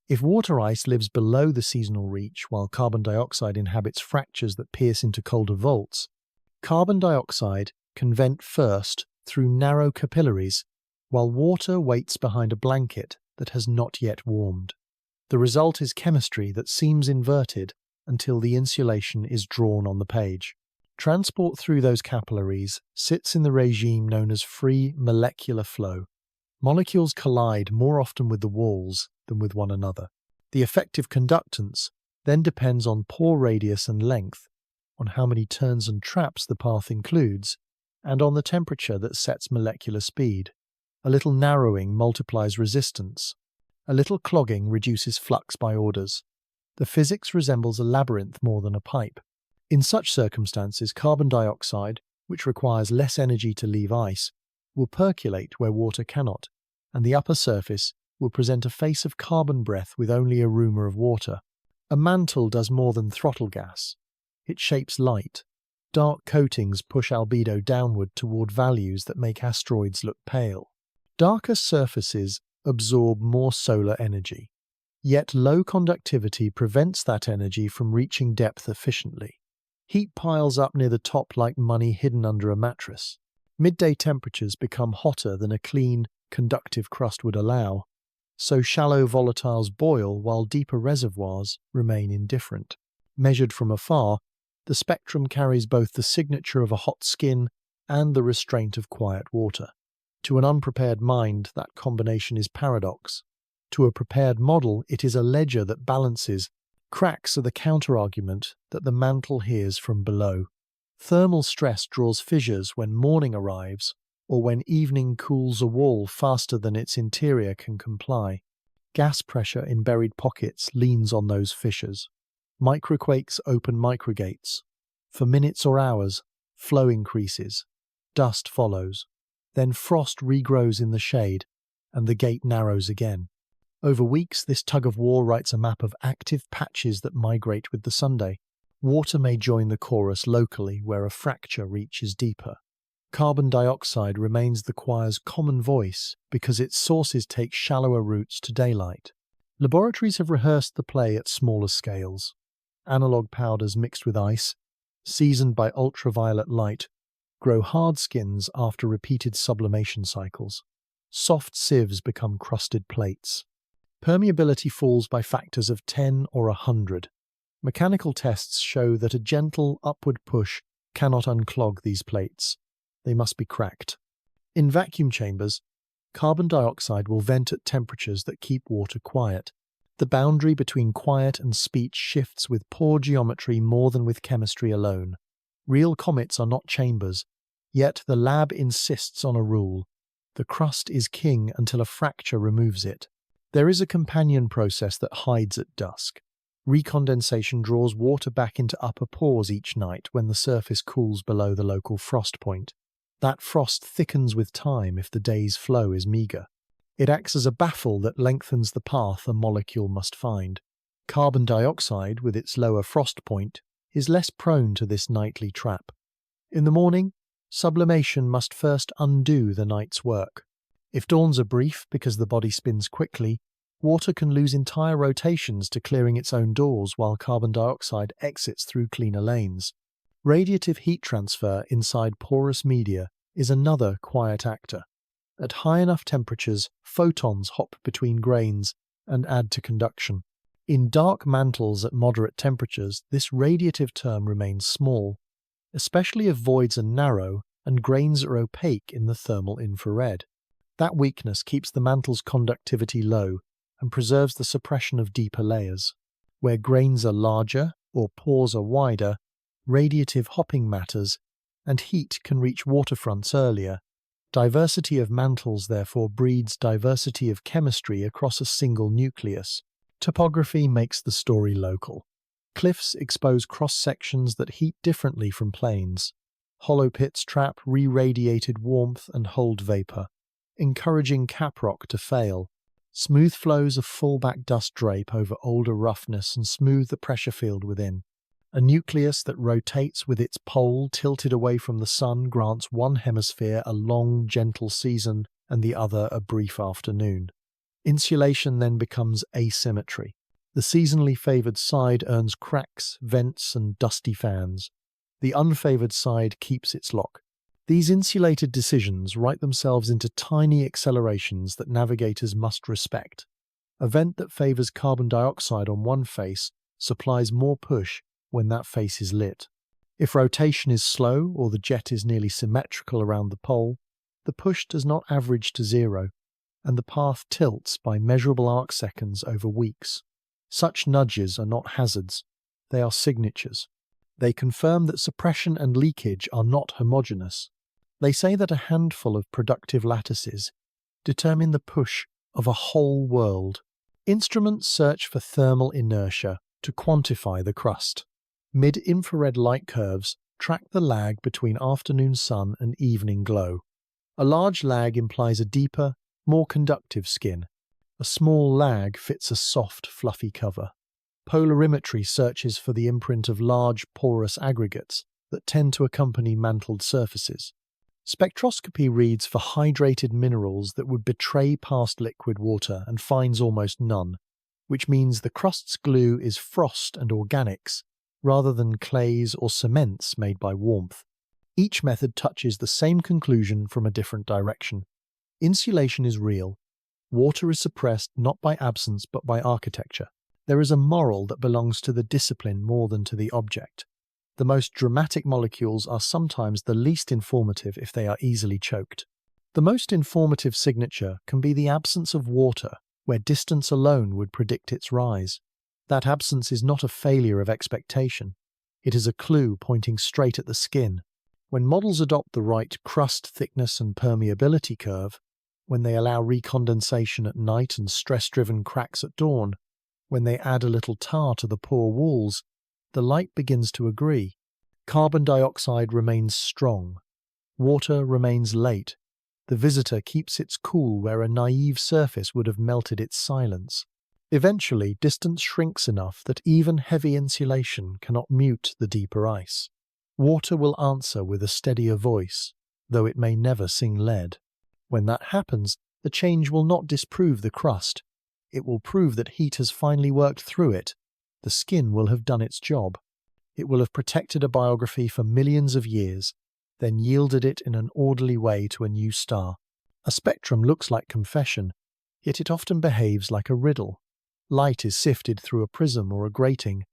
If water ice lives below the seasonal reach while carbon dioxide inhabits fractures that pierce into colder vaults, carbon dioxide can vent first through narrow capillaries, while water waits behind a blanket that has not yet warmed. The result is chemistry that seems inverted until the insulation is drawn on the page. Transport through those capillaries sits in the regime known as free molecular flow. Molecules collide more often with the walls than with one another. The effective conductance then depends on pore radius and length, on how many turns and traps the path includes, and on the temperature that sets molecular speed. A little narrowing multiplies resistance. A little clogging reduces flux by orders. The physics resembles a labyrinth more than a pipe. In such circumstances, carbon dioxide, which requires less energy to leave ice, will percolate where water cannot, and the upper surface will present a face of carbon breath with only a rumour of water. A mantle does more than throttle gas. It shapes light. Dark coatings push albedo downward toward values that make asteroids look pale. Darker surfaces absorb more solar energy. Yet low conductivity prevents that energy from reaching depth efficiently. Heat piles up near the top like money hidden under a mattress. Midday temperatures become hotter than a clean, conductive crust would allow, so shallow volatiles boil while deeper reservoirs remain indifferent. Measured from afar, the spectrum carries both the signature of a hot skin and the restraint of quiet water. To an unprepared mind, that combination is paradox. To a prepared model, it is a ledger that balances. Cracks are the counterargument that the mantle hears from below. Thermal stress draws fissures when morning arrives, or when evening cools a wall faster than its interior can comply. Gas pressure in buried pockets leans on those fissures. Microquakes open microgates. For minutes or hours, flow increases. Dust follows. Then frost regrows in the shade, and the gate narrows again. Over weeks, this tug-of-war writes a map of active patches that migrate with the Sunday. Water may join the chorus locally where a fracture reaches deeper. Carbon dioxide remains the choir's common voice because its sources take shallower routes to daylight. Laboratories have rehearsed the play at smaller scales. Analog powders mixed with ice, seasoned by ultraviolet light, grow hard skins after repeated sublimation cycles. Soft sieves become crusted plates. Permeability falls by factors of 10 or 100. Mechanical tests show that a gentle upward push cannot unclog these plates. They must be cracked. In vacuum chambers, carbon dioxide will vent at temperatures that keep water quiet. The boundary between quiet and speech shifts with pore geometry more than with chemistry alone. Real comets are not chambers, yet the lab insists on a rule. The crust is king until a fracture removes it. There is a companion process that hides at dusk. Recondensation draws water back into upper pores each night when the surface cools below the local frost point. That frost thickens with time if the day's flow is meagre. It acts as a baffle that lengthens the path a molecule must find. Carbon dioxide, with its lower frost point, is less prone to this nightly trap. In the morning, sublimation must first undo the night's work. If dawns are brief because the body spins quickly, water can lose entire rotations to clearing its own doors while carbon dioxide exits through cleaner lanes. Radiative heat transfer inside porous media is another quiet actor. At high enough temperatures, photons hop between grains and add to conduction. In dark mantles at moderate temperatures, this radiative term remains small, especially if voids are narrow and grains are opaque in the thermal infrared. That weakness keeps the mantle's conductivity low and preserves the suppression of deeper layers. Where grains are larger or pores are wider, radiative hopping matters, and heat can reach waterfronts earlier. Diversity of mantles therefore breeds diversity of chemistry across a single nucleus. Topography makes the story local. Cliffs expose cross-sections that heat differently from plains. Hollow pits trap re-radiated warmth and hold vapor, encouraging caprock to fail. Smooth flows of fallback dust drape over older roughness and smooth the pressure field within. A nucleus that rotates with its pole tilted away from the sun grants one hemisphere a long, gentle season and the other a brief afternoon. Insulation then becomes asymmetry. The seasonally favoured side earns cracks, vents, and dusty fans. The unfavoured side keeps its lock. These insulated decisions write themselves into tiny accelerations that navigators must respect. A vent that favours carbon dioxide on one face supplies more push when that face is lit. If rotation is slow or the jet is nearly symmetrical around the pole, the push does not average to zero. and the path tilts by measurable arcseconds over weeks. Such nudges are not hazards, they are signatures. They confirm that suppression and leakage are not homogeneous. They say that a handful of productive lattices determine the push of a whole world. Instruments search for thermal inertia to quantify the crust. Mid-infrared light curves track the lag between afternoon sun and evening glow. A large lag implies a deeper, more conductive skin. A small lag fits a soft, fluffy cover. Polarimetry searches for the imprint of large, porous aggregates that tend to accompany mantled surfaces. Spectroscopy reads for hydrated minerals that would betray past liquid water and finds almost none, which means the crust's glue is frost and organics rather than clays or cements made by warmth. Each method touches the same conclusion from a different direction. Insulation is real. Water is suppressed not by absence but by architecture. There is a moral that belongs to the discipline more than to the object. The most dramatic molecules are sometimes the least informative if they are easily choked. The most informative signature can be the absence of water, where distance alone would predict its rise. That absence is not a failure of expectation. It is a clue pointing straight at the skin. When models adopt the right crust thickness and permeability curve, when they allow recondensation at night and stress-driven cracks at dawn, when they add a little tar to the poor walls, the light begins to agree. Carbon dioxide remains strong. Water remains late. The visitor keeps its cool where a naive surface would have melted its silence. Eventually, distance shrinks enough that even heavy insulation cannot mute the deeper ice. Water will answer with a steadier voice, though it may never sing lead. When that happens, the change will not disprove the crust. It will prove that heat has finally worked through it. The skin will have done its job. It will have protected a biography for millions of years, then yielded it in an orderly way to a new star. A spectrum looks like confession, yet it often behaves like a riddle. Light is sifted through a prism or a grating.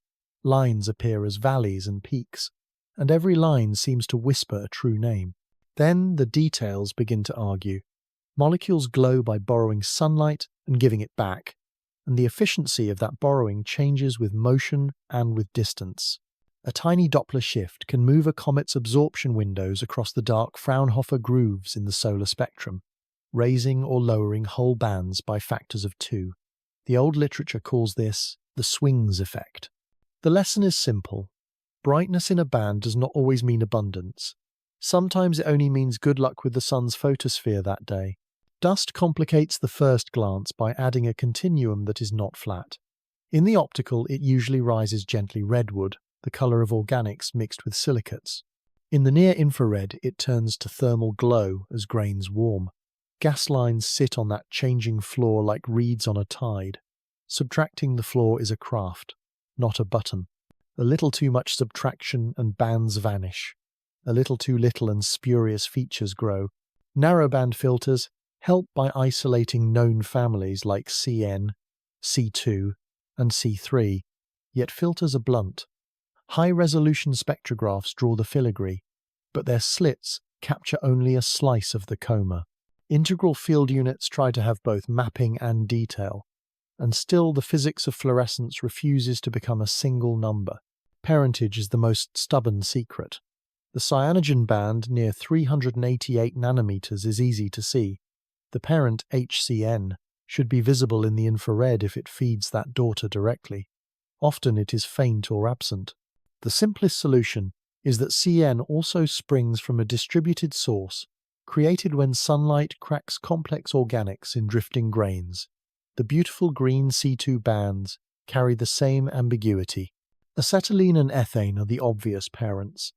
Lines appear as valleys and peaks, and every line seems to whisper a true name. Then the details begin to argue. Molecules glow by borrowing sunlight and giving it back, and the efficiency of that borrowing changes with motion and with distance. A tiny Doppler shift can move a comet's absorption windows across the dark Fraunhofer grooves in the solar spectrum, raising or lowering whole bands by factors of 2. The old literature calls this the swings effect. The lesson is simple. Brightness in a band does not always mean abundance. Sometimes it only means good luck with the sun's photosphere that day. Dust complicates the first glance by adding a continuum that is not flat. In the optical, it usually rises gently redwood, the colour of organics mixed with silicates. In the near-infrared, it turns to thermal glow as grains warm. Gas lines sit on that changing floor like reeds on a tide. Subtracting the floor is a craft, not a button. A little too much subtraction and bands vanish. A little too little and spurious features grow. Narrowband filters help by isolating known families like CN, C2, and C3, yet filters are blunt. High-resolution spectrographs draw the filigree, but their slits capture only a slice of the coma. Integral field units try to have both mapping and detail, and still the physics of fluorescence refuses to become a single number. Parentage is the most stubborn secret. The cyanogen band near 388 nanometers is easy to see. The parent HCN should be visible in the infrared if it feeds that daughter directly. Often it is faint or absent. The simplest solution is that CN also springs from a distributed source, created when sunlight cracks complex organics in drifting grains. The beautiful green C2 bands carry the same ambiguity. Acetylene and ethane are the obvious parents,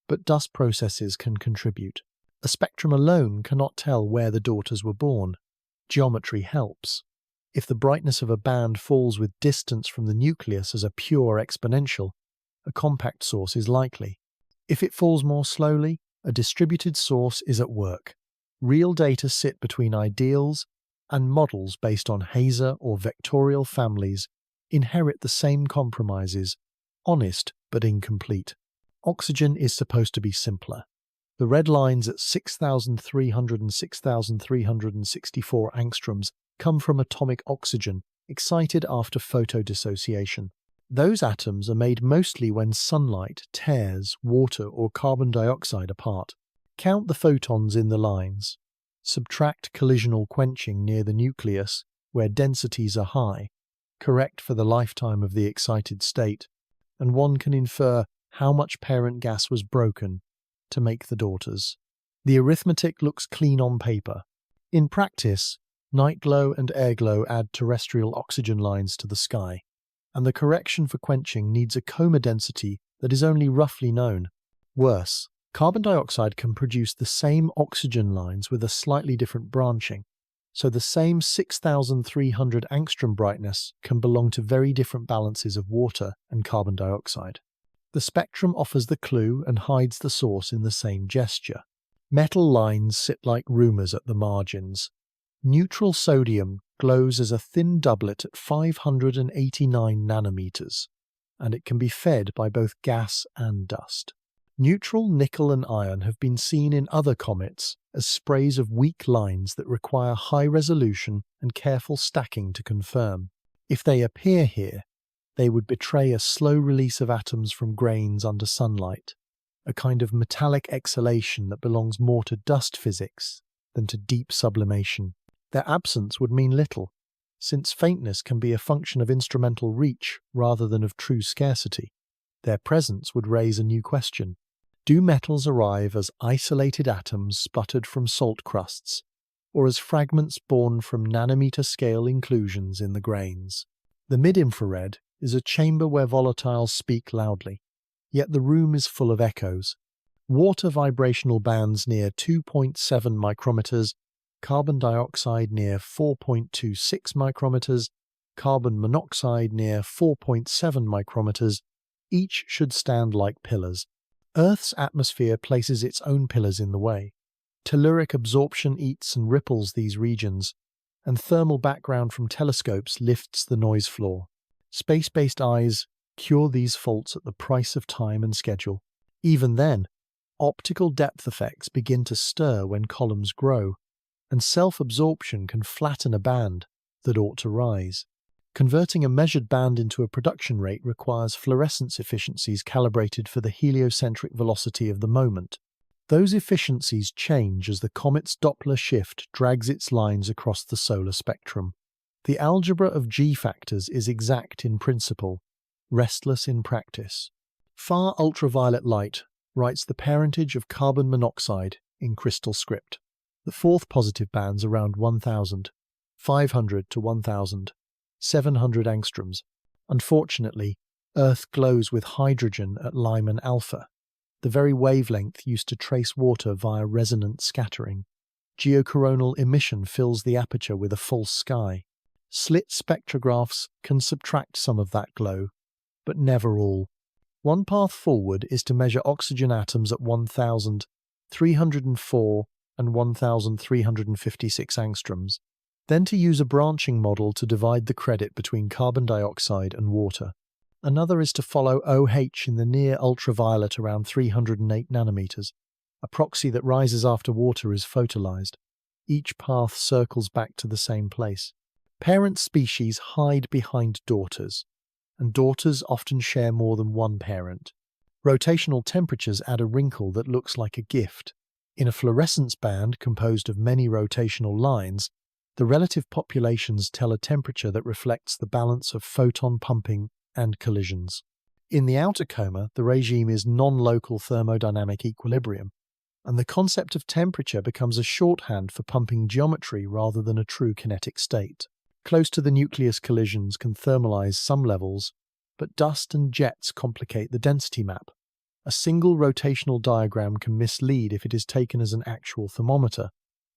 but dust processes can contribute. A spectrum alone cannot tell where the daughters were born. Geometry helps. If the brightness of a band falls with distance from the nucleus as a pure exponential, a compact source is likely. If it falls more slowly, a distributed source is at work. Real data sit between ideals, and models based on Hazer or vectorial families inherit the same compromises, honest but incomplete. Oxygen is supposed to be simpler. The red lines at 6,300 and 6,364 angstroms come from atomic oxygen excited after photodissociation. Those atoms are made mostly when sunlight tears water or carbon dioxide apart. Count the photons in the lines. Subtract collisional quenching near the nucleus, where densities are high, correct for the lifetime of the excited state, and one can infer how much parent gas was broken to make the daughters. The arithmetic looks clean on paper. In practice, night glow and air glow add terrestrial oxygen lines to the sky, and the correction for quenching needs a coma density that is only roughly known. Worse, carbon dioxide can produce the same oxygen lines with a slightly different branching, so the same 6,300 angstrom brightness can belong to very different balances of water and carbon dioxide. The spectrum offers the clue and hides the source in the same gesture. Metal lines sit like rumours at the margins. Neutral sodium glows as a thin doublet at 589 nanometers, and it can be fed by both gas and dust. Neutral nickel and iron have been seen in other comets as sprays of weak lines that require high resolution and careful stacking to confirm. If they appear here, they would betray a slow release of atoms from grains under sunlight, a kind of metallic exhalation that belongs more to dust physics than to deep sublimation. Their absence would mean little, since faintness can be a function of instrumental reach rather than of true scarcity. Their presence would raise a new question. Do metals arrive as isolated atoms sputtered from salt crusts, or as fragments born from nanometer-scale inclusions in the grains? The mid-infrared is a chamber where volatiles speak loudly, yet the room is full of echoes. Water vibrational bands near 2.7 micrometers, carbon dioxide near 4.26 micrometers, carbon monoxide near 4.7 micrometers, each should stand like pillars. Earth's atmosphere places its own pillars in the way. Telluric absorption eats and ripples these regions, and thermal background from telescopes lifts the noise floor. Space-based eyes cure these faults at the price of time and schedule. Even then, optical depth effects begin to stir when columns grow, and self-absorption can flatten a band that ought to rise. Converting a measured band into a production rate requires fluorescence efficiencies calibrated for the heliocentric velocity of the moment. Those efficiencies change as the comet's Doppler shift drags its lines across the solar spectrum. The algebra of G-factors is exact in principle, restless in practice. Far ultraviolet light writes the parentage of carbon monoxide in crystal script. The fourth positive bands around 1,000, 500 to 1,000, 700 angstroms. Unfortunately, Earth glows with hydrogen at Lyman alpha, the very wavelength used to trace water via resonant scattering. Geocoronal emission fills the aperture with a false sky. Slit spectrographs can subtract some of that glow, but never all. One path forward is to measure oxygen atoms at 1,304 and 1,356 angstroms, then to use a branching model to divide the credit between carbon dioxide and water. Another is to follow OH in the near ultraviolet around 308 nanometers, a proxy that rises after water is photolysed. Each path circles back to the same place. Parent species hide behind daughters, and daughters often share more than one parent. Rotational temperatures add a wrinkle that looks like a gift. In a fluorescence band composed of many rotational lines, the relative populations tell a temperature that reflects the balance of photon pumping and collisions. In the outer coma, the regime is non-local thermodynamic equilibrium, and the concept of temperature becomes a shorthand for pumping geometry rather than a true kinetic state. Close to the nucleus collisions can thermalize some levels, but dust and jets complicate the density map. A single rotational diagram can mislead if it is taken as an actual thermometer.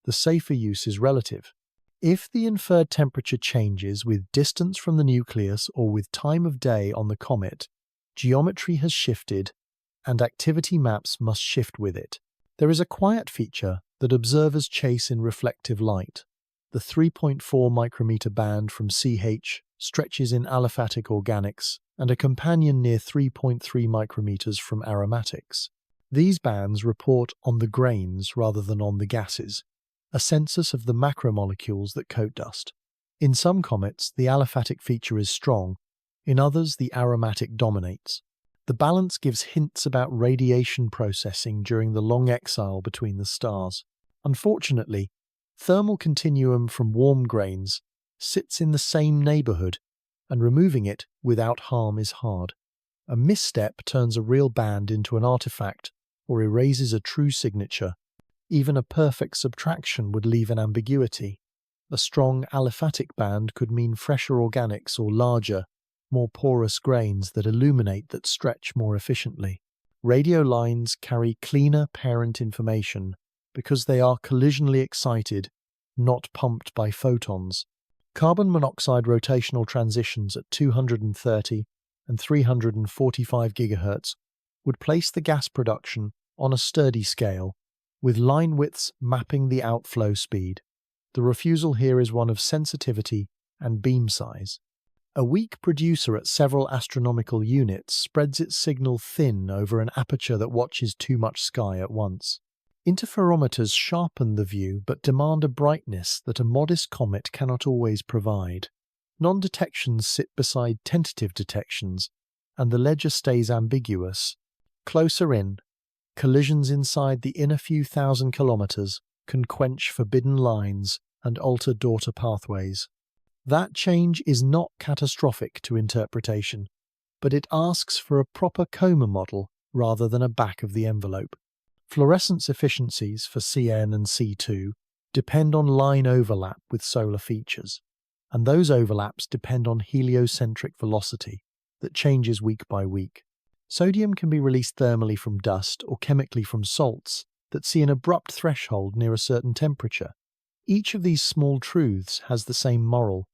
The safer use is relative. If the inferred temperature changes with distance from the nucleus or with time of day on the comet, geometry has shifted, and activity maps must shift with it. There is a quiet feature that observers chase in reflective light. The 3.4 micrometer band from CH stretches in aliphatic organics, and a companion near 3.3 micrometers from aromatics. These bands report on the grains rather than on the gases, a census of the macromolecules that coat dust. In some comets, the aliphatic feature is strong, in others the aromatic dominates. The balance gives hints about radiation processing during the long exile between the stars. Unfortunately, thermal continuum from warm grains sits in the same neighbourhood, and removing it without harm is hard. A misstep turns a real band into an artifact or erases a true signature. Even a perfect subtraction would leave an ambiguity. A strong aliphatic band could mean fresher organics or larger, more porous grains that illuminate, that stretch more efficiently. Radio lines carry cleaner parent information because they are collisionally excited, not pumped by photons. Carbon monoxide rotational transitions at 230 and 345 GHz would place the gas production on a sturdy scale, with line widths mapping the outflow speed. The refusal here is one of sensitivity and beam size. A weak producer at several astronomical units spreads its signal thin over an aperture that watches too much sky at once. Interferometers sharpen the view but demand a brightness that a modest comet cannot always provide. Non-detections sit beside tentative detections, and the ledger stays ambiguous. Closer in, collisions inside the inner few thousand kilometers can quench forbidden lines and alter daughter pathways. That change is not catastrophic to interpretation, but it asks for a proper coma model rather than a back of the envelope. Fluorescence efficiencies for CN and C2 depend on line overlap with solar features, and those overlaps depend on heliocentric velocity that changes week by week. Sodium can be released thermally from dust or chemically from salts that see an abrupt threshold near a certain temperature. Each of these small truths has the same moral.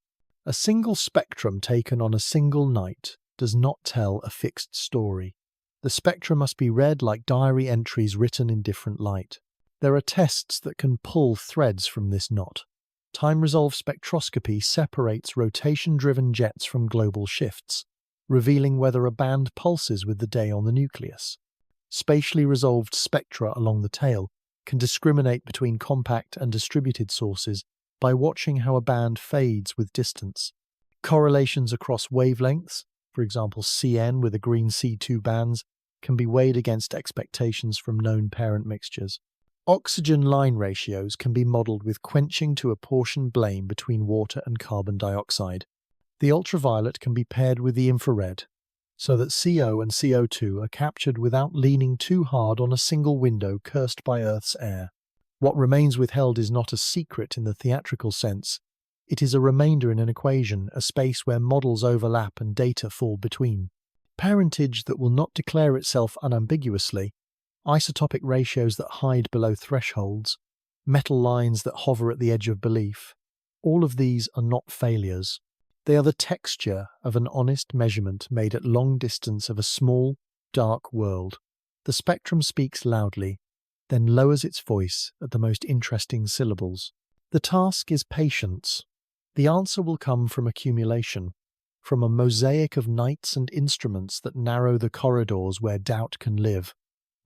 A single spectrum taken on a single night does not tell a fixed story. The spectra must be read like diary entries written in different light. There are tests that can pull threads from this knot. Time-resolved spectroscopy separates rotation-driven jets from global shifts, revealing whether a band pulses with the day on the nucleus. Spatially resolved spectra along the tail can discriminate between compact and distributed sources by watching how a band fades with distance. Correlations across wavelengths, for example CN with the green C2 bands, can be weighed against expectations from known parent mixtures. Oxygen line ratios can be modelled with quenching to apportion blame between water and carbon dioxide. The ultraviolet can be paired with the infrared, so that CO and CO2 are captured without leaning too hard on a single window cursed by Earth's air. What remains withheld is not a secret in the theatrical sense. It is a remainder in an equation, a space where models overlap and data fall between. Parentage that will not declare itself unambiguously, isotopic ratios that hide below thresholds, metal lines that hover at the edge of belief. All of these are not failures. They are the texture of an honest measurement made at long distance of a small, dark world. The spectrum speaks loudly, then lowers its voice at the most interesting syllables. The task is patience. The answer will come from accumulation, from a mosaic of nights and instruments that narrow the corridors where doubt can live,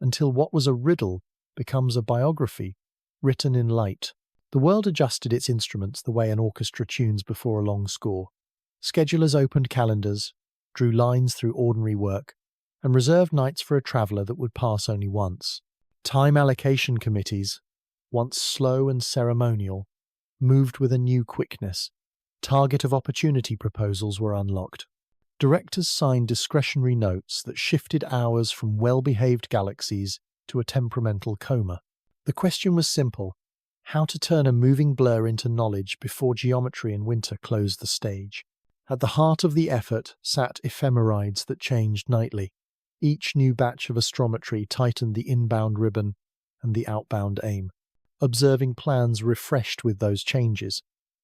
until what was a riddle becomes a biography, written in light. The world adjusted its instruments the way an orchestra tunes before a long score. Schedulers opened calendars, drew lines through ordinary work, and reserved nights for a traveller that would pass only once. Time allocation committees, once slow and ceremonial, moved with a new quickness. Target of opportunity proposals were unlocked. Directors signed discretionary notes that shifted hours from well-behaved galaxies to a temperamental coma. The question was simple: how to turn a moving blur into knowledge before geometry and winter closed the stage. At the heart of the effort sat ephemerides that changed nightly. Each new batch of astrometry tightened the inbound ribbon and the outbound aim. Observing plans refreshed with those changes,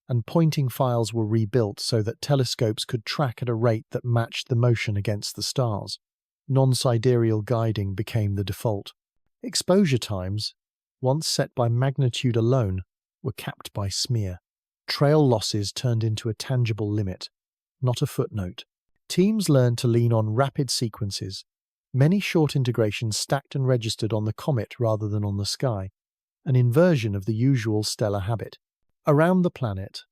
and pointing files were rebuilt so that telescopes could track at a rate that matched the motion against the stars. Non-sidereal guiding became the default. Exposure times, once set by magnitude alone, were capped by smear. Trail losses turned into a tangible limit, not a footnote. Teams learned to lean on rapid sequences, Many short integrations stacked and registered on the comet rather than on the sky, an inversion of the usual stellar habit. Around the planet,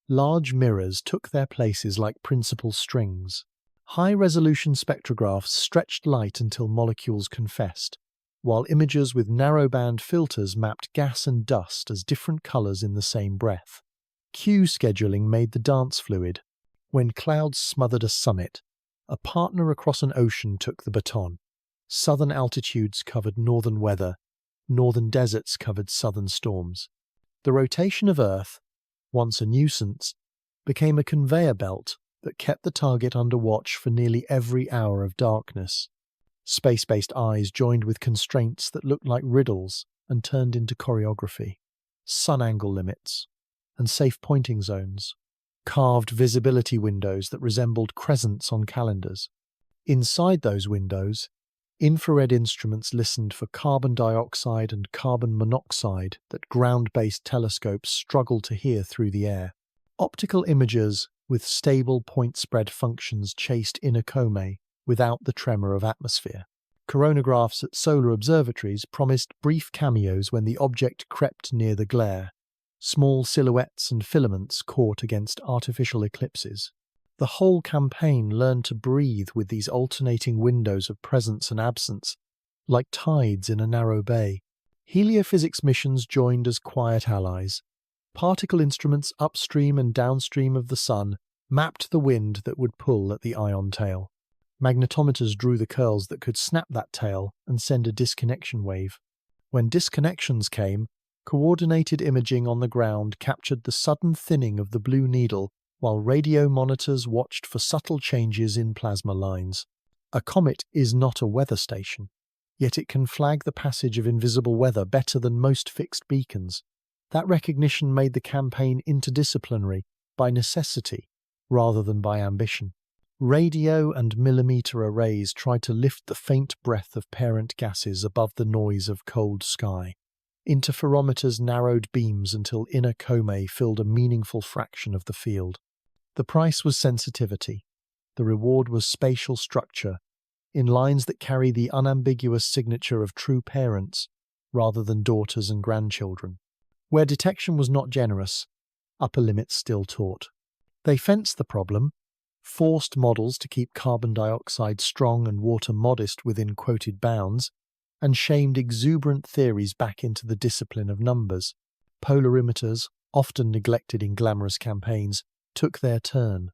large mirrors took their places like principal strings. High-resolution spectrographs stretched light until molecules confessed, while imagers with narrowband filters mapped gas and dust as different colors in the same breath. Q scheduling made the dance fluid. When clouds smothered a summit, a partner across an ocean took the baton. Southern altitudes covered northern weather, northern deserts covered southern storms. The rotation of Earth, once a nuisance, became a conveyor belt that kept the target under watch for nearly every hour of darkness. Space-based eyes joined with constraints that looked like riddles and turned into choreography. Sun angle limits and safe pointing zones, carved visibility windows that resembled crescents on calendars. Inside those windows, infrared instruments listened for carbon dioxide and carbon monoxide that ground-based telescopes struggled to hear through the air. Optical imagers with stable point spread functions chased inner comae without the tremor of atmosphere. Coronagraphs at solar observatories promised brief cameos when the object crept near the glare, small silhouettes and filaments caught against artificial eclipses. The whole campaign learned to breathe with these alternating windows of presence and absence, like tides in a narrow bay. Heliophysics missions joined as quiet allies. Particle instruments upstream and downstream of the Sun mapped the wind that would pull at the ion tail. Magnetometers drew the curls that could snap that tail and send a disconnection wave. When disconnections came, coordinated imaging on the ground captured the sudden thinning of the blue needle, while radio monitors watched for subtle changes in plasma lines. A comet is not a weather station, yet it can flag the passage of invisible weather better than most fixed beacons. That recognition made the campaign interdisciplinary by necessity rather than by ambition. Radio and millimeter arrays tried to lift the faint breath of parent gases above the noise of cold sky. Interferometers narrowed beams until inner comae filled a meaningful fraction of the field. The price was sensitivity. The reward was spatial structure, in lines that carry the unambiguous signature of true parents rather than daughters and grandchildren. Where detection was not generous, upper limits still taught. They fenced the problem, forced models to keep carbon dioxide strong and water modest within quoted bounds, and shamed exuberant theories back into the discipline of numbers. Polarimeters, often neglected in glamorous campaigns, took their turn.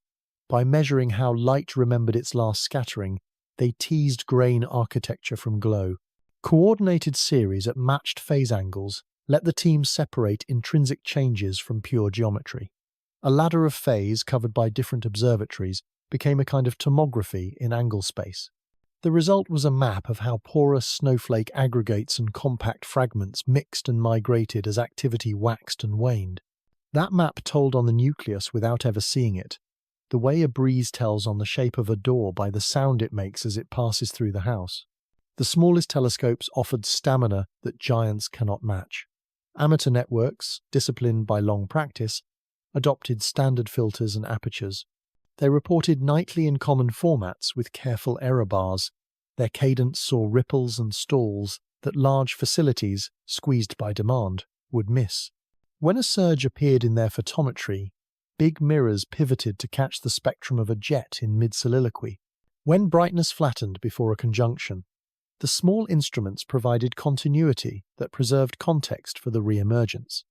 By measuring how light remembered its last scattering, they teased grain architecture from glow. Coordinated series at matched phase angles let the team separate intrinsic changes from pure geometry. A ladder of phase covered by different observatories became a kind of tomography in angle space. The result was a map of how porous snowflake aggregates and compact fragments mixed and migrated as activity waxed and waned. That map told on the nucleus without ever seeing it, the way a breeze tells on the shape of a door by the sound it makes as it passes through the house. The smallest telescopes offered stamina that giants cannot match. Amateur networks, disciplined by long practice, adopted standard filters and apertures. They reported nightly in common formats with careful error bars. Their cadence saw ripples and stalls that large facilities, squeezed by demand, would miss. When a surge appeared in their photometry, big mirrors pivoted to catch the spectrum of a jet in mid-soliloquy. When brightness flattened before a conjunction, the small instruments provided continuity that preserved context for the re-emergence.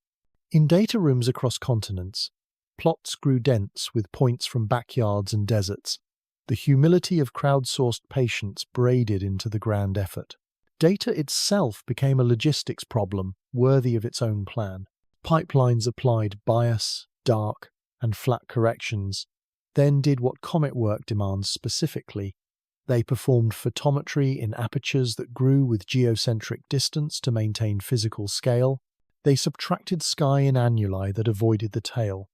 In data rooms across continents, plots grew dense with points from backyards and deserts. The humility of crowdsourced patience braided into the grand effort. Data itself became a logistics problem worthy of its own plan. Pipelines applied bias, dark, and flat corrections, then did what comet work demands specifically. They performed photometry in apertures that grew with geocentric distance to maintain physical scale. They subtracted sky in annuli that avoided the tail.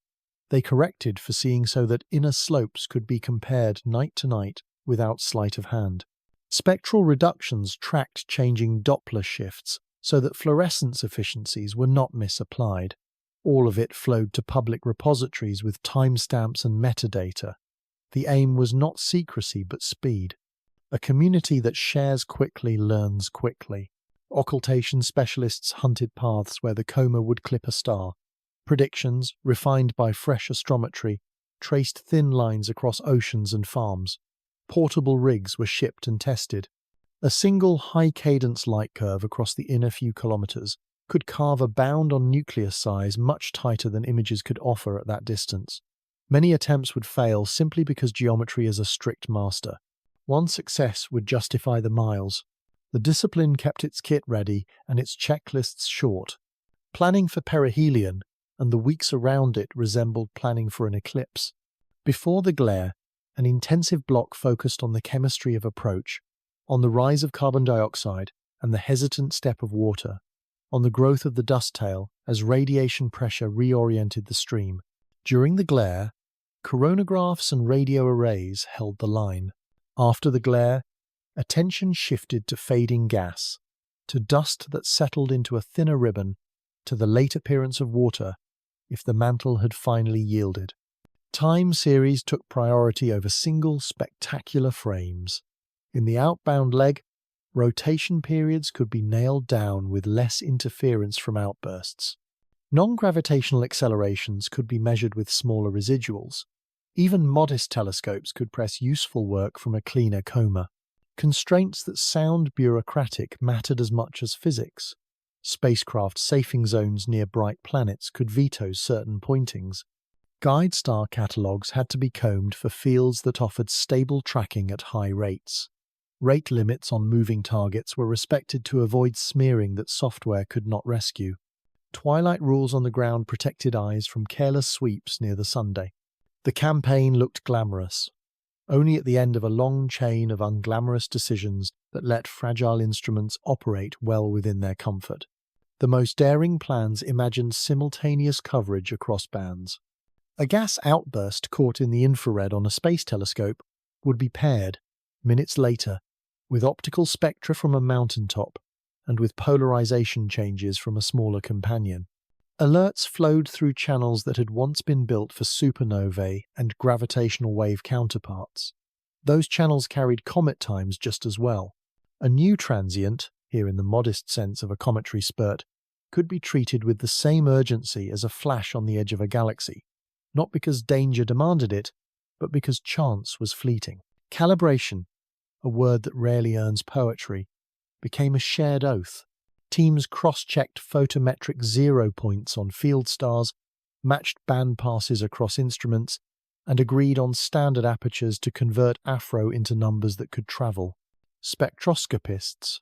They corrected for seeing so that inner slopes could be compared night to night without sleight of hand. Spectral reductions tracked changing Doppler shifts so that fluorescence efficiencies were not misapplied. All of it flowed to public repositories with timestamps and metadata. The aim was not secrecy but speed. A community that shares quickly learns quickly. Occultation specialists hunted paths where the coma would clip a star. Predictions, refined by fresh astrometry, traced thin lines across oceans and farms. Portable rigs were shipped and tested. A single high-cadence light curve across the inner few kilometers could carve a bound on nucleus size much tighter than images could offer at that distance. Many attempts would fail simply because geometry is a strict master. One success would justify the miles. The discipline kept its kit ready and its checklists short. Planning for perihelion and the weeks around it resembled planning for an eclipse. Before the glare, an intensive block focused on the chemistry of approach, on the rise of carbon dioxide and the hesitant step of water, on the growth of the dust tail as radiation pressure reoriented the stream. During the glare, coronagraphs and radio arrays held the line. After the glare, attention shifted to fading gas, to dust that settled into a thinner ribbon, to the late appearance of water, if the mantle had finally yielded. Time series took priority over single spectacular frames. In the outbound leg, rotation periods could be nailed down with less interference from outbursts. Non-gravitational accelerations could be measured with smaller residuals. Even modest telescopes could press useful work from a cleaner coma. Constraints that sound bureaucratic mattered as much as physics. Spacecraft safing zones near bright planets could veto certain pointings. Guide star catalogues had to be combed for fields that offered stable tracking at high rates. Rate limits on moving targets were respected to avoid smearing that software could not rescue. Twilight rules on the ground protected eyes from careless sweeps near the Sunday. The campaign looked glamorous, only at the end of a long chain of unglamorous decisions that let fragile instruments operate well within their comfort. The most daring plans imagined simultaneous coverage across bands. A gas outburst caught in the infrared on a space telescope would be paired, minutes later, with optical spectra from a mountaintop and with polarization changes from a smaller companion. Alerts flowed through channels that had once been built for supernovae and gravitational wave counterparts. Those channels carried comet times just as well. A new transient, here in the modest sense of a cometary spurt, could be treated with the same urgency as a flash on the edge of a galaxy, not because danger demanded it, but because chance was fleeting. Calibration, a word that rarely earns poetry, became a shared oath. Teams cross-checked photometric 0 points on field stars, matched band passes across instruments, and agreed on standard apertures to convert AFRO into numbers that could travel. Spectroscopists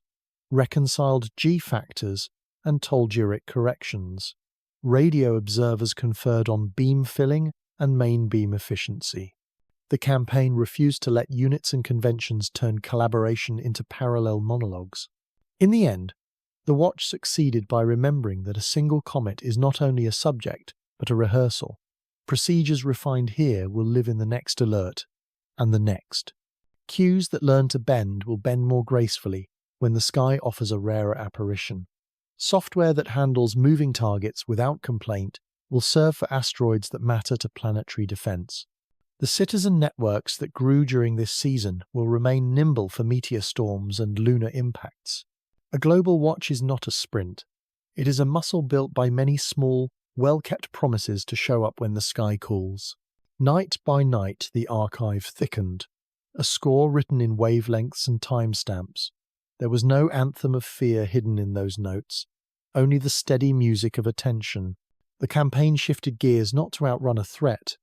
reconciled G-factors and telluric corrections. Radio observers conferred on beam filling and main beam efficiency. The campaign refused to let units and conventions turn collaboration into parallel monologues. In the end, the watch succeeded by remembering that a single comet is not only a subject, but a rehearsal. Procedures refined here will live in the next alert, and the next. Cues that learn to bend will bend more gracefully when the sky offers a rarer apparition. Software that handles moving targets without complaint will serve for asteroids that matter to planetary defense. The citizen networks that grew during this season will remain nimble for meteor storms and lunar impacts. A global watch is not a sprint. It is a muscle built by many small, well-kept promises to show up when the sky cools. Night by night the archive thickened, a score written in wavelengths and timestamps. There was no anthem of fear hidden in those notes, only the steady music of attention. The campaign shifted gears not to outrun a threat,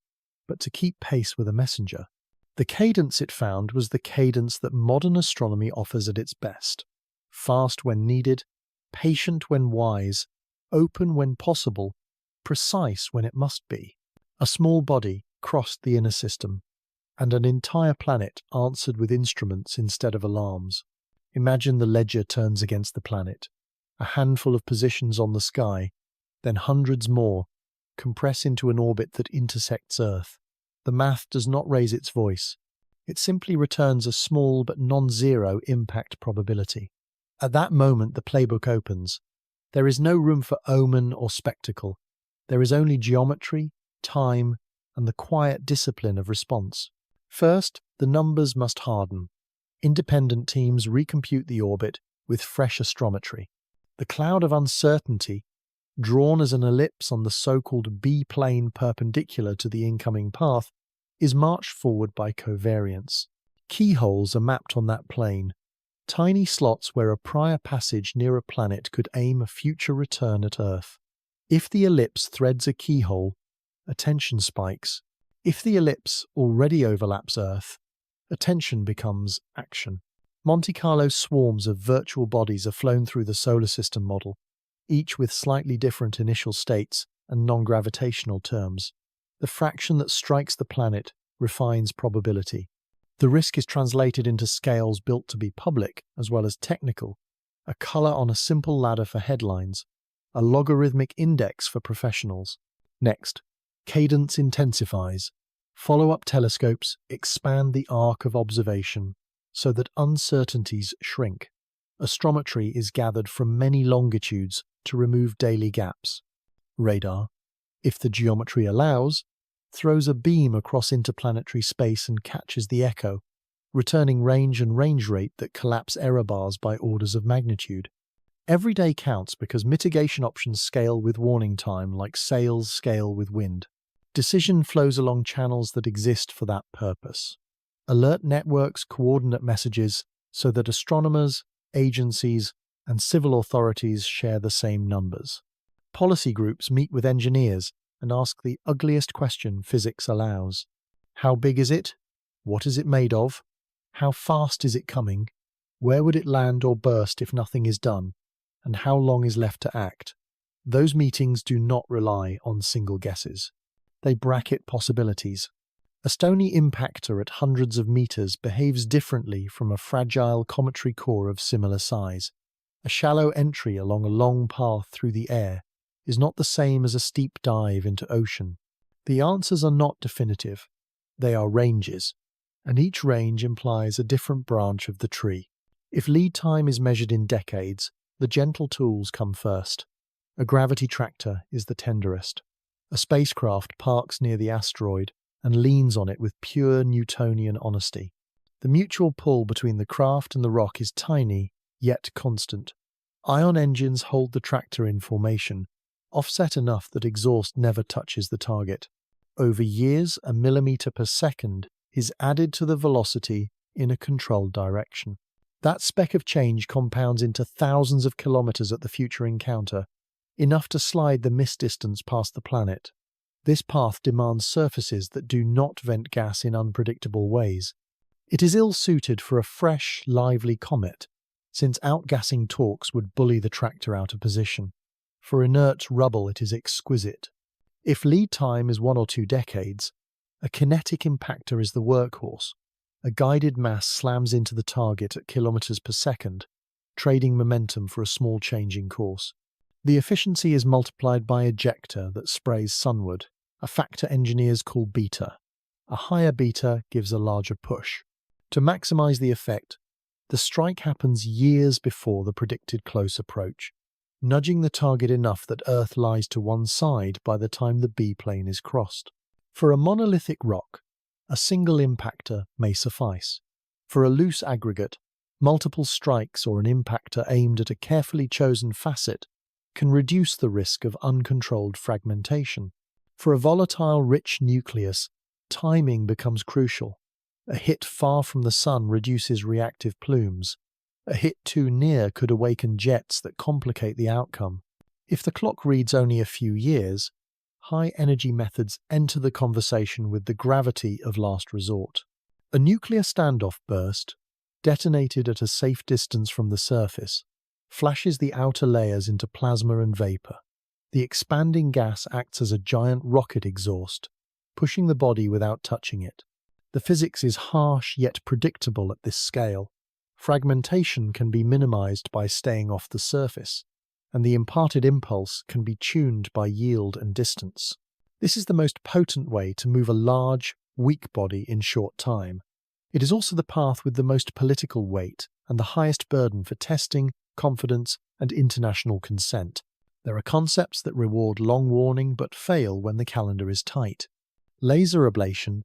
but to keep pace with a messenger. The cadence it found was the cadence that modern astronomy offers at its best. Fast when needed, patient when wise, open when possible, precise when it must be. A small body crossed the inner system, and an entire planet answered with instruments instead of alarms. Imagine the ledger turns against the planet. A handful of positions on the sky, then hundreds more, compress into an orbit that intersects Earth. The math does not raise its voice. It simply returns a small but non-zero impact probability. At that moment the playbook opens. There is no room for omen or spectacle. There is only geometry, time, and the quiet discipline of response. First, the numbers must harden. Independent teams recompute the orbit with fresh astrometry. The cloud of uncertainty, drawn as an ellipse on the so-called B-plane perpendicular to the incoming path, is marched forward by covariance. Keyholes are mapped on that plane, tiny slots where a prior passage near a planet could aim a future return at Earth. If the ellipse threads a keyhole, attention spikes. If the ellipse already overlaps Earth, attention becomes action. Monte Carlo swarms of virtual bodies are flown through the solar system model, each with slightly different initial states and non-gravitational terms. The fraction that strikes the planet refines probability. The risk is translated into scales built to be public as well as technical, a color on a simple ladder for headlines, a logarithmic index for professionals. Next, cadence intensifies. Follow-up telescopes expand the arc of observation so that uncertainties shrink. Astrometry is gathered from many longitudes to remove daily gaps. Radar, if the geometry allows, throws a beam across interplanetary space and catches the echo, returning range and range rate that collapse error bars by orders of magnitude. Every day counts because mitigation options scale with warning time like sails scale with wind. Decision flows along channels that exist for that purpose. Alert networks coordinate messages so that astronomers, agencies, and civil authorities share the same numbers. Policy groups meet with engineers and ask the ugliest question physics allows. How big is it? What is it made of? How fast is it coming? Where would it land or burst if nothing is done? And how long is left to act? Those meetings do not rely on single guesses. They bracket possibilities. A stony impactor at hundreds of meters behaves differently from a fragile cometary core of similar size. A shallow entry along a long path through the air is not the same as a steep dive into ocean. The answers are not definitive. They are ranges, and each range implies a different branch of the tree. If lead time is measured in decades, the gentle tools come first. A gravity tractor is the tenderest. A spacecraft parks near the asteroid and leans on it with pure Newtonian honesty. The mutual pull between the craft and the rock is tiny, yet constant. Ion engines hold the tractor in formation, offset enough that exhaust never touches the target. Over years, a millimeter per second is added to the velocity in a controlled direction. That speck of change compounds into thousands of kilometers at the future encounter, enough to slide the mist distance past the planet. This path demands surfaces that do not vent gas in unpredictable ways. It is ill-suited for a fresh, lively comet, since outgassing torques would bully the tractor out of position. For inert rubble it is exquisite. If lead time is 1 or 2 decades, a kinetic impactor is the workhorse. A guided mass slams into the target at kilometers per second, trading momentum for a small change in course. The efficiency is multiplied by ejector that sprays sunward, a factor engineers call beta. A higher beta gives a larger push. To maximize the effect, the strike happens years before the predicted close approach, nudging the target enough that Earth lies to one side by the time the B-plane is crossed. For a monolithic rock, a single impactor may suffice. For a loose aggregate, multiple strikes or an impactor aimed at a carefully chosen facet can reduce the risk of uncontrolled fragmentation. For a volatile, rich nucleus, timing becomes crucial. A hit far from the sun reduces reactive plumes. A hit too near could awaken jets that complicate the outcome. If the clock reads only a few years, high-energy methods enter the conversation with the gravity of last resort. A nuclear standoff burst, detonated at a safe distance from the surface, flashes the outer layers into plasma and vapor. The expanding gas acts as a giant rocket exhaust, pushing the body without touching it. The physics is harsh yet predictable at this scale. Fragmentation can be minimized by staying off the surface, and the imparted impulse can be tuned by yield and distance. This is the most potent way to move a large, weak body in short time. It is also the path with the most political weight and the highest burden for testing, confidence, and international consent. There are concepts that reward long warning but fail when the calendar is tight. Laser ablation,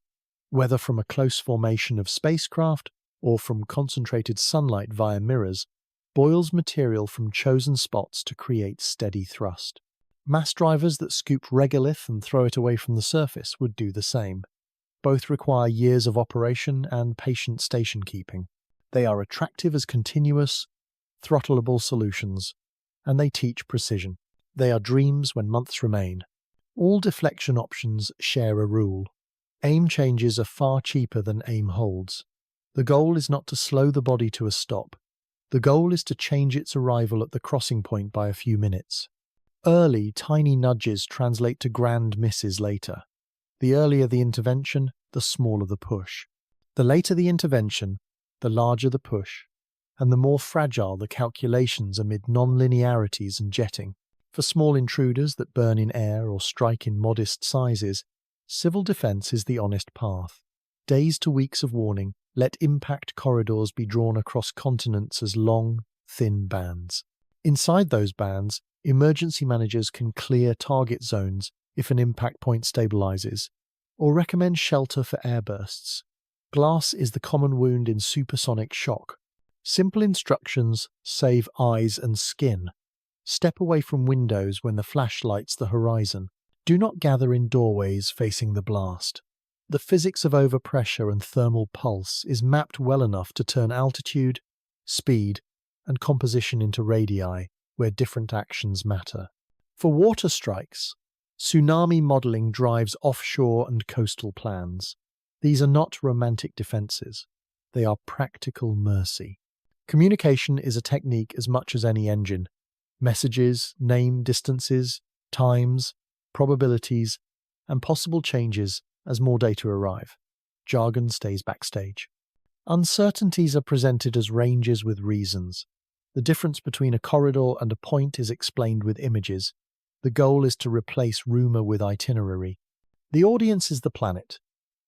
whether from a close formation of spacecraft or from concentrated sunlight via mirrors, boils material from chosen spots to create steady thrust. Mass drivers that scoop regolith and throw it away from the surface would do the same. Both require years of operation and patient station keeping. They are attractive as continuous, throttleable solutions, and they teach precision. They are dreams when months remain. All deflection options share a rule. Aim changes are far cheaper than aim holds. The goal is not to slow the body to a stop. The goal is to change its arrival at the crossing point by a few minutes. Early, tiny nudges translate to grand misses later. The earlier the intervention, the smaller the push. The later the intervention, the larger the push, and the more fragile the calculations amid non-linearities and jetting. For small intruders that burn in air or strike in modest sizes, civil defence is the honest path. Days to weeks of warning, let impact corridors be drawn across continents as long, thin bands. Inside those bands, emergency managers can clear target zones if an impact point stabilizes, or recommend shelter for airbursts. Glass is the common wound in supersonic shock. Simple instructions save eyes and skin. Step away from windows when the flash lights the horizon. Do not gather in doorways facing the blast. The physics of overpressure and thermal pulse is mapped well enough to turn altitude, speed, and composition into radii, where different actions matter. For water strikes, tsunami modelling drives offshore and coastal plans. These are not romantic defences. They are practical mercy. Communication is a technique as much as any engine. Messages, name distances, times, probabilities, and possible changes as more data arrive. Jargon stays backstage. Uncertainties are presented as ranges with reasons. The difference between a corridor and a point is explained with images. The goal is to replace rumour with itinerary. The audience is the planet,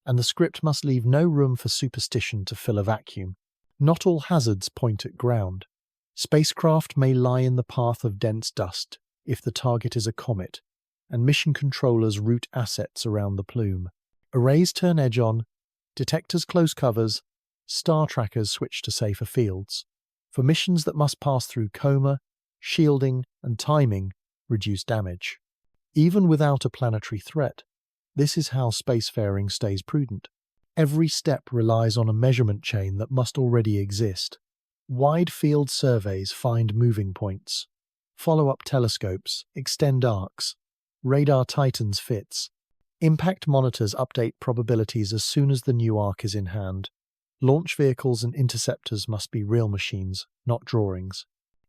and the script must leave no room for superstition to fill a vacuum. Not all hazards point at ground. Spacecraft may lie in the path of dense dust if the target is a comet, and mission controllers route assets around the plume. Arrays turn edge on, detectors close covers, star trackers switch to safer fields. For missions that must pass through coma, shielding, and timing, reduce damage. Even without a planetary threat, this is how spacefaring stays prudent. Every step relies on a measurement chain that must already exist. Wide field surveys find moving points. Follow-up telescopes extend arcs. Radar tightens fits. Impact monitors update probabilities as soon as the new arc is in hand. Launch vehicles and interceptors must be real machines, not drawings.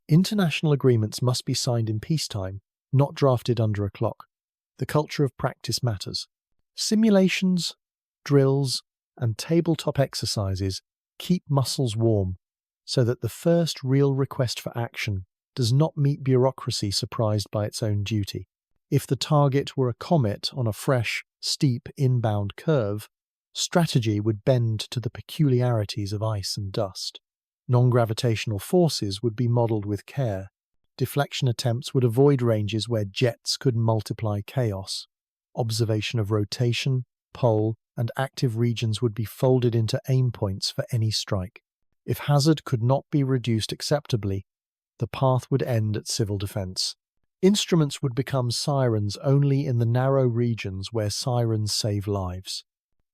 International agreements must be signed in peacetime, not drafted under a clock. The culture of practice matters. Simulations, drills, and tabletop exercises keep muscles warm so that the first real request for action does not meet bureaucracy surprised by its own duty. If the target were a comet on a fresh, steep inbound curve, strategy would bend to the peculiarities of ice and dust. Non-gravitational forces would be modelled with care. Deflection attempts would avoid ranges where jets could multiply chaos. Observation of rotation, pole, and active regions would be folded into aim points for any strike. If hazard could not be reduced acceptably, the path would end at civil defence. Instruments would become sirens only in the narrow regions where sirens save lives.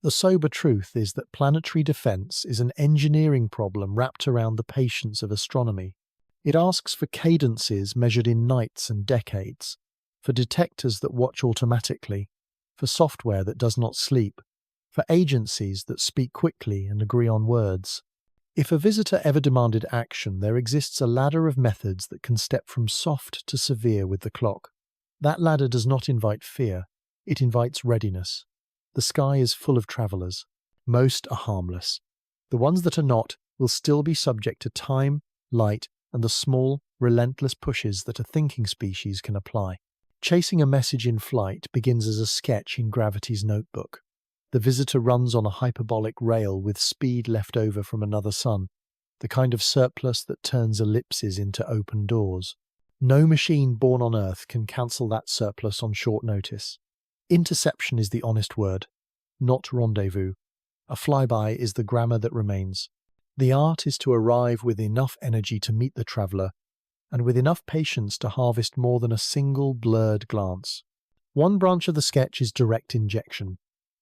The sober truth is that planetary defence is an engineering problem wrapped around the patience of astronomy. It asks for cadences measured in nights and decades, for detectors that watch automatically, for software that does not sleep, for agencies that speak quickly and agree on words. If a visitor ever demanded action, there exists a ladder of methods that can step from soft to severe with the clock. That ladder does not invite fear, it invites readiness. The sky is full of travellers. Most are harmless. The ones that are not will still be subject to time, light, and the small, relentless pushes that a thinking species can apply. Chasing a message in flight begins as a sketch in gravity's notebook. The visitor runs on a hyperbolic rail with speed left over from another sun, the kind of surplus that turns ellipses into open doors. No machine born on Earth can cancel that surplus on short notice. Interception is the honest word, not rendezvous. A flyby is the grammar that remains. The art is to arrive with enough energy to meet the traveler, and with enough patience to harvest more than a single blurred glance. One branch of the sketch is direct injection.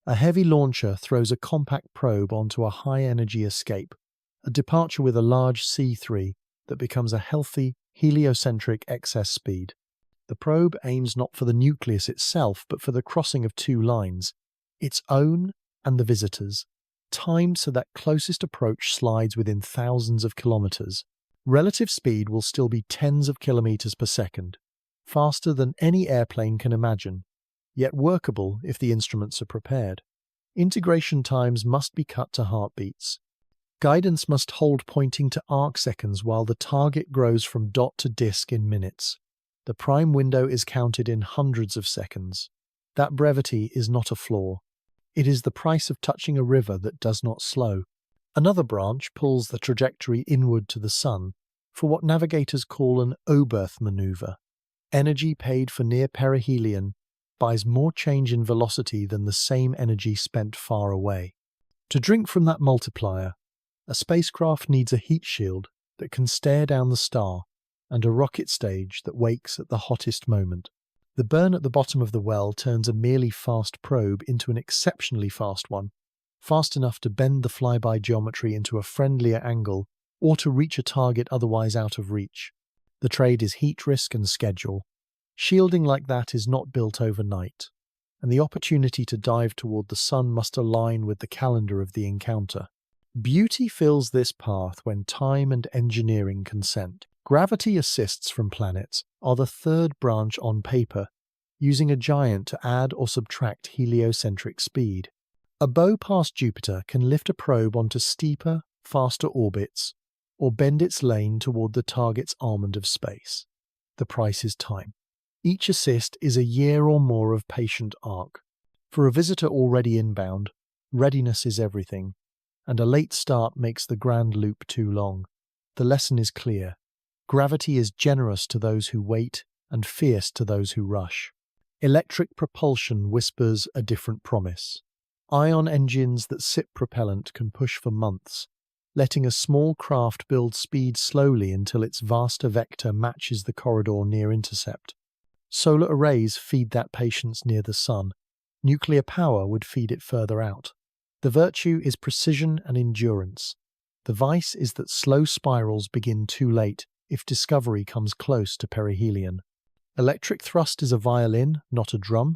A heavy launcher throws a compact probe onto a high-energy escape, a departure with a large C3 that becomes a healthy, heliocentric excess speed. The probe aims not for the nucleus itself, but for the crossing of two lines, its own and the visitor's, timed so that closest approach slides within thousands of kilometers. Relative speed will still be tens of kilometers per second, faster than any airplane can imagine, yet workable if the instruments are prepared. Integration times must be cut to heartbeats. Guidance must hold pointing to arc seconds while the target grows from dot to disk in minutes. The prime window is counted in hundreds of seconds. That brevity is not a flaw. It is the price of touching a river that does not slow. Another branch pulls the trajectory inward to the sun for what navigators call an Oberth maneuver. Energy paid for near perihelion buys more change in velocity than the same energy spent far away. To drink from that multiplier, a spacecraft needs a heat shield that can stare down the star and a rocket stage that wakes at the hottest moment. The burn at the bottom of the well turns a merely fast probe into an exceptionally fast one, fast enough to bend the flyby geometry into a friendlier angle or to reach a target otherwise out of reach. The trade is heat risk and schedule. Shielding like that is not built overnight, and the opportunity to dive toward the sun must align with the calendar of the encounter. Beauty fills this path when time and engineering consent. Gravity assists from planets are the third branch on paper, using a giant to add or subtract heliocentric speed. A bow past Jupiter can lift a probe onto steeper, faster orbits, or bend its lane toward the target's almond of space. The price is time. Each assist is a year or more of patient arc. For a visitor already inbound, readiness is everything, and a late start makes the grand loop too long. The lesson is clear. Gravity is generous to those who wait and fierce to those who rush. Electric propulsion whispers a different promise. Ion engines that sip propellant can push for months, letting a small craft build speed slowly until its vaster vector matches the corridor near intercept. Solar arrays feed that patience near the sun. Nuclear power would feed it further out. The virtue is precision and endurance. The vice is that slow spirals begin too late if discovery comes close to perihelion. Electric thrust is a violin, not a drum,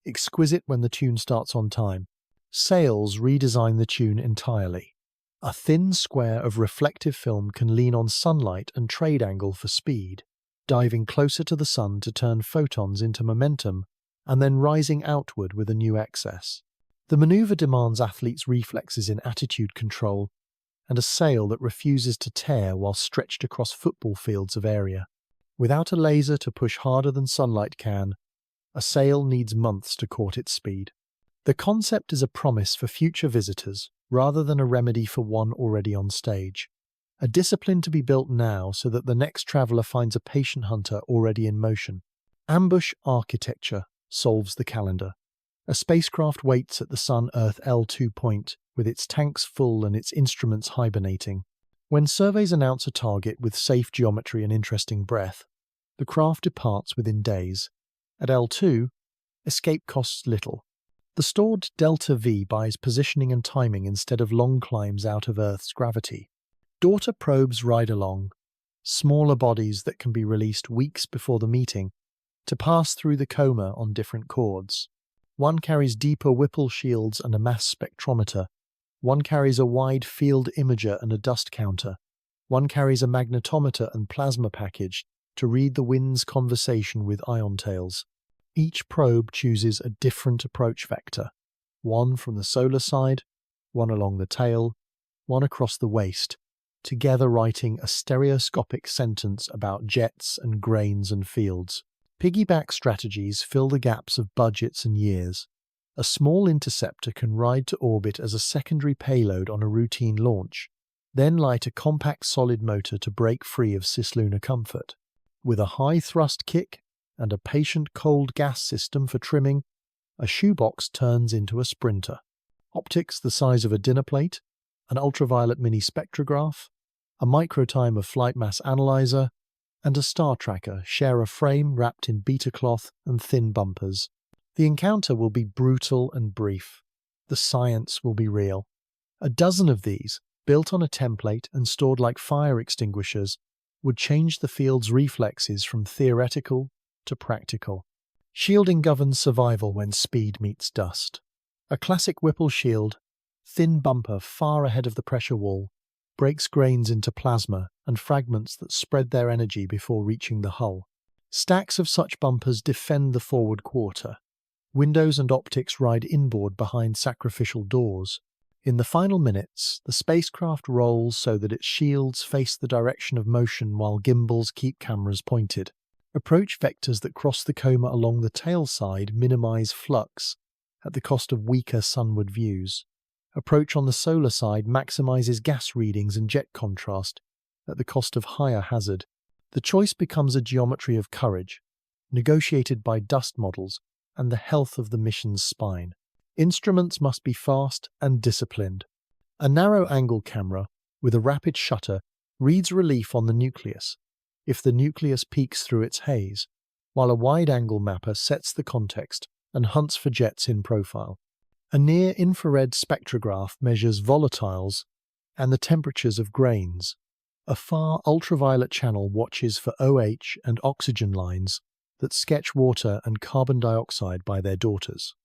exquisite when the tune starts on time. Sails redesign the tune entirely. A thin square of reflective film can lean on sunlight and trade angle for speed, diving closer to the sun to turn photons into momentum and then rising outward with a new excess. The maneuver demands athletes' reflexes in attitude control and a sail that refuses to tear while stretched across football fields of area. Without a laser to push harder than sunlight can, a sail needs months to court its speed. The concept is a promise for future visitors rather than a remedy for one already on stage. A discipline to be built now so that the next traveler finds a patient hunter already in motion. Ambush architecture solves the calendar. A spacecraft waits at the Sun-Earth L2 point with its tanks full and its instruments hibernating. When surveys announce a target with safe geometry and interesting breath, the craft departs within days. At L2, escape costs little. The stored Delta V buys positioning and timing instead of long climbs out of Earth's gravity. Daughter probes ride along, smaller bodies that can be released weeks before the meeting to pass through the coma on different chords. One carries deeper Whipple shields and a mass spectrometer. One carries a wide field imager and a dust counter. One carries a magnetometer and plasma package to read the wind's conversation with ion tails. Each probe chooses a different approach vector, one from the solar side, one along the tail, one across the waist, together writing a stereoscopic sentence about jets and grains and fields. Piggyback strategies fill the gaps of budgets and years. A small interceptor can ride to orbit as a secondary payload on a routine launch, then light a compact solid motor to break free of cislunar comfort. With a high-thrust kick and a patient cold gas system for trimming, a shoebox turns into a sprinter. Optics the size of a dinner plate, an ultraviolet mini spectrograph, a microtime of flight mass analyzer, and a star tracker share a frame wrapped in beta cloth and thin bumpers. The encounter will be brutal and brief. The science will be real. A dozen of these, built on a template and stored like fire extinguishers, would change the field's reflexes from theoretical to practical. Shielding governs survival when speed meets dust. A classic Whipple shield, thin bumper far ahead of the pressure wall, breaks grains into plasma and fragments that spread their energy before reaching the hull. Stacks of such bumpers defend the forward quarter. Windows and optics ride inboard behind sacrificial doors. In the final minutes, the spacecraft rolls so that its shields face the direction of motion while gimbals keep cameras pointed. Approach vectors that cross the coma along the tail side minimize flux at the cost of weaker sunward views. Approach on the solar side maximizes gas readings and jet contrast at the cost of higher hazard. The choice becomes a geometry of courage, negotiated by dust models and the health of the mission's spine. Instruments must be fast and disciplined. A narrow-angle camera with a rapid shutter reads relief on the nucleus, if the nucleus peeks through its haze, while a wide-angle mapper sets the context and hunts for jets in profile. A near-infrared spectrograph measures volatiles and the temperatures of grains. A far ultraviolet channel watches for OH and oxygen lines that sketch water and carbon dioxide by their daughters.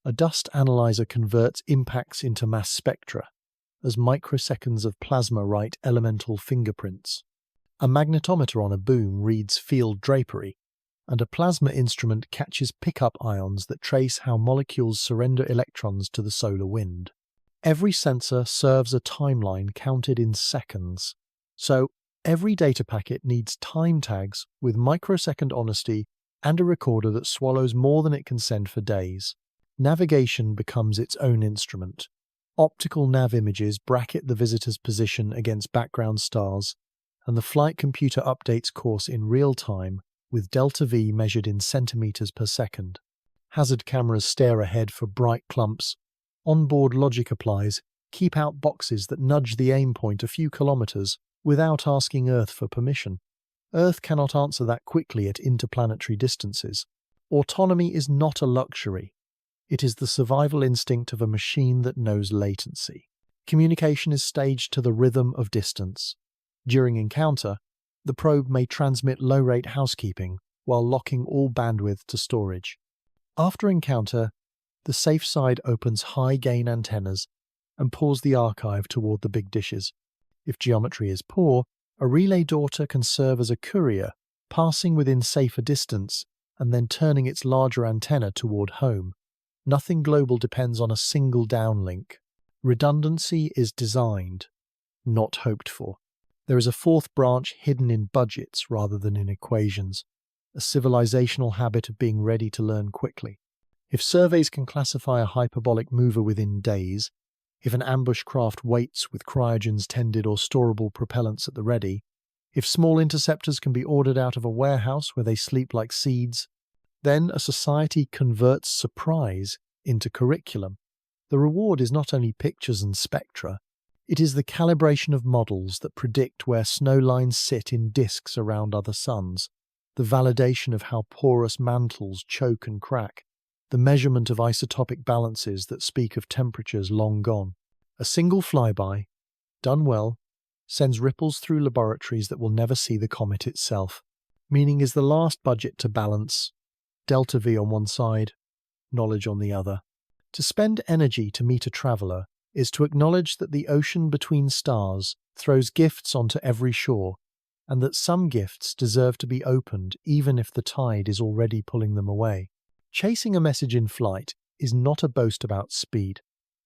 A dust analyzer converts impacts into mass spectra, as microseconds of plasma write elemental fingerprints. A magnetometer on a boom reads field drapery, and a plasma instrument catches pickup ions that trace how molecules surrender electrons to the solar wind. Every sensor serves a timeline counted in seconds, so every data packet needs time tags with microsecond honesty and a recorder that swallows more than it can send for days. Navigation becomes its own instrument. Optical nav images bracket the visitor's position against background stars, and the flight computer updates course in real time with delta V measured in centimeters per second. Hazard cameras stare ahead for bright clumps. Onboard logic applies, keep out boxes that nudge the aim point a few kilometers without asking Earth for permission. Earth cannot answer that quickly at interplanetary distances. Autonomy is not a luxury. It is the survival instinct of a machine that knows latency. Communication is staged to the rhythm of distance. During encounter, the probe may transmit low-rate housekeeping while locking all bandwidth to storage. After encounter, the safe side opens high-gain antennas and pours the archive toward the big dishes. If geometry is poor, a relay daughter can serve as a courier, passing within safer distance and then turning its larger antenna toward home. Nothing global depends on a single downlink. Redundancy is designed, not hoped for. There is a fourth branch hidden in budgets rather than in equations, a civilizational habit of being ready to learn quickly. If surveys can classify a hyperbolic mover within days, if an ambush craft waits with cryogens tended or storable propellants at the ready, if small interceptors can be ordered out of a warehouse where they sleep like seeds, then a society converts surprise into curriculum. The reward is not only pictures and spectra, it is the calibration of models that predict where snow lines sit in disks around other suns, the validation of how porous mantles choke and crack, the measurement of isotopic balances that speak of temperatures long gone. A single flyby, done well, sends ripples through laboratories that will never see the comet itself. Meaning is the last budget to balance, delta V on one side, knowledge on the other. To spend energy to meet a traveller is to acknowledge that the ocean between stars throws gifts onto every shore, and that some gifts deserve to be opened even if the tide is already pulling them away. Chasing a message in flight is not a boast about speed.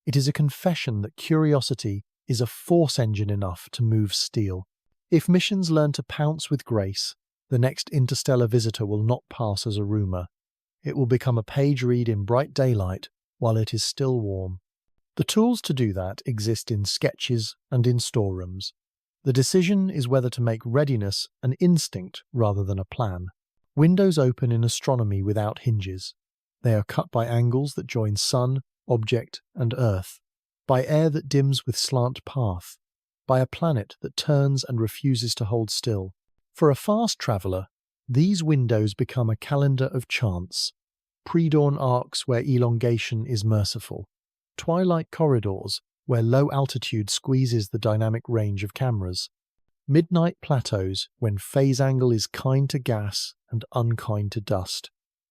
It is a confession that curiosity is a force engine enough to move steel. If missions learn to pounce with grace, the next interstellar visitor will not pass as a rumour. It will become a page read in bright daylight while it is still warm. The tools to do that exist in sketches and in storerooms. The decision is whether to make readiness an instinct rather than a plan. Windows open in astronomy without hinges. They are cut by angles that join sun, object, and Earth. by air that dims with slant path, by a planet that turns and refuses to hold still. For a fast traveller, these windows become a calendar of chance, pre-dawn arcs where elongation is merciful, twilight corridors where low altitude squeezes the dynamic range of cameras, midnight plateaus when phase angle is kind to gas and unkind to dust.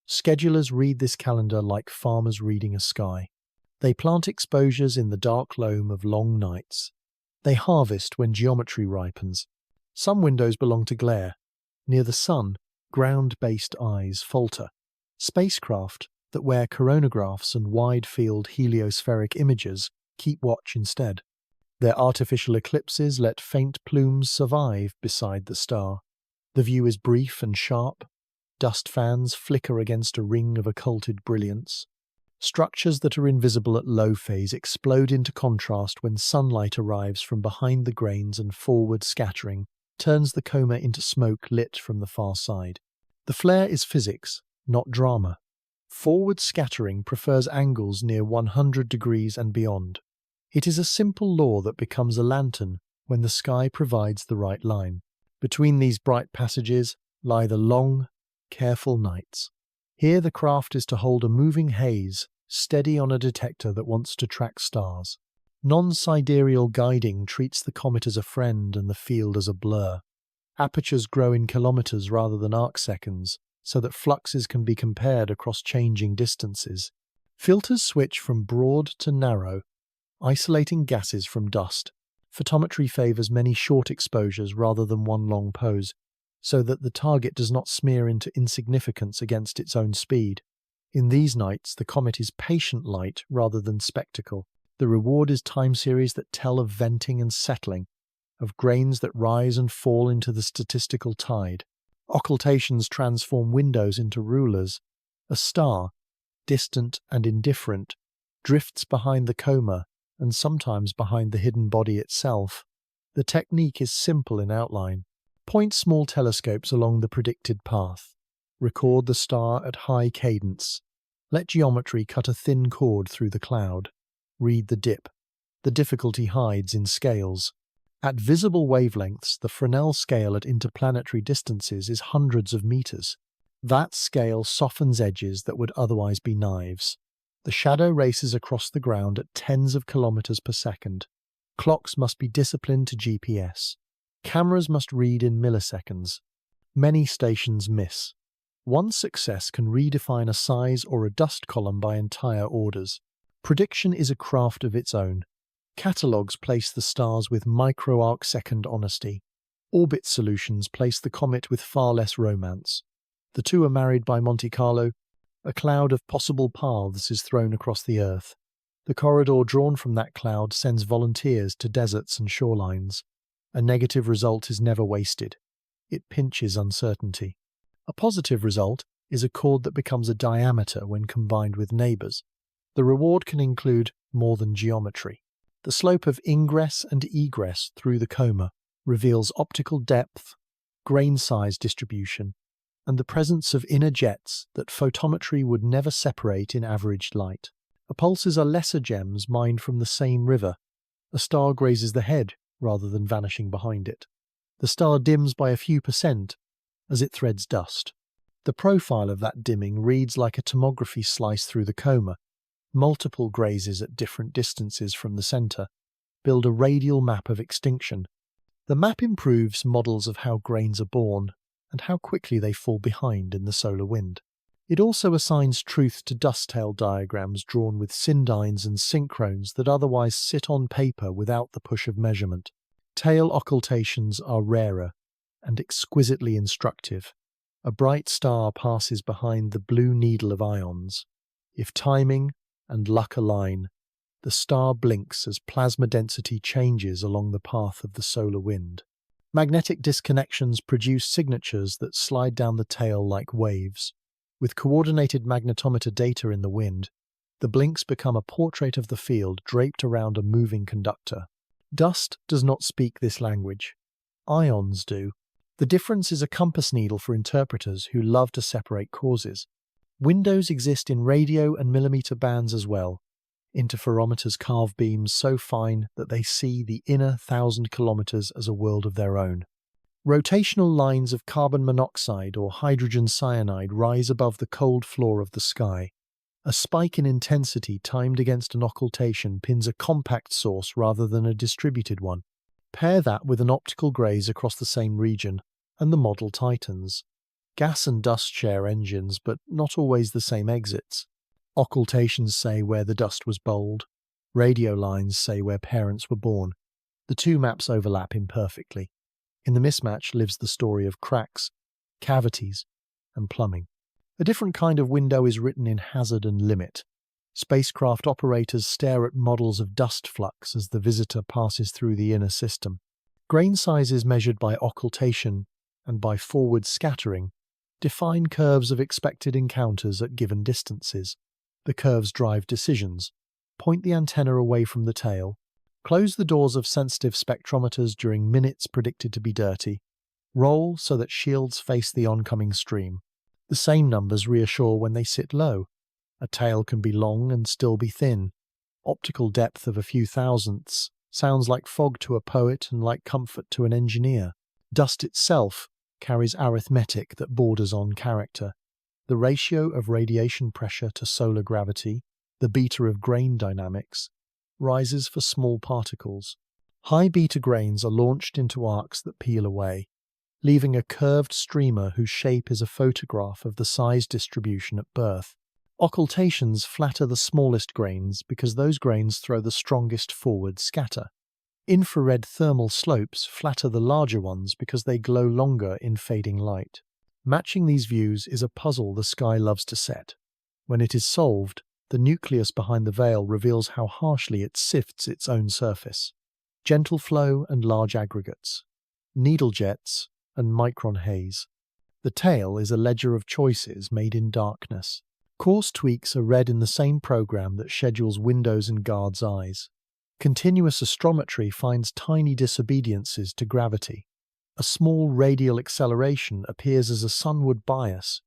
Schedulers read this calendar like farmers reading a sky. They plant exposures in the dark loam of long nights. They harvest when geometry ripens. Some windows belong to glare. Near the sun, ground-based eyes falter. Spacecraft that wear coronagraphs and wide-field heliospheric images keep watch instead. Their artificial eclipses let faint plumes survive beside the star. The view is brief and sharp. Dust fans flicker against a ring of occulted brilliance. Structures that are invisible at low phase explode into contrast when sunlight arrives from behind the grains, and forward scattering turns the coma into smoke lit from the far side. The flare is physics, not drama. Forward scattering prefers angles near 100 degrees and beyond. It is a simple law that becomes a lantern when the sky provides the right line. Between these bright passages lie the long, careful nights. Here the craft is to hold a moving haze, steady on a detector that wants to track stars. Non-sidereal guiding treats the comet as a friend and the field as a blur. Apertures grow in kilometers rather than arcseconds, so that fluxes can be compared across changing distances. Filters switch from broad to narrow, isolating gases from dust. Photometry favors many short exposures rather than one long pose, so that the target does not smear into insignificance against its own speed. In these nights, the comet is patient light rather than spectacle. The reward is time series that tell of venting and settling, of grains that rise and fall into the statistical tide. Occultations transform windows into rulers. A star, distant and indifferent, drifts behind the coma and sometimes behind the hidden body itself. The technique is simple in outline. Point small telescopes along the predicted path. Record the star at high cadence. Let geometry cut a thin chord through the cloud. Read the dip. The difficulty hides in scales. At visible wavelengths, the Fresnel scale at interplanetary distances is hundreds of meters. That scale softens edges that would otherwise be knives. The shadow races across the ground at tens of kilometers per second. Clocks must be disciplined to GPS. Cameras must read in milliseconds. Many stations miss. One success can redefine a size or a dust column by entire orders. Prediction is a craft of its own. Catalogues place the stars with micro-arc-second honesty. Orbit solutions place the comet with far less romance. The two are married by Monte Carlo. A cloud of possible paths is thrown across the Earth. The corridor drawn from that cloud sends volunteers to deserts and shorelines. A negative result is never wasted. It pinches uncertainty. A positive result is a chord that becomes a diameter when combined with neighbors. The reward can include more than geometry. The slope of ingress and egress through the coma reveals optical depth, grain size distribution, and the presence of inner jets that photometry would never separate in averaged light. The pulses are lesser gems mined from the same river. A star grazes the head rather than vanishing behind it. The star dims by a few percent as it threads dust. The profile of that dimming reads like a tomography slice through the coma. Multiple grazes at different distances from the center build a radial map of extinction. The map improves models of how grains are born and how quickly they fall behind in the solar wind. It also assigns truth to dust-tail diagrams drawn with syndines and synchrones that otherwise sit on paper without the push of measurement. Tail occultations are rarer and exquisitely instructive. A bright star passes behind the blue needle of ions. If timing and luck align, the star blinks as plasma density changes along the path of the solar wind. Magnetic disconnections produce signatures that slide down the tail like waves. With coordinated magnetometer data in the wind, the blinks become a portrait of the field draped around a moving conductor. Dust does not speak this language. Ions do. The difference is a compass needle for interpreters who love to separate causes. Windows exist in radio and millimeter bands as well. Interferometers carve beams so fine that they see the inner 1,000 kilometers as a world of their own. Rotational lines of carbon monoxide or hydrogen cyanide rise above the cold floor of the sky. A spike in intensity timed against an occultation pins a compact source rather than a distributed one. Pair that with an optical graze across the same region, and the model tightens. Gas and dust share engines, but not always the same exits. Occultations say where the dust was bowled. Radio lines say where parents were born. The two maps overlap imperfectly. In the mismatch lives the story of cracks, cavities, and plumbing. A different kind of window is written in hazard and limit. Spacecraft operators stare at models of dust flux as the visitor passes through the inner system. Grain sizes measured by occultation and by forward scattering define curves of expected encounters at given distances. The curves drive decisions. Point the antenna away from the tail. Close the doors of sensitive spectrometers during minutes predicted to be dirty. Roll so that shields face the oncoming stream. The same numbers reassure when they sit low. A tail can be long and still be thin. Optical depth of a few thousandths sounds like fog to a poet and like comfort to an engineer. Dust itself carries arithmetic that borders on character. The ratio of radiation pressure to solar gravity, the beta of grain dynamics, rises for small particles. High beta grains are launched into arcs that peel away, leaving a curved streamer whose shape is a photograph of the size distribution at birth. Occultations flatter the smallest grains because those grains throw the strongest forward scatter. Infrared thermal slopes flatter the larger ones because they glow longer in fading light. Matching these views is a puzzle the sky loves to set. When it is solved, the nucleus behind the veil reveals how harshly it sifts its own surface. Gentle flow and large aggregates. Needle jets and micron haze. The tail is a ledger of choices made in darkness. Coarse tweaks are read in the same program that schedules windows and guards' eyes. Continuous astrometry finds tiny disobediences to gravity. A small radial acceleration appears as a sunward bias.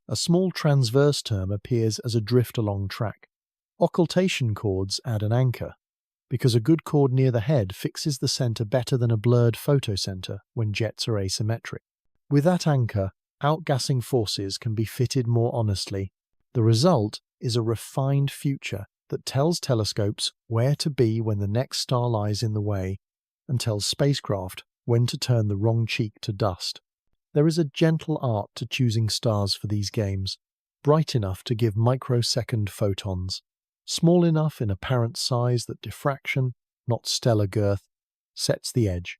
A small transverse term appears as a drift along track. Occultation chords add an anchor, because a good chord near the head fixes the center better than a blurred photocenter when jets are asymmetric. With that anchor, outgassing forces can be fitted more honestly. The result is a refined future that tells telescopes where to be when the next star lies in the way, and tells spacecraft when to turn the wrong cheek to dust. There is a gentle art to choosing stars for these games, bright enough to give microsecond photons, small enough in apparent size that diffraction, not stellar girth, sets the edge,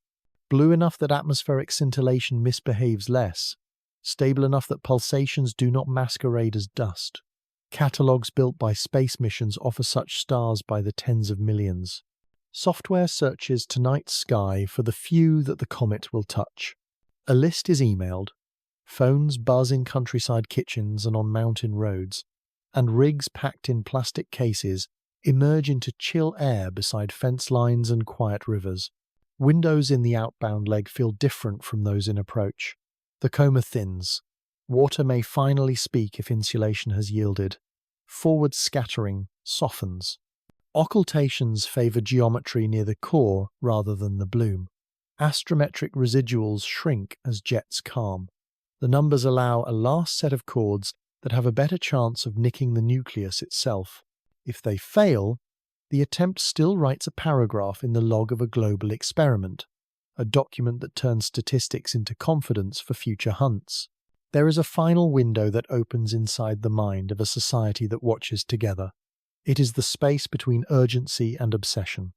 blue enough that atmospheric scintillation misbehaves less, stable enough that pulsations do not masquerade as dust. Catalogues built by space missions offer such stars by the tens of millions. Software searches tonight's sky for the few that the comet will touch. A list is emailed. Phones buzz in countryside kitchens and on mountain roads, and rigs packed in plastic cases emerge into chill air beside fence lines and quiet rivers. Windows in the outbound leg feel different from those in approach. The coma thins. Water may finally speak if insulation has yielded. Forward scattering softens. Occultations favor geometry near the core rather than the bloom. Astrometric residuals shrink as jets calm. The numbers allow a last set of chords that have a better chance of nicking the nucleus itself. If they fail, the attempt still writes a paragraph in the log of a global experiment, a document that turns statistics into confidence for future hunts. There is a final window that opens inside the mind of a society that watches together. It is the space between urgency and obsession.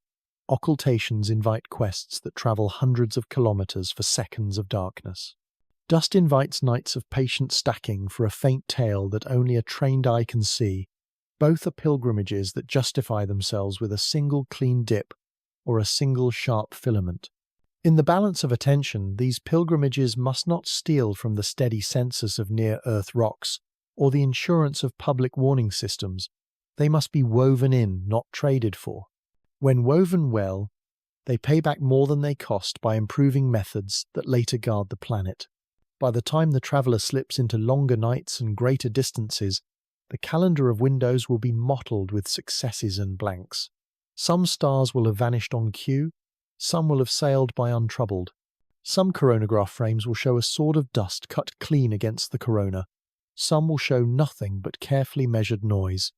Occultations invite quests that travel hundreds of kilometers for seconds of darkness. Dust invites nights of patient stacking for a faint tail that only a trained eye can see. Both are pilgrimages that justify themselves with a single clean dip or a single sharp filament. In the balance of attention, these pilgrimages must not steal from the steady census of near-Earth rocks or the insurance of public warning systems. They must be woven in, not traded for. When woven well, they pay back more than they cost by improving methods that later guard the planet. By the time the traveler slips into longer nights and greater distances, The calendar of windows will be mottled with successes and blanks. Some stars will have vanished on cue, some will have sailed by untroubled. Some coronagraph frames will show a sword of dust cut clean against the corona. Some will show nothing but carefully measured noise.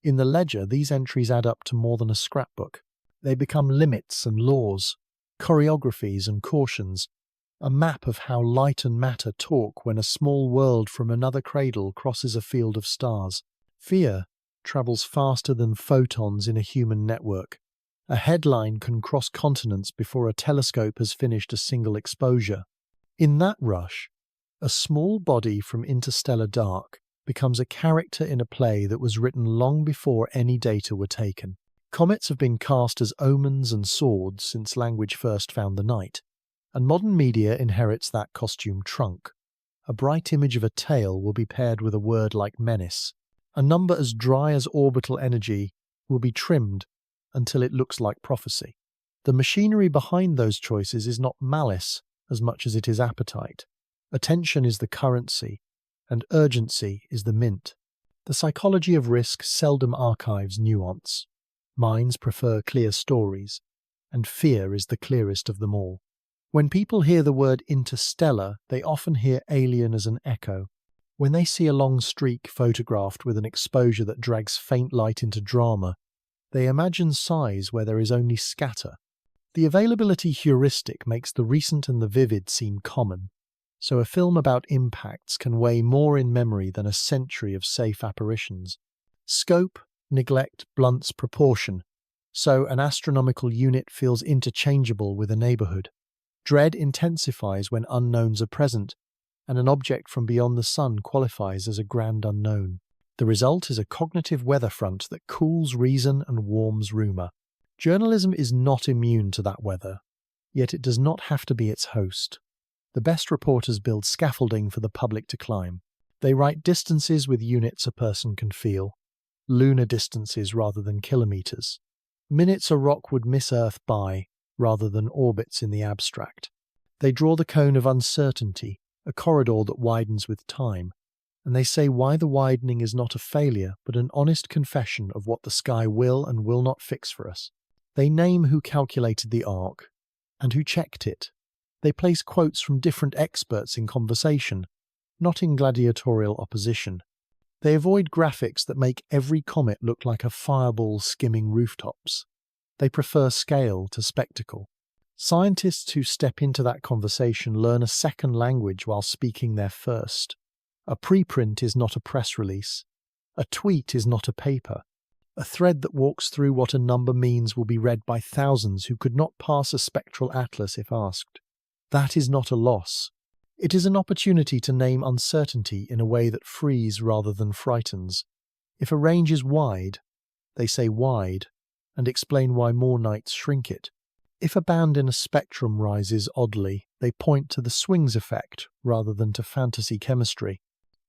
In the ledger, these entries add up to more than a scrapbook. They become limits and laws, choreographies and cautions, a map of how light and matter talk when a small world from another cradle crosses a field of stars. Fear travels faster than photons in a human network. A headline can cross continents before a telescope has finished a single exposure. In that rush, a small body from interstellar dark becomes a character in a play that was written long before any data were taken. Comets have been cast as omens and swords since language first found the night, and modern media inherits that costume trunk. A bright image of a tail will be paired with a word like menace. A number as dry as orbital energy will be trimmed until it looks like prophecy. The machinery behind those choices is not malice as much as it is appetite. Attention is the currency, and urgency is the mint. The psychology of risk seldom archives nuance. Minds prefer clear stories, and fear is the clearest of them all. When people hear the word interstellar, they often hear alien as an echo. When they see a long streak photographed with an exposure that drags faint light into drama, they imagine size where there is only scatter. The availability heuristic makes the recent and the vivid seem common, so a film about impacts can weigh more in memory than a century of safe apparitions. Scope, neglect blunts proportion, so an astronomical unit feels interchangeable with a neighborhood. Dread intensifies when unknowns are present, and an object from beyond the sun qualifies as a grand unknown. The result is a cognitive weather front that cools reason and warms rumour. Journalism is not immune to that weather, yet it does not have to be its host. The best reporters build scaffolding for the public to climb. They write distances with units a person can feel, lunar distances rather than kilometres. Minutes a rock would miss Earth by, rather than orbits in the abstract. They draw the cone of uncertainty, a corridor that widens with time, and they say why the widening is not a failure but an honest confession of what the sky will and will not fix for us. They name who calculated the arc and who checked it. They place quotes from different experts in conversation, not in gladiatorial opposition. They avoid graphics that make every comet look like a fireball skimming rooftops. They prefer scale to spectacle. Scientists who step into that conversation learn a second language while speaking their first. A preprint is not a press release. A tweet is not a paper. A thread that walks through what a number means will be read by thousands who could not pass a spectral atlas if asked. That is not a loss. It is an opportunity to name uncertainty in a way that frees rather than frightens. If a range is wide, they say wide, and explain why more nights shrink it. If a band in a spectrum rises oddly, they point to the swings effect rather than to fantasy chemistry.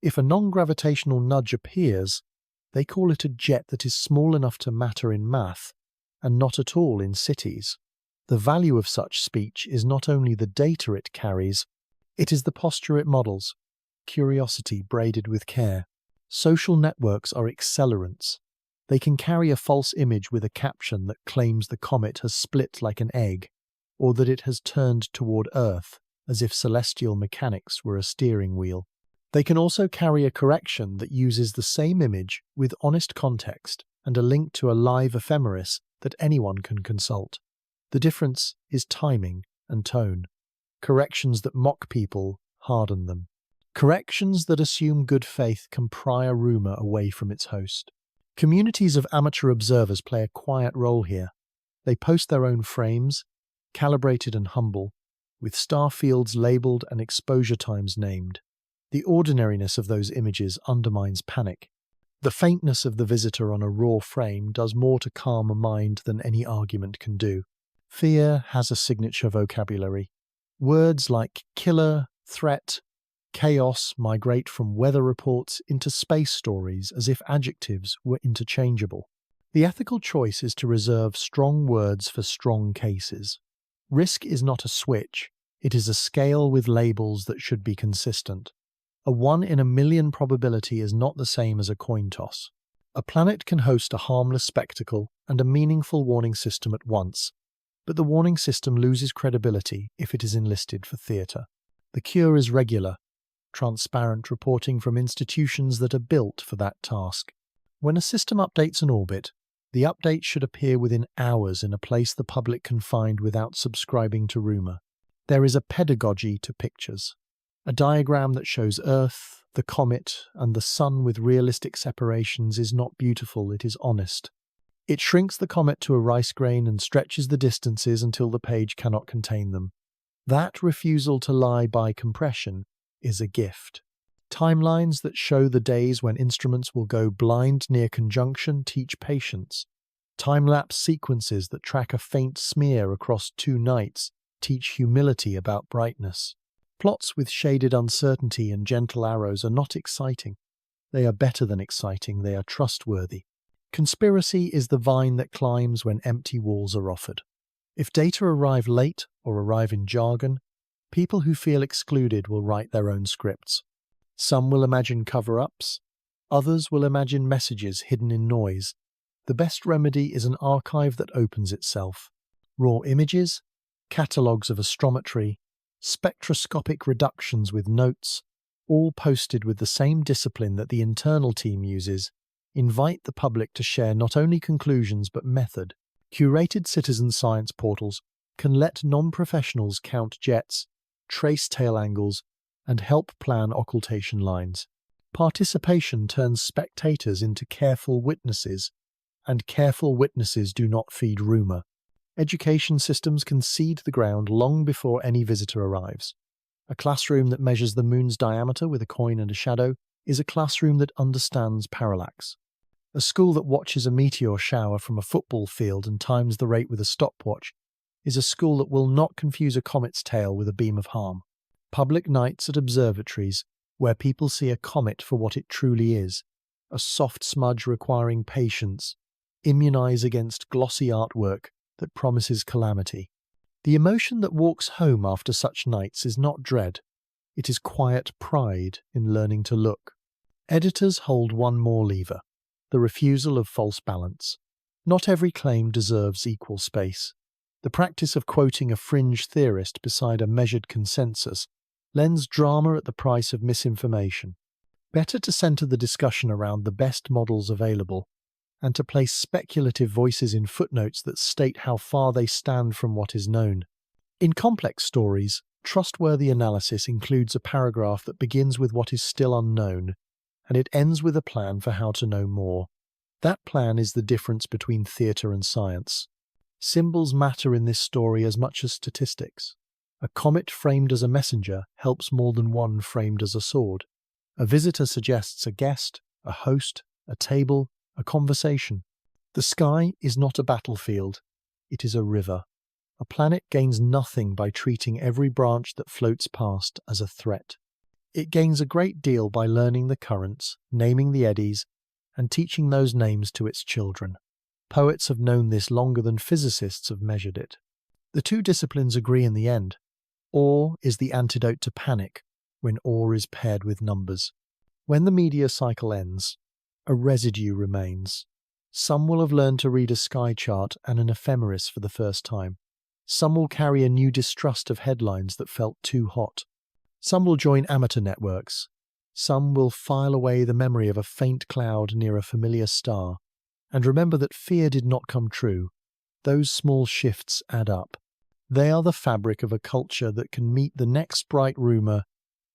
If a non-gravitational nudge appears, they call it a jet that is small enough to matter in math, and not at all in cities. The value of such speech is not only the data it carries, it is the posture it models, curiosity braided with care. Social networks are accelerants. They can carry a false image with a caption that claims the comet has split like an egg, or that it has turned toward Earth, as if celestial mechanics were a steering wheel. They can also carry a correction that uses the same image with honest context and a link to a live ephemeris that anyone can consult. The difference is timing and tone. Corrections that mock people harden them. Corrections that assume good faith can pry a rumour away from its host. Communities of amateur observers play a quiet role here. They post their own frames, calibrated and humble, with star fields labelled and exposure times named. The ordinariness of those images undermines panic. The faintness of the visitor on a raw frame does more to calm a mind than any argument can do. Fear has a signature vocabulary. Words like killer, threat, chaos migrate from weather reports into space stories as if adjectives were interchangeable. The ethical choice is to reserve strong words for strong cases. Risk is not a switch, it is a scale with labels that should be consistent. A 1 in a million probability is not the same as a coin toss. A planet can host a harmless spectacle and a meaningful warning system at once, but the warning system loses credibility if it is enlisted for theatre. The cure is regular, transparent reporting from institutions that are built for that task. When a system updates an orbit, the update should appear within hours in a place the public can find without subscribing to rumour. There is a pedagogy to pictures. A diagram that shows Earth, the comet, and the Sun with realistic separations is not beautiful, it is honest. It shrinks the comet to a rice grain and stretches the distances until the page cannot contain them. That refusal to lie by compression is a gift. Timelines that show the days when instruments will go blind near conjunction teach patience. Time-lapse sequences that track a faint smear across 2 nights teach humility about brightness. Plots with shaded uncertainty and gentle arrows are not exciting. They are better than exciting, they are trustworthy. Conspiracy is the vine that climbs when empty walls are offered. If data arrive late or arrive in jargon, people who feel excluded will write their own scripts. Some will imagine cover-ups, others will imagine messages hidden in noise. The best remedy is an archive that opens itself. Raw images, catalogues of astrometry, spectroscopic reductions with notes, all posted with the same discipline that the internal team uses, invite the public to share not only conclusions but method. Curated citizen science portals can let non-professionals count jets, trace tail angles, and help plan occultation lines. Participation turns spectators into careful witnesses, and careful witnesses do not feed rumour. Education systems can seed the ground long before any visitor arrives. A classroom that measures the moon's diameter with a coin and a shadow is a classroom that understands parallax. A school that watches a meteor shower from a football field and times the rate with a stopwatch is a school that will not confuse a comet's tail with a beam of harm. Public nights at observatories, where people see a comet for what it truly is, a soft smudge requiring patience, immunize against glossy artwork that promises calamity. The emotion that walks home after such nights is not dread, it is quiet pride in learning to look. Editors hold one more lever, the refusal of false balance. Not every claim deserves equal space. The practice of quoting a fringe theorist beside a measured consensus lends drama at the price of misinformation. Better to center the discussion around the best models available, and to place speculative voices in footnotes that state how far they stand from what is known. In complex stories, trustworthy analysis includes a paragraph that begins with what is still unknown, and it ends with a plan for how to know more. That plan is the difference between theatre and science. Symbols matter in this story as much as statistics. A comet framed as a messenger helps more than one framed as a sword. A visitor suggests a guest, a host, a table, a conversation. The sky is not a battlefield, it is a river. A planet gains nothing by treating every branch that floats past as a threat. It gains a great deal by learning the currents, naming the eddies, and teaching those names to its children. Poets have known this longer than physicists have measured it. The two disciplines agree in the end. Awe is the antidote to panic when awe is paired with numbers. When the media cycle ends, a residue remains. Some will have learned to read a sky chart and an ephemeris for the first time. Some will carry a new distrust of headlines that felt too hot. Some will join amateur networks. Some will file away the memory of a faint cloud near a familiar star, and remember that fear did not come true. Those small shifts add up. They are the fabric of a culture that can meet the next bright rumour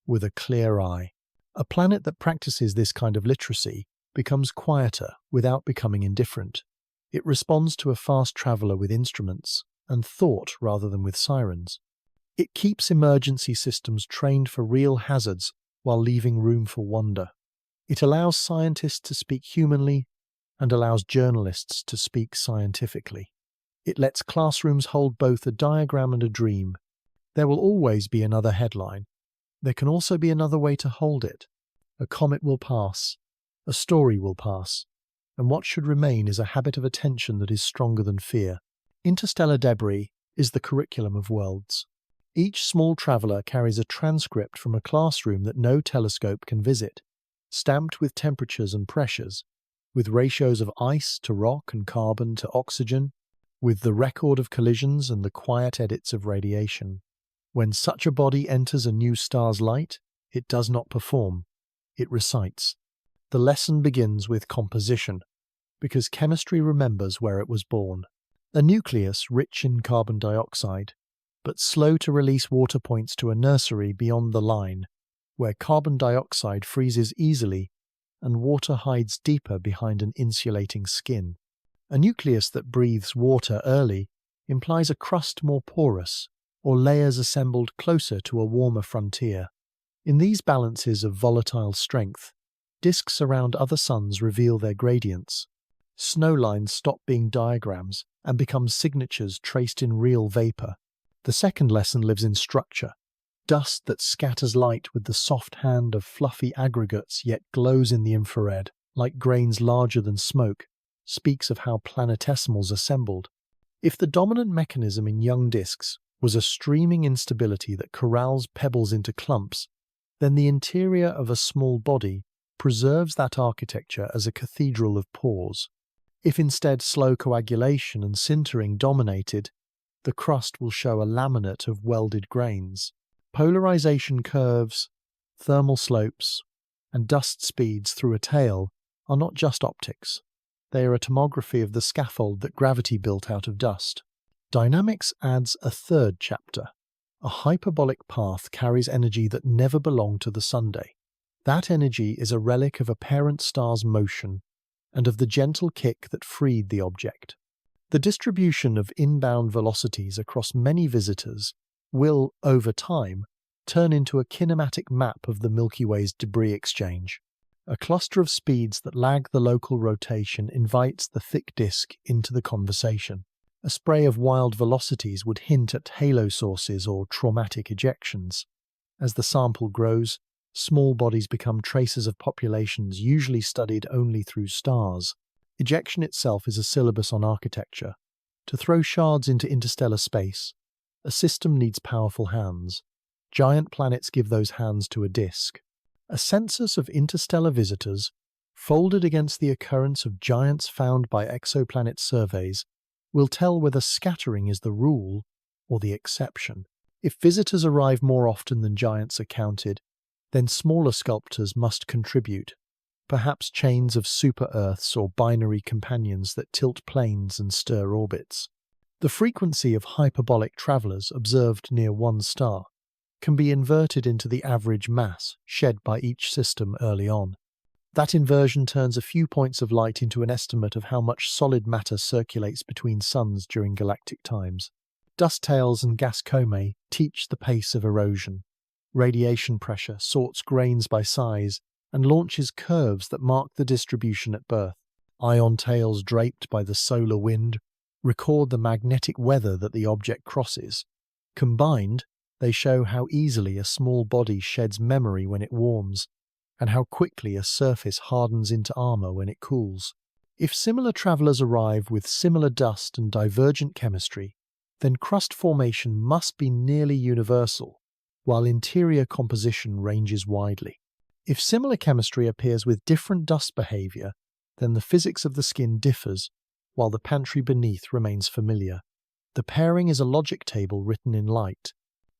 with a clear eye. A planet that practices this kind of literacy becomes quieter without becoming indifferent. It responds to a fast traveller with instruments and thought rather than with sirens. It keeps emergency systems trained for real hazards while leaving room for wonder. It allows scientists to speak humanly and allows journalists to speak scientifically. It lets classrooms hold both a diagram and a dream. There will always be another headline. There can also be another way to hold it. A comet will pass. A story will pass. And what should remain is a habit of attention that is stronger than fear. Interstellar debris is the curriculum of worlds. Each small traveler carries a transcript from a classroom that no telescope can visit, stamped with temperatures and pressures, with ratios of ice to rock and carbon to oxygen, with the record of collisions and the quiet edits of radiation. When such a body enters a new star's light, it does not perform, it recites. The lesson begins with composition, because chemistry remembers where it was born. A nucleus rich in carbon dioxide, but slow to release water points to a nursery beyond the line, where carbon dioxide freezes easily and water hides deeper behind an insulating skin. A nucleus that breathes water early implies a crust more porous, or layers assembled closer to a warmer frontier. In these balances of volatile strength, disks around other suns reveal their gradients. Snow lines stop being diagrams and become signatures traced in real vapor. The second lesson lives in structure. Dust that scatters light with the soft hand of fluffy aggregates yet glows in the infrared, like grains larger than smoke, speaks of how planetesimals assembled. If the dominant mechanism in young disks was a streaming instability that corrals pebbles into clumps, then the interior of a small body preserves that architecture as a cathedral of pores. If instead slow coagulation and sintering dominated, the crust will show a laminate of welded grains. Polarization curves, thermal slopes, and dust speeds through a tail are not just optics. They are a tomography of the scaffold that gravity built out of dust. Dynamics adds a third chapter. A hyperbolic path carries energy that never belonged to the Sunday. That energy is a relic of a parent star's motion and of the gentle kick that freed the object. The distribution of inbound velocities across many visitors will, over time, turn into a kinematic map of the Milky Way's debris exchange. A cluster of speeds that lag the local rotation invites the thick disk into the conversation. A spray of wild velocities would hint at halo sources or traumatic ejections. As the sample grows, small bodies become traces of populations usually studied only through stars. Ejection itself is a syllabus on architecture. To throw shards into interstellar space, a system needs powerful hands. Giant planets give those hands to a disk. A census of interstellar visitors, folded against the occurrence of giants found by exoplanet surveys, will tell whether scattering is the rule or the exception. If visitors arrive more often than giants are counted, then smaller sculptors must contribute, perhaps chains of super-Earths or binary companions that tilt planes and stir orbits. The frequency of hyperbolic travelers observed near one star can be inverted into the average mass shed by each system early on. That inversion turns a few points of light into an estimate of how much solid matter circulates between suns during galactic times. Dust tails and gas comae teach the pace of erosion. Radiation pressure sorts grains by size and launches curves that mark the distribution at birth. Ion tails draped by the solar wind record the magnetic weather that the object crosses. Combined, they show how easily a small body sheds memory when it warms, and how quickly a surface hardens into armor when it cools. If similar travelers arrive with similar dust and divergent chemistry, then crust formation must be nearly universal, while interior composition ranges widely. If similar chemistry appears with different dust behavior, then the physics of the skin differs, while the pantry beneath remains familiar. The pairing is a logic table written in light.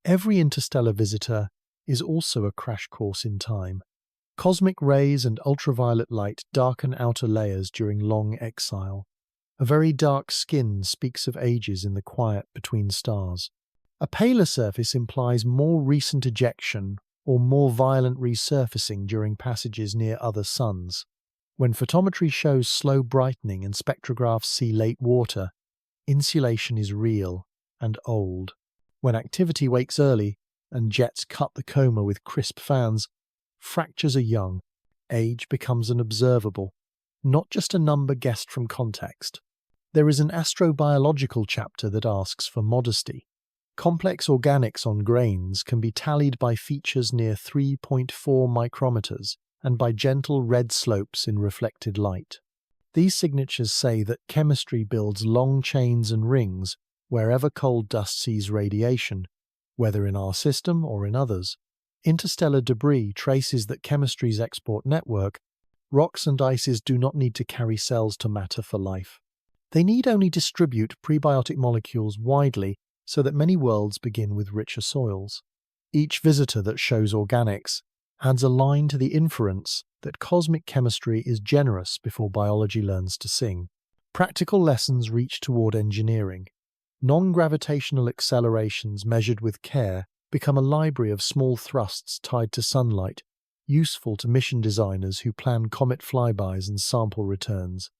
Every interstellar visitor is also a crash course in time. Cosmic rays and ultraviolet light darken outer layers during long exile. A very dark skin speaks of ages in the quiet between stars. A paler surface implies more recent ejection or more violent resurfacing during passages near other suns. When photometry shows slow brightening and spectrographs see late water, insulation is real and old. When activity wakes early and jets cut the coma with crisp fans, fractures are young. Age becomes an observable, not just a number guessed from context. There is an astrobiological chapter that asks for modesty. Complex organics on grains can be tallied by features near 3.4 micrometers and by gentle red slopes in reflected light. These signatures say that chemistry builds long chains and rings wherever cold dust sees radiation, whether in our system or in others. Interstellar debris traces that chemistry's export network. Rocks and ices do not need to carry cells to matter for life. They need only distribute prebiotic molecules widely so that many worlds begin with richer soils. Each visitor that shows organics adds a line to the inference that cosmic chemistry is generous before biology learns to sing. Practical lessons reach toward engineering. Non-gravitational accelerations measured with care become a library of small thrusts tied to sunlight, useful to mission designers who plan comet flybys and sample returns.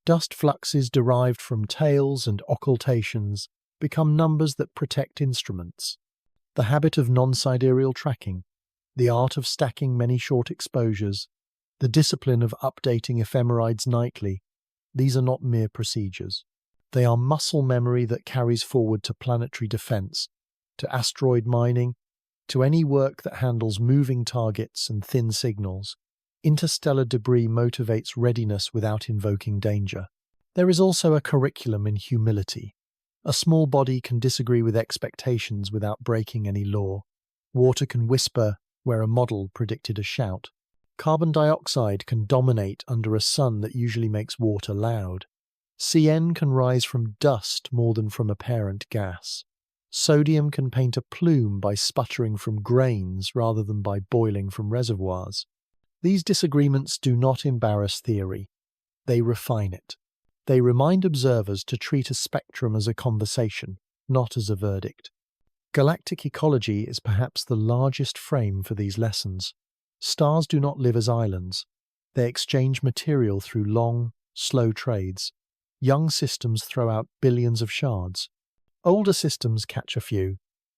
Dust fluxes derived from tails and occultations become numbers that protect instruments. The habit of non-sidereal tracking, the art of stacking many short exposures, the discipline of updating ephemerides nightly, these are not mere procedures. They are muscle memory that carries forward to planetary defense, to asteroid mining, to any work that handles moving targets and thin signals. Interstellar debris motivates readiness without invoking danger. There is also a curriculum in humility. A small body can disagree with expectations without breaking any law. Water can whisper where a model predicted a shout. Carbon dioxide can dominate under a sun that usually makes water loud. CN can rise from dust more than from a parent gas. Sodium can paint a plume by sputtering from grains rather than by boiling from reservoirs. These disagreements do not embarrass theory. They refine it. They remind observers to treat a spectrum as a conversation, not as a verdict. Galactic ecology is perhaps the largest frame for these lessons. Stars do not live as islands. They exchange material through long, slow trades. Young systems throw out billions of shards. Older systems catch a few.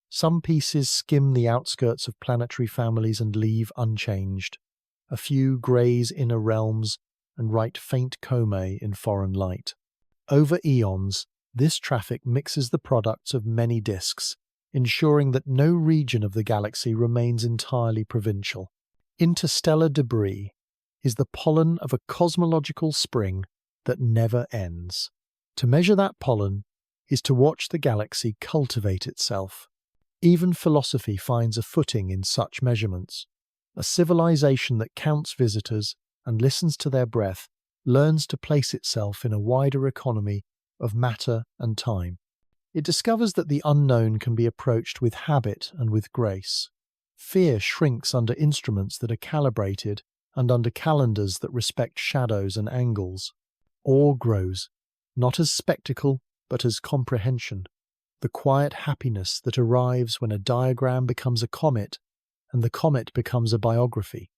Some pieces skim the outskirts of planetary families and leave unchanged. A few graze inner realms and write faint comae in foreign light. Over eons, this traffic mixes the products of many disks, ensuring that no region of the galaxy remains entirely provincial. Interstellar debris is the pollen of a cosmological spring that never ends. To measure that pollen is to watch the galaxy cultivate itself. Even philosophy finds a footing in such measurements. A civilization that counts visitors and listens to their breath learns to place itself in a wider economy of matter and time. It discovers that the unknown can be approached with habit and with grace. Fear shrinks under instruments that are calibrated and under calendars that respect shadows and angles. Awe grows, not as spectacle, but as comprehension. The quiet happiness that arrives when a diagram becomes a comet and the comet becomes a biography.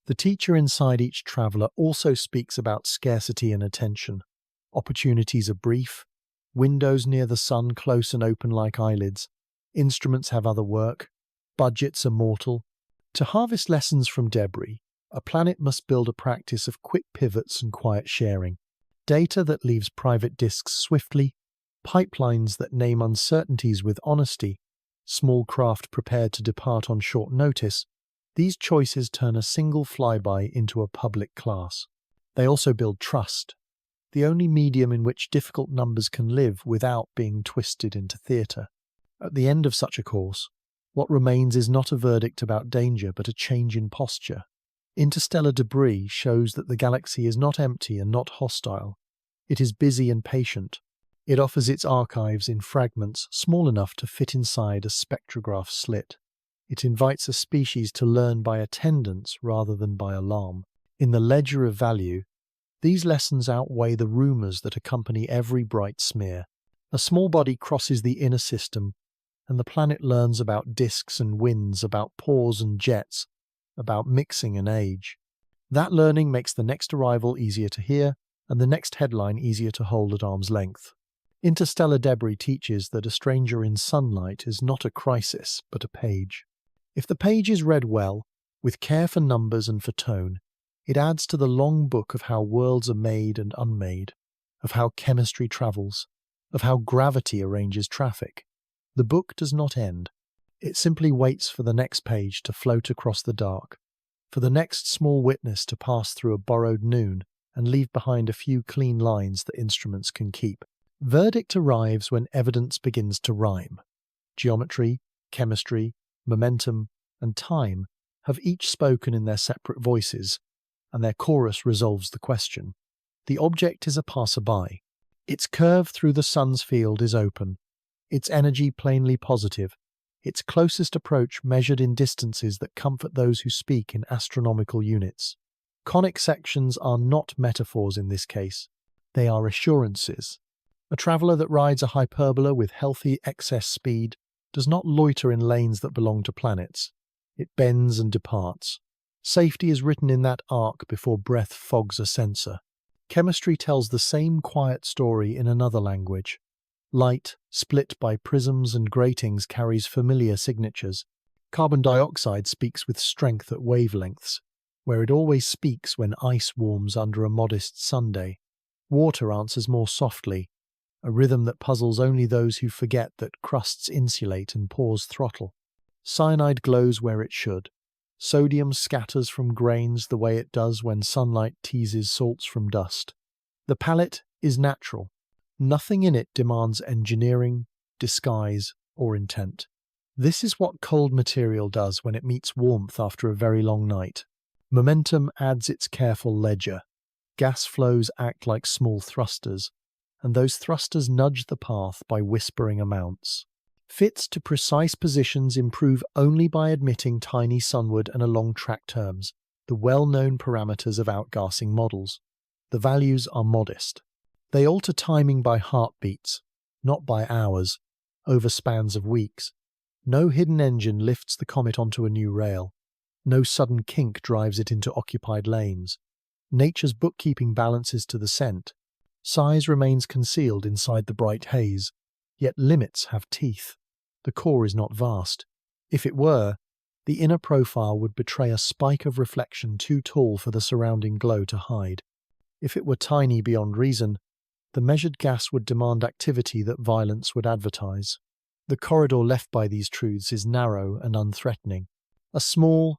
The teacher inside each traveller also speaks about scarcity and attention. Opportunities are brief, windows near the sun close and open like eyelids, instruments have other work, budgets are mortal. To harvest lessons from debris, a planet must build a practice of quick pivots and quiet sharing. Data that leaves private disks swiftly, pipelines that name uncertainties with honesty, small craft prepared to depart on short notice. These choices turn a single flyby into a public class. They also build trust, the only medium in which difficult numbers can live without being twisted into theatre. At the end of such a course, what remains is not a verdict about danger, but a change in posture. Interstellar debris shows that the galaxy is not empty and not hostile. It is busy and patient. It offers its archives in fragments small enough to fit inside a spectrograph slit. It invites a species to learn by attendance rather than by alarm. In the ledger of value, these lessons outweigh the rumours that accompany every bright smear. A small body crosses the inner system, and the planet learns about disks and winds, about pores and jets, about mixing and age. That learning makes the next arrival easier to hear, and the next headline easier to hold at arm's length. Interstellar debris teaches that a stranger in sunlight is not a crisis, but a page. If the page is read well, with care for numbers and for tone, it adds to the long book of how worlds are made and unmade, of how chemistry travels, of how gravity arranges traffic. The book does not end. It simply waits for the next page to float across the dark, for the next small witness to pass through a borrowed noon and leave behind a few clean lines that instruments can keep. Verdict arrives when evidence begins to rhyme. Geometry, chemistry, momentum, and time have each spoken in their separate voices, and their chorus resolves the question. The object is a passerby. Its curve through the sun's field is open, its energy plainly positive, its closest approach measured in distances that comfort those who speak in astronomical units. Conic sections are not metaphors in this case. They are assurances. A traveller that rides a hyperbola with healthy excess speed does not loiter in lanes that belong to planets. It bends and departs. Safety is written in that arc before breath fogs a sensor. Chemistry tells the same quiet story in another language. Light, split by prisms and gratings, carries familiar signatures. Carbon dioxide speaks with strength at wavelengths, where it always speaks when ice warms under a modest Sunday. Water answers more softly, a rhythm that puzzles only those who forget that crusts insulate and pores throttle. Cyanide glows where it should. Sodium scatters from grains the way it does when sunlight teases salts from dust. The palette is natural. Nothing in it demands engineering, disguise, or intent. This is what cold material does when it meets warmth after a very long night. Momentum adds its careful ledger. Gas flows act like small thrusters, and those thrusters nudge the path by whispering amounts. Fits to precise positions improve only by admitting tiny sunward and along track terms, the well-known parameters of outgassing models. The values are modest. They alter timing by heartbeats, not by hours, over spans of weeks. No hidden engine lifts the comet onto a new rail. No sudden kink drives it into occupied lanes. Nature's bookkeeping balances to the cent. Size remains concealed inside the bright haze, yet limits have teeth. The core is not vast. If it were, the inner profile would betray a spike of reflection too tall for the surrounding glow to hide. If it were tiny beyond reason, the measured gas would demand activity that violence would advertise. The corridor left by these truths is narrow and unthreatening. A small,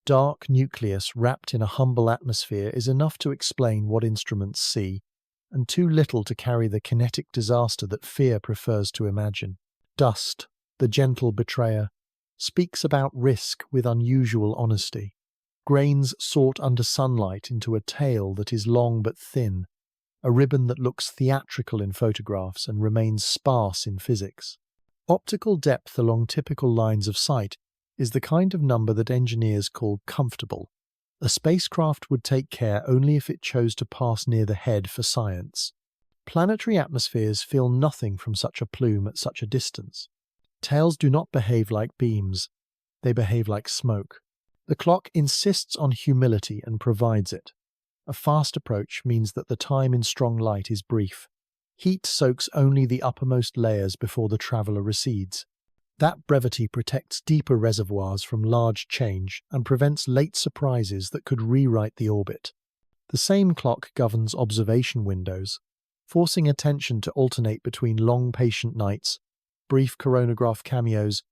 dark nucleus wrapped in a humble atmosphere is enough to explain what instruments see, and too little to carry the kinetic disaster that fear prefers to imagine. Dust, the gentle betrayer, speaks about risk with unusual honesty. Grains sort under sunlight into a tail that is long but thin, a ribbon that looks theatrical in photographs and remains sparse in physics. Optical depth along typical lines of sight is the kind of number that engineers call comfortable. A spacecraft would take care only if it chose to pass near the head for science. Planetary atmospheres feel nothing from such a plume at such a distance. Tails do not behave like beams, they behave like smoke. The clock insists on humility and provides it. A fast approach means that the time in strong light is brief. Heat soaks only the uppermost layers before the traveller recedes. That brevity protects deeper reservoirs from large change and prevents late surprises that could rewrite the orbit. The same clock governs observation windows, forcing attention to alternate between long patient nights, brief coronagraph cameos,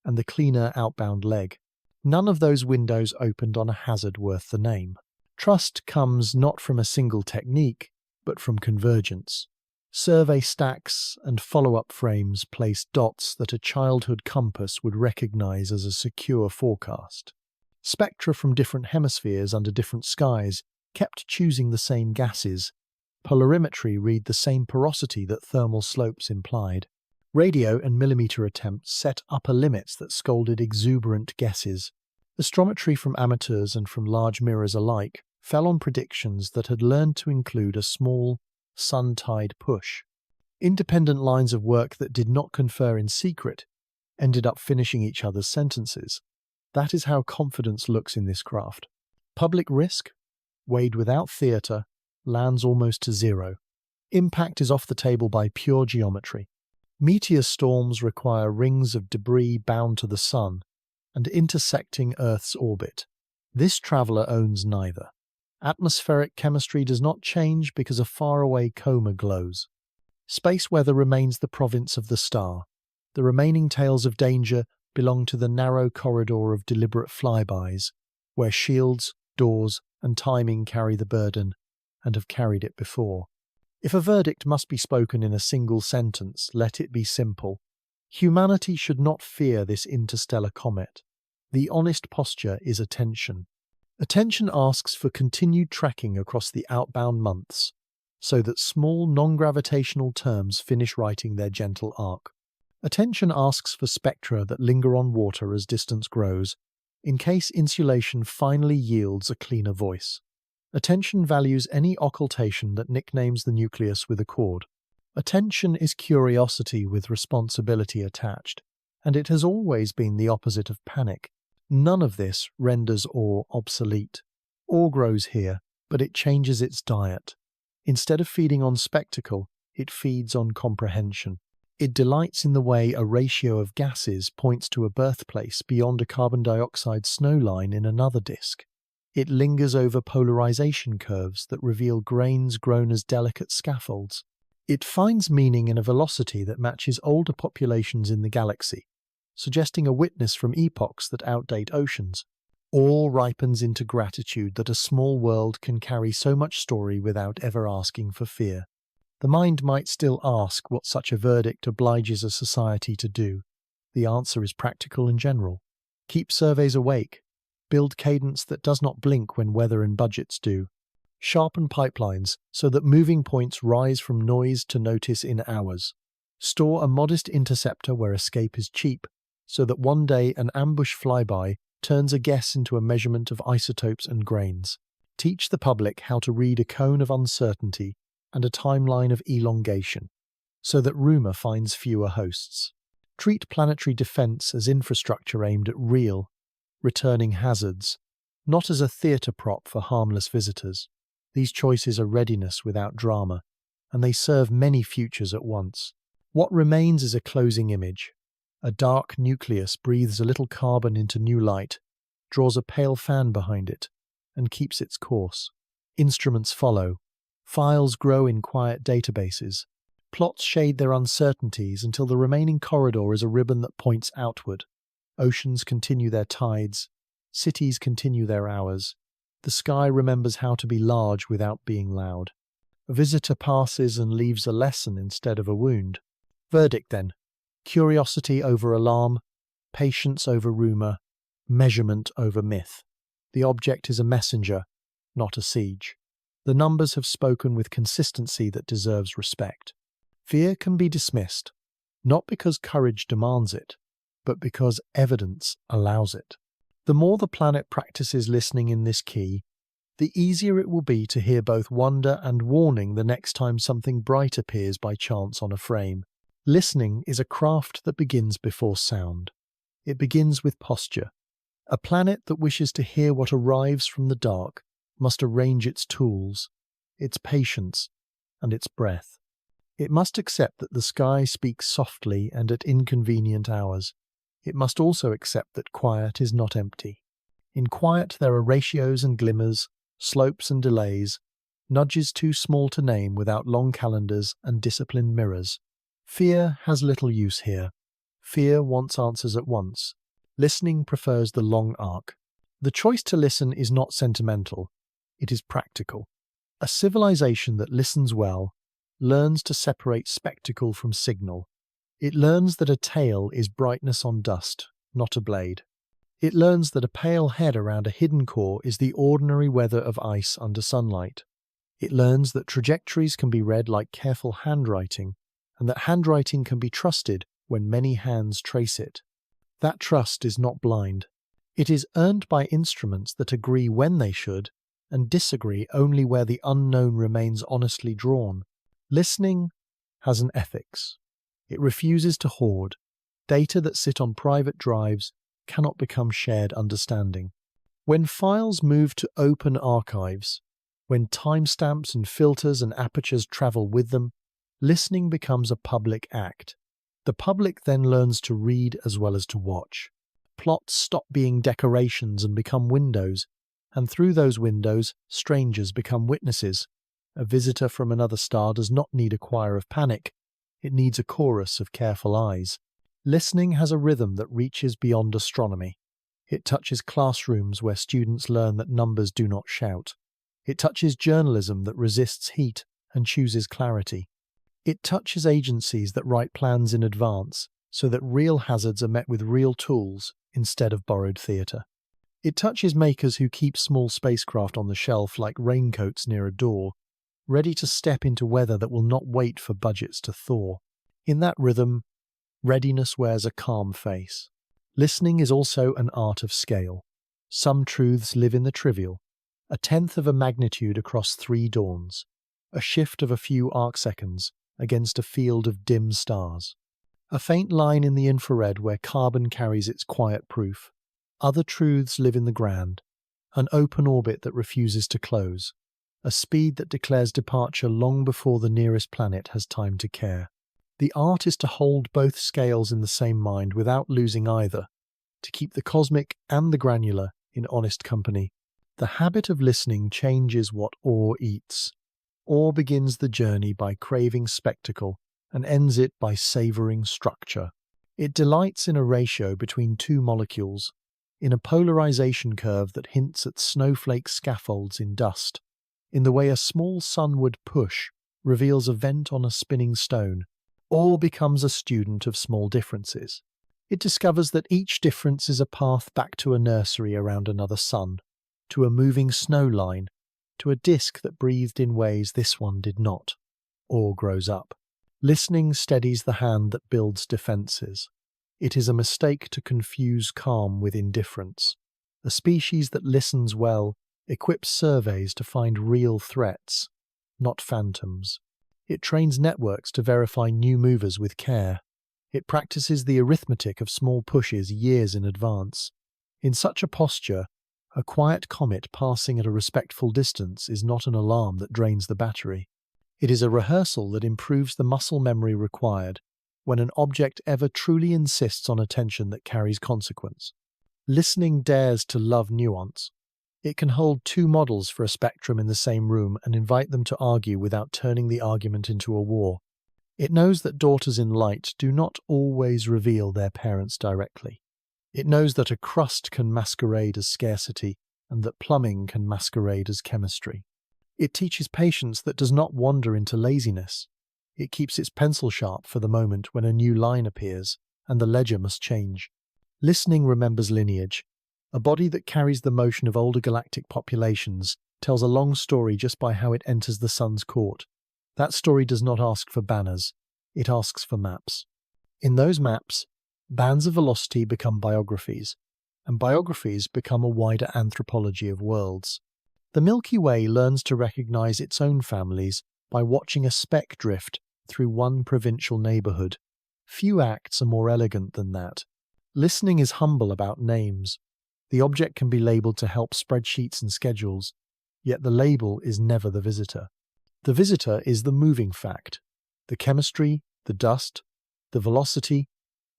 and the cleaner outbound leg. None of those windows opened on a hazard worth the name. Trust comes not from a single technique, but from convergence. Survey stacks and follow-up frames place dots that a childhood compass would recognize as a secure forecast. Spectra from different hemispheres under different skies kept choosing the same gases. Polarimetry read the same porosity that thermal slopes implied. Radio and millimeter attempts set upper limits that scolded exuberant guesses. Astrometry from amateurs and from large mirrors alike fell on predictions that had learned to include a small, sun-tide push. Independent lines of work that did not confer in secret ended up finishing each other's sentences. That is how confidence looks in this craft. Public risk, weighed without theatre, lands almost to zero. Impact is off the table by pure geometry. Meteor storms require rings of debris bound to the sun and intersecting Earth's orbit. This traveller owns neither. Atmospheric chemistry does not change because a faraway coma glows. Space weather remains the province of the star. The remaining tales of danger belong to the narrow corridor of deliberate flybys, where shields, doors, and timing carry the burden, and have carried it before. If a verdict must be spoken in a single sentence, let it be simple. Humanity should not fear this interstellar comet. The honest posture is attention. Attention asks for continued tracking across the outbound months, so that small non-gravitational terms finish writing their gentle arc. Attention asks for spectra that linger on water as distance grows, in case insulation finally yields a cleaner voice. Attention values any occultation that nicknames the nucleus with a chord. Attention is curiosity with responsibility attached, and it has always been the opposite of panic. None of this renders awe obsolete. Awe grows here, but it changes its diet. Instead of feeding on spectacle, it feeds on comprehension. It delights in the way a ratio of gases points to a birthplace beyond a carbon dioxide snowline in another disk. It lingers over polarization curves that reveal grains grown as delicate scaffolds. It finds meaning in a velocity that matches older populations in the galaxy, suggesting a witness from epochs that outdate oceans. All ripens into gratitude that a small world can carry so much story without ever asking for fear. The mind might still ask what such a verdict obliges a society to do. The answer is practical and general. Keep surveys awake. Build cadence that does not blink when weather and budgets do. Sharpen pipelines so that moving points rise from noise to notice in hours. Store a modest interceptor where escape is cheap, so that one day an ambush flyby turns a guess into a measurement of isotopes and grains. Teach the public how to read a cone of uncertainty and a timeline of elongation, so that rumor finds fewer hosts. Treat planetary defense as infrastructure aimed at real, returning hazards, not as a theater prop for harmless visitors. These choices are readiness without drama, and they serve many futures at once. What remains is a closing image. A dark nucleus breathes a little carbon into new light, draws a pale fan behind it, and keeps its course. Instruments follow. Files grow in quiet databases. Plots shade their uncertainties until the remaining corridor is a ribbon that points outward. Oceans continue their tides. Cities continue their hours. The sky remembers how to be large without being loud. A visitor passes and leaves a lesson instead of a wound. Verdict then: curiosity over alarm, patience over rumor, measurement over myth. The object is a messenger, not a siege. The numbers have spoken with consistency that deserves respect. Fear can be dismissed, not because courage demands it, but because evidence allows it. The more the planet practices listening in this key, the easier it will be to hear both wonder and warning the next time something bright appears by chance on a frame. Listening is a craft that begins before sound. It begins with posture. A planet that wishes to hear what arrives from the dark must arrange its tools, its patience, and its breath. It must accept that the sky speaks softly and at inconvenient hours. It must also accept that quiet is not empty. In quiet there are ratios and glimmers, slopes and delays, nudges too small to name without long calendars and disciplined mirrors. Fear has little use here. Fear wants answers at once. Listening prefers the long arc. The choice to listen is not sentimental. It is practical. A civilization that listens well learns to separate spectacle from signal. It learns that a tale is brightness on dust, not a blade. It learns that a pale head around a hidden core is the ordinary weather of ice under sunlight. It learns that trajectories can be read like careful handwriting, and that handwriting can be trusted when many hands trace it. That trust is not blind. It is earned by instruments that agree when they should, and disagree only where the unknown remains honestly drawn. Listening has an ethics. It refuses to hoard. Data that sit on private drives cannot become shared understanding. When files move to open archives, when timestamps and filters and apertures travel with them, listening becomes a public act. The public then learns to read as well as to watch. Plots stop being decorations and become windows, and through those windows, strangers become witnesses. A visitor from another star does not need a choir of panic. It needs a chorus of careful eyes. Listening has a rhythm that reaches beyond astronomy. It touches classrooms where students learn that numbers do not shout. It touches journalism that resists heat and chooses clarity. It touches agencies that write plans in advance, so that real hazards are met with real tools instead of borrowed theatre. It touches makers who keep small spacecraft on the shelf like raincoats near a door, ready to step into weather that will not wait for budgets to thaw. In that rhythm, readiness wears a calm face. Listening is also an art of scale. Some truths live in the trivial, a tenth of a magnitude across 3 dawns, a shift of a few arcseconds against a field of dim stars, a faint line in the infrared where carbon carries its quiet proof. Other truths live in the grand, an open orbit that refuses to close, a speed that declares departure long before the nearest planet has time to care. The art is to hold both scales in the same mind without losing either, to keep the cosmic and the granular in honest company. The habit of listening changes what awe eats. Awe begins the journey by craving spectacle and ends it by savouring structure. It delights in a ratio between 2 molecules, in a polarization curve that hints at snowflake scaffolds in dust, in the way a small sunward push reveals a vent on a spinning stone. Awe becomes a student of small differences. It discovers that each difference is a path back to a nursery around another sun, to a moving snow line, to a disk that breathed in ways this one did not. Awe grows up. Listening steadies the hand that builds defences. It is a mistake to confuse calm with indifference. A species that listens well equips surveys to find real threats, not phantoms. It trains networks to verify new movers with care. It practices the arithmetic of small pushes years in advance. In such a posture, a quiet comet passing at a respectful distance is not an alarm that drains the battery. It is a rehearsal that improves the muscle memory required when an object ever truly insists on attention that carries consequence. Listening dares to love nuance. It can hold 2 models for a spectrum in the same room and invite them to argue without turning the argument into a war. It knows that daughters in light do not always reveal their parents directly. It knows that a crust can masquerade as scarcity and that plumbing can masquerade as chemistry. It teaches patience that does not wander into laziness. It keeps its pencil sharp for the moment when a new line appears and the ledger must change. Listening remembers lineage. A body that carries the motion of older galactic populations tells a long story just by how it enters the sun's court. That story does not ask for banners, it asks for maps. In those maps, bands of velocity become biographies, and biographies become a wider anthropology of worlds. The Milky Way learns to recognize its own families by watching a speck drift through one provincial neighborhood. Few acts are more elegant than that. Listening is humble about names. The object can be labeled to help spreadsheets and schedules, yet the label is never the visitor. The visitor is the moving fact, the chemistry, the dust, the velocity,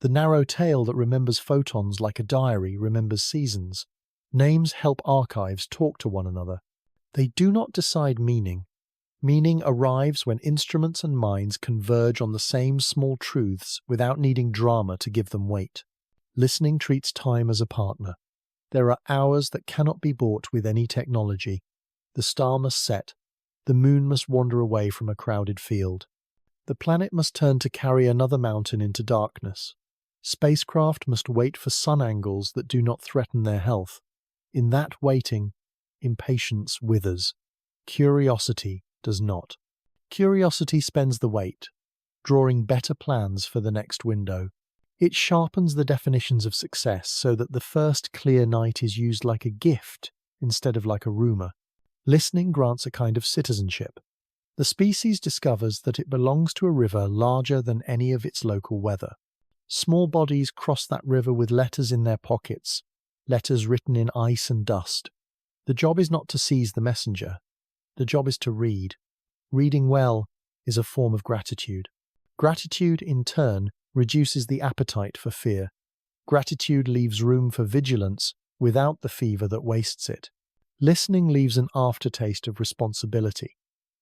the narrow tail that remembers photons like a diary remembers seasons. Names help archives talk to one another. They do not decide meaning. Meaning arrives when instruments and minds converge on the same small truths without needing drama to give them weight. Listening treats time as a partner. There are hours that cannot be bought with any technology. The star must set. The moon must wander away from a crowded field. The planet must turn to carry another mountain into darkness. Spacecraft must wait for sun angles that do not threaten their health. In that waiting, impatience withers. Curiosity does not. Curiosity spends the wait, drawing better plans for the next window. It sharpens the definitions of success so that the first clear night is used like a gift instead of like a rumour. Listening grants a kind of citizenship. The species discovers that it belongs to a river larger than any of its local weather. Small bodies cross that river with letters in their pockets, letters written in ice and dust. The job is not to seize the messenger. The job is to read. Reading well is a form of gratitude. Gratitude, in turn, reduces the appetite for fear. Gratitude leaves room for vigilance without the fever that wastes it. Listening leaves an aftertaste of responsibility.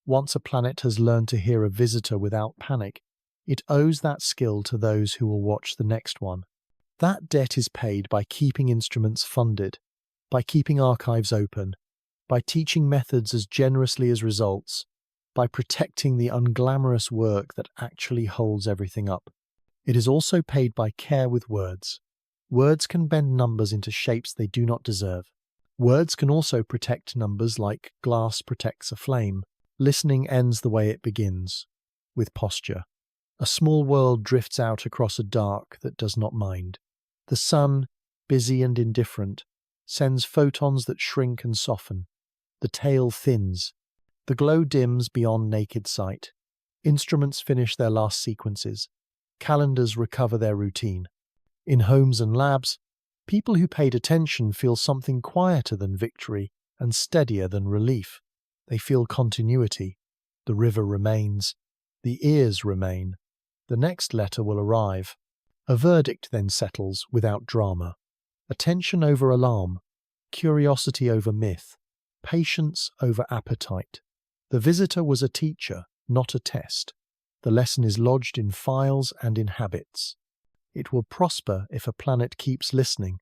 Once a planet has learned to hear a visitor without panic, it owes that skill to those who will watch the next one. That debt is paid by keeping instruments funded, by keeping archives open, by teaching methods as generously as results, by protecting the unglamorous work that actually holds everything up. It is also paid by care with words. Words can bend numbers into shapes they do not deserve. Words can also protect numbers like glass protects a flame. Listening ends the way it begins, with posture. A small world drifts out across a dark that does not mind. The sun, busy and indifferent, sends photons that shrink and soften. The tail thins. The glow dims beyond naked sight. Instruments finish their last sequences. Calendars recover their routine. In homes and labs, people who paid attention feel something quieter than victory and steadier than relief. They feel continuity. The river remains. The ears remain. The next letter will arrive. A verdict then settles without drama. Attention over alarm. Curiosity over myth. Patience over appetite. The visitor was a teacher, not a test. The lesson is lodged in files and in habits. It will prosper if a planet keeps listening,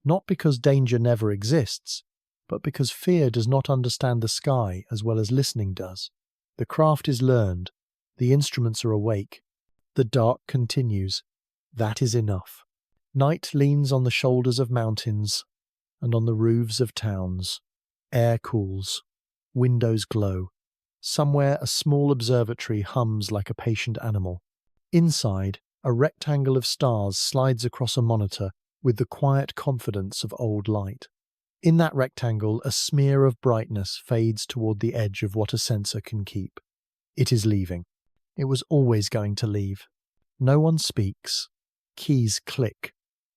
not because danger never exists, but because fear does not understand the sky as well as listening does. The craft is learned. The instruments are awake. The dark continues. That is enough. Night leans on the shoulders of mountains and on the roofs of towns. Air cools. Windows glow. Somewhere a small observatory hums like a patient animal. Inside, a rectangle of stars slides across a monitor with the quiet confidence of old light. In that rectangle, a smear of brightness fades toward the edge of what a sensor can keep. It is leaving. It was always going to leave. No one speaks. Keys click.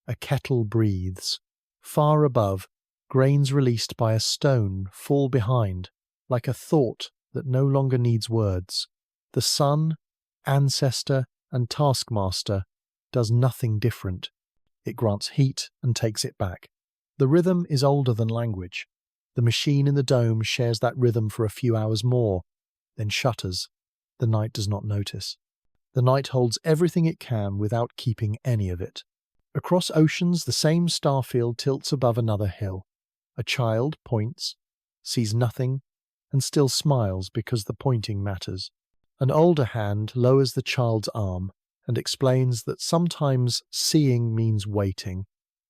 A kettle breathes. Far above, grains released by a stone fall behind, like a thought that no longer needs words. The sun, ancestor, and taskmaster does nothing different. It grants heat and takes it back. The rhythm is older than language. The machine in the dome shares that rhythm for a few hours more, then shutters. The night does not notice. The night holds everything it can without keeping any of it. Across oceans, the same starfield tilts above another hill. A child points, sees nothing, and still smiles because the pointing matters. An older hand lowers the child's arm and explains that sometimes seeing means waiting,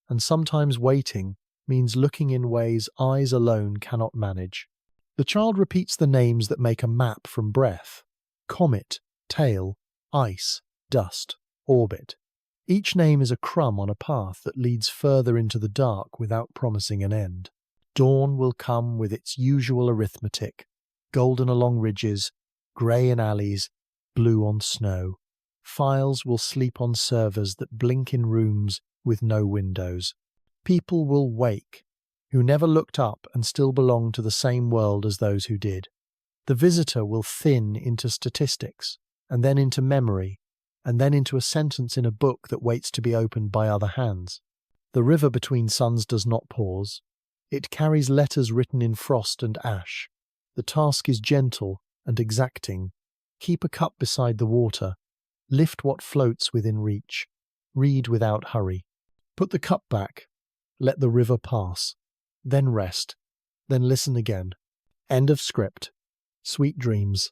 and sometimes waiting means looking in ways eyes alone cannot manage. The child repeats the names that make a map from breath: comet, tail, ice, dust, orbit. Each name is a crumb on a path that leads further into the dark without promising an end. Dawn will come with its usual arithmetic: golden along ridges, grey in alleys, blue on snow. Files will sleep on servers that blink in rooms with no windows. People will wake, who never looked up and still belong to the same world as those who did. The visitor will thin into statistics, and then into memory, and then into a sentence in a book that waits to be opened by other hands. The river between suns does not pause. It carries letters written in frost and ash. The task is gentle and exacting. Keep a cup beside the water. Lift what floats within reach. Read without hurry. Put the cup back. Let the river pass. Then rest. Then listen again. End of script. Sweet dreams.